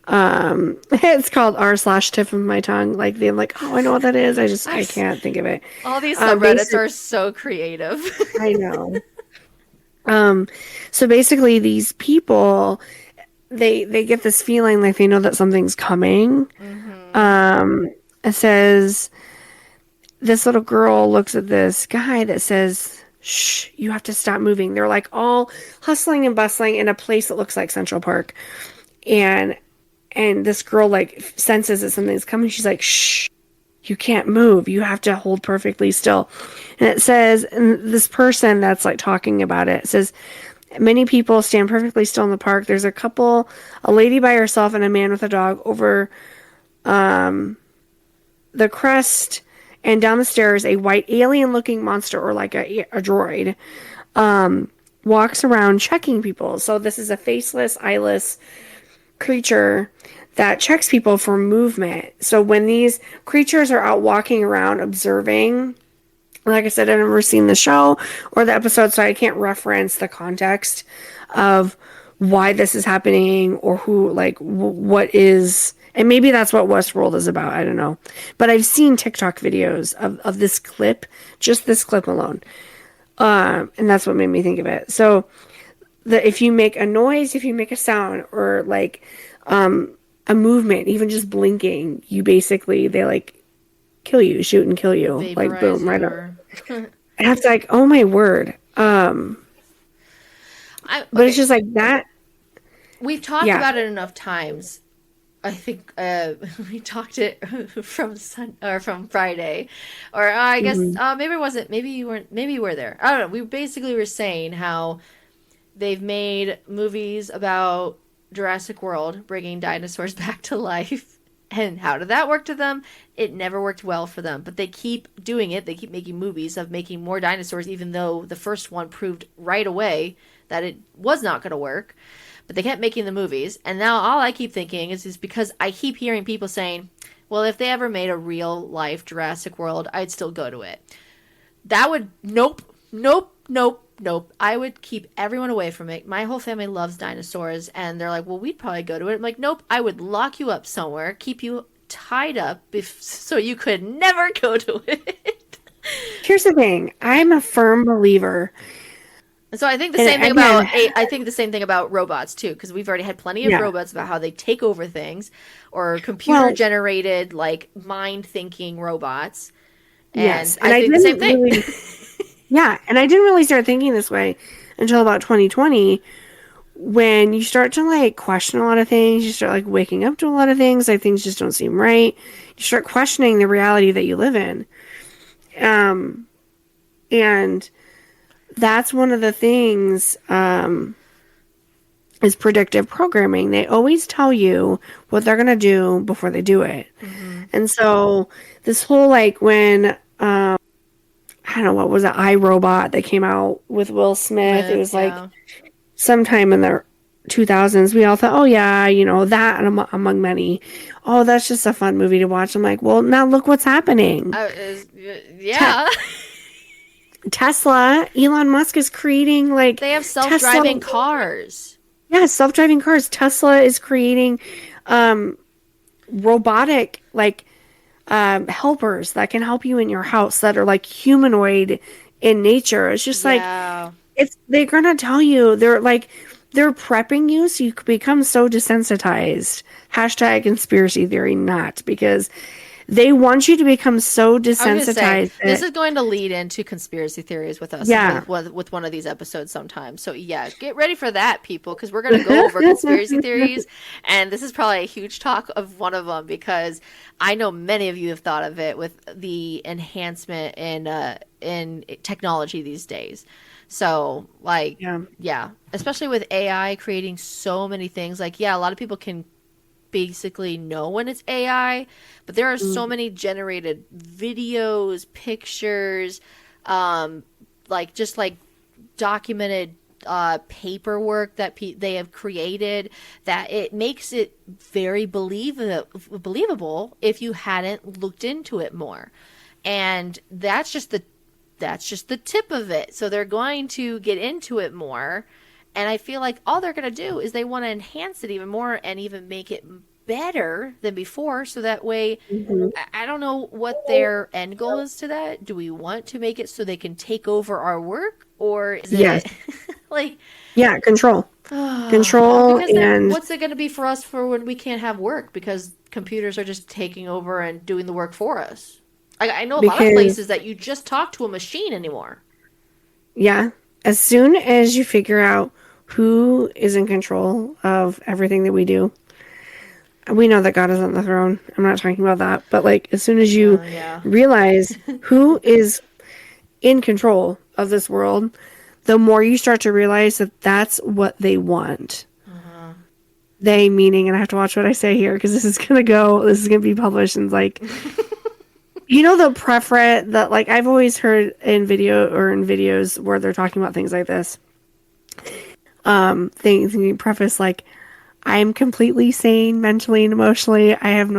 It's called r/tip of my tongue. Like they're like, oh, I know what that is. I can't think of it. All these subreddits are so creative. I know. So basically these people, they get this feeling like they know that something's coming. It says this little girl looks at this guy that says, shh, you have to stop moving. They're like all hustling and bustling in a place that looks like Central Park. And this girl like senses that something's coming. She's like, shh, you can't move. You have to hold perfectly still. And it says, and this person that's like talking about it says, many people stand perfectly still in the park. There's a couple, a lady by herself and a man with a dog over the crest, and down the stairs, a white alien-looking monster, or like a droid, walks around checking people. So this is a faceless, eyeless creature that checks people for movement. So when these creatures are out walking around observing, like I said, I've never seen the show or the episode, so I can't reference the context of why this is happening or who, like, what is, and maybe that's what Westworld is about. I don't know. But I've seen TikTok videos of this clip, just this clip alone. And that's what made me think of it. So if you make a noise, if you make a sound, or like a movement, even just blinking, you basically, they like kill you, shoot and kill you. Vaporize like boom, right over. And it's like, oh my word. But it's just like that. We've talked about it enough times. I think we talked it from from Friday, or I guess maybe it wasn't. Maybe you weren't. Maybe you were there. I don't know. We basically were saying how they've made movies about Jurassic World, bringing dinosaurs back to life, and how did that work to them? It never worked well for them. But they keep doing it. They keep making movies of making more dinosaurs, even though the first one proved right away that it was not going to work. But they kept making the movies. And now all I keep thinking is because I keep hearing people saying, well, if they ever made a real life Jurassic World, I'd still go to it. That would, nope. I would keep everyone away from it. My whole family loves dinosaurs. And they're like, well, we'd probably go to it. I'm like, nope, I would lock you up somewhere, keep you tied up so you could never go to it. Here's the thing. I'm a firm believer. And so I think the same thing about I think the same thing about robots too, because we've already had plenty of robots about how they take over things, or computer generated like mind thinking robots. And yes, I think the same thing. And I didn't really start thinking this way until about 2020, when you start to like question a lot of things, you start like waking up to a lot of things, like things just don't seem right. You start questioning the reality that you live in. And that's one of the things, is predictive programming. They always tell you what they're going to do before they do it. Mm-hmm. And so this whole like when, I don't know, what was it, iRobot that came out with Will Smith. It was like Yeah. sometime in the 2000s. We all thought, oh yeah, you know, that and among many. Oh, that's just a fun movie to watch. I'm like, well, now look what's happening. Te- Yeah. Tesla, Elon Musk is creating like They have self-driving Tesla. cars. Yeah, self-driving cars. Tesla is creating robotic like helpers that can help you in your house that are like humanoid in nature. It's just like Yeah. it's they're gonna tell you they're prepping you so you could become so desensitized. Hashtag conspiracy theory, not because they want you to become so I was gonna say desensitized. this is going to lead into conspiracy theories with us Yeah. with one of these episodes sometime. So yeah, get ready for that, people, because we're going to go over conspiracy theories, and this is probably a huge talk of one of them because I know many of you have thought of it with the enhancement in technology these days. So like Yeah. yeah, especially with AI creating so many things. Like yeah, a lot of people can basically know when it's AI, but there are so many generated videos, pictures, like just like documented paperwork that they have created that it makes it very believable if you hadn't looked into it more. And that's just the tip of it. So they're going to get into it more. And I feel like all they're going to do is they want to enhance it even more and even make it better than before. So that way, I don't know what their end goal is to that. Do we want to make it so they can take over our work? Or is Yes. it like, Yeah, control. Control because then and what's it going to be for us for when we can't have work because computers are just taking over and doing the work for us? I know a lot of because places that you just talk to a machine anymore. yeah, as soon as you figure out who is in control of everything that we do, we know that God is on the throne. I'm not talking about that, but like as soon as you Yeah. realize who is in control of this world, the more you start to realize that that's what they want. They meaning, and I have to watch what I say here because this is gonna be published and like, you know, the preference that like I've always heard in videos where they're talking about things like this. Things preface like, I am completely sane mentally and emotionally. I have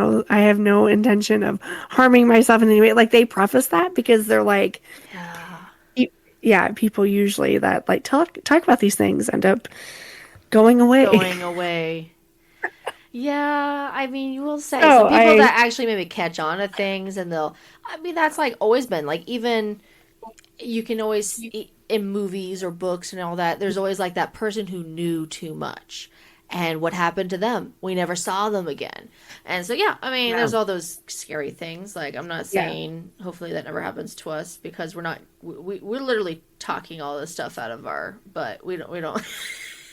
no intention of harming myself in any way. Like they preface that because they're like, yeah, people usually that like talk about these things end up going away. Going away. Yeah, I mean, you will say So some people that actually maybe catch on to things and I mean, that's like always been like even you can always in movies or books and all that, there's always like that person who knew too much. And what happened to them? We never saw them again. And so, yeah, I mean, there's all those scary things. Like, I'm not saying hopefully that never happens to us because we're not, we're literally talking all this stuff out of our butt. We don't.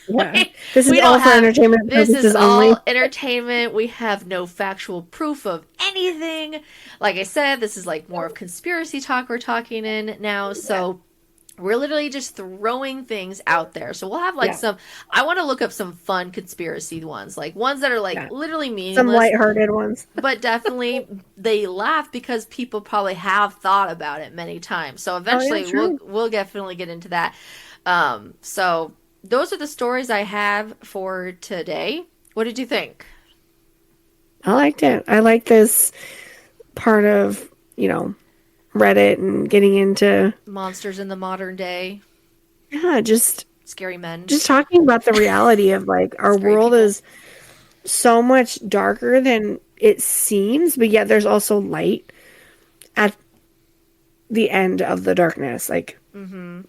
Yeah. This is We all don't for have, entertainment this purposes is only. all entertainment. We have no factual proof of anything. Like I said, this is like more of conspiracy talk we're talking in now. So we're literally just throwing things out there. So we'll have like I want to look up some fun conspiracy ones, like ones that are like literally Some meaningless, lighthearted ones. but definitely they laugh because people probably have thought about it many times. So eventually we'll definitely get into that. So those are the stories I have for today. What did you think? I liked it. I like this part of, you know, Reddit and getting into Monsters in the modern day, just scary men, just talking about the reality of like our scary world people. is so much darker than it seems, but yet there's also light at the end of the darkness. Like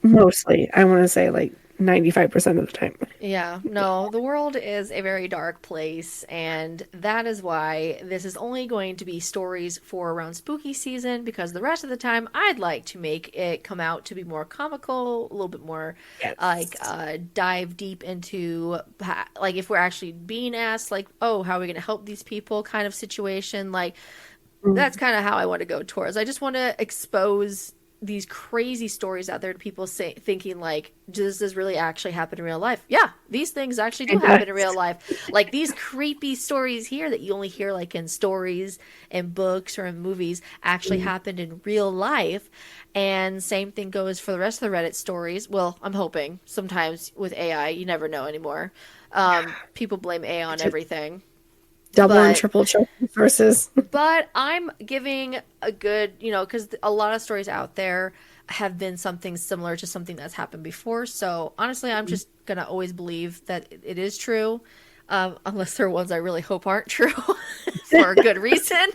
mostly, I want to say like 95% of the time. Yeah, no, the world is a very dark place, and that is why this is only going to be stories for around spooky season, because the rest of the time I'd like to make it come out to be more comical, a little bit more Yes. dive deep into like if we're actually being asked like, oh, how are we going to help these people kind of situation. Like that's kind of how I want to go towards. I just want to expose these crazy stories out there to people thinking like, does this really actually happen in real life? Yeah, these things actually do happen in real life. Like these creepy stories here that you only hear like in stories and books or in movies actually happened in real life. And same thing goes for the rest of the Reddit stories. Well, I'm hoping. Sometimes with AI, you never know anymore. People blame AI on everything. Double and But triple check sources. but I'm giving a good, because a lot of stories out there have been something similar to something that's happened before. So honestly, I'm just going to always believe that it is true, unless there are ones I really hope aren't true for a good reason.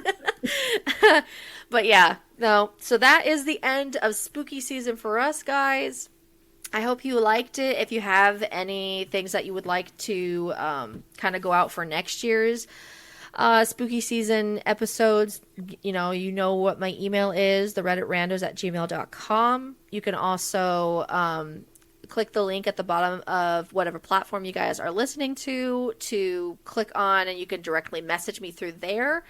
But yeah, no. So that is the end of spooky season for us, guys. I hope you liked it. If you have any things that you would like to kind of go out for next year's spooky season episodes, you know what my email is, the Reddit Randos at gmail.com. You can also click the link at the bottom of whatever platform you guys are listening to click on, and you can directly message me through there.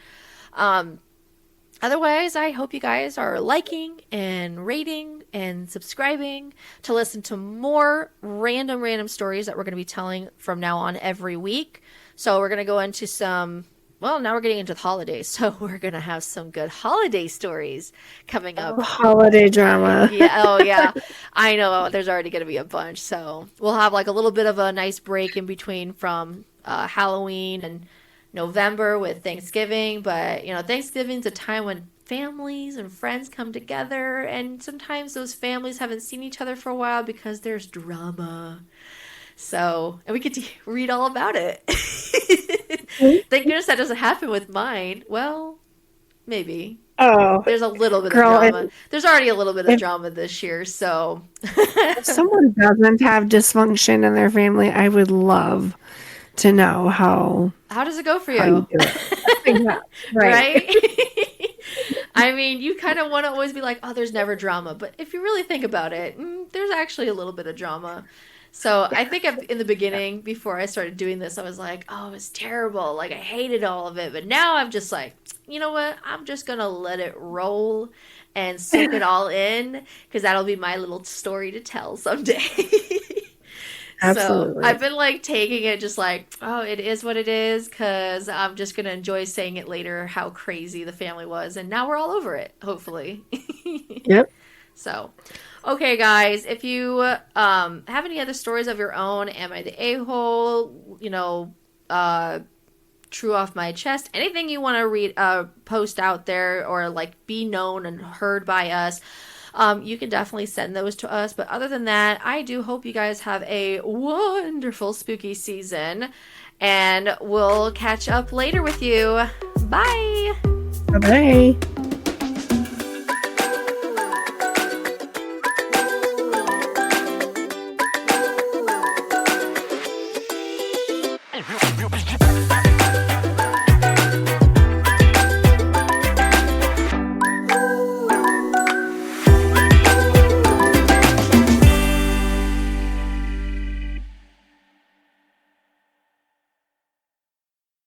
Otherwise, I hope you guys are liking and rating and subscribing to listen to more random stories that we're going to be telling from now on every week. So we're going to go into now we're getting into the holidays, so we're going to have some good holiday stories coming up. Holiday drama. Yeah, oh yeah. I know there's already going to be a bunch, so we'll have like a little bit of a nice break in between from Halloween and November with Thanksgiving, but Thanksgiving's a time when families and friends come together, and sometimes those families haven't seen each other for a while because there's drama. So, and we get to read all about it. Thank goodness that doesn't happen with mine. Well, maybe. Oh, There's a little bit girl, of drama. There's already a little bit of drama this year, so. if someone doesn't have dysfunction in their family, I would love to know how How does it go for you you? do it. Yeah, Right? I mean, you kind of want to always be like, oh, there's never drama. But if you really think about it, there's actually a little bit of drama. So I think in the beginning, before I started doing this, I was like, oh, it was terrible. Like, I hated all of it. But now I'm just like, you know what? I'm just going to let it roll and soak it all in, because that'll be my little story to tell someday. So Absolutely. I've been like taking it just like, oh, it is what it is, because I'm just going to enjoy saying it later how crazy the family was. And now we're all over it, hopefully. Yep. So, okay, guys, if you have any other stories of your own, am I the a-hole, true off my chest, anything you want to read, post out there, or like be known and heard by us, you can definitely send those to us. But other than that, I do hope you guys have a wonderful spooky season, and we'll catch up later with you. Bye! Bye-bye.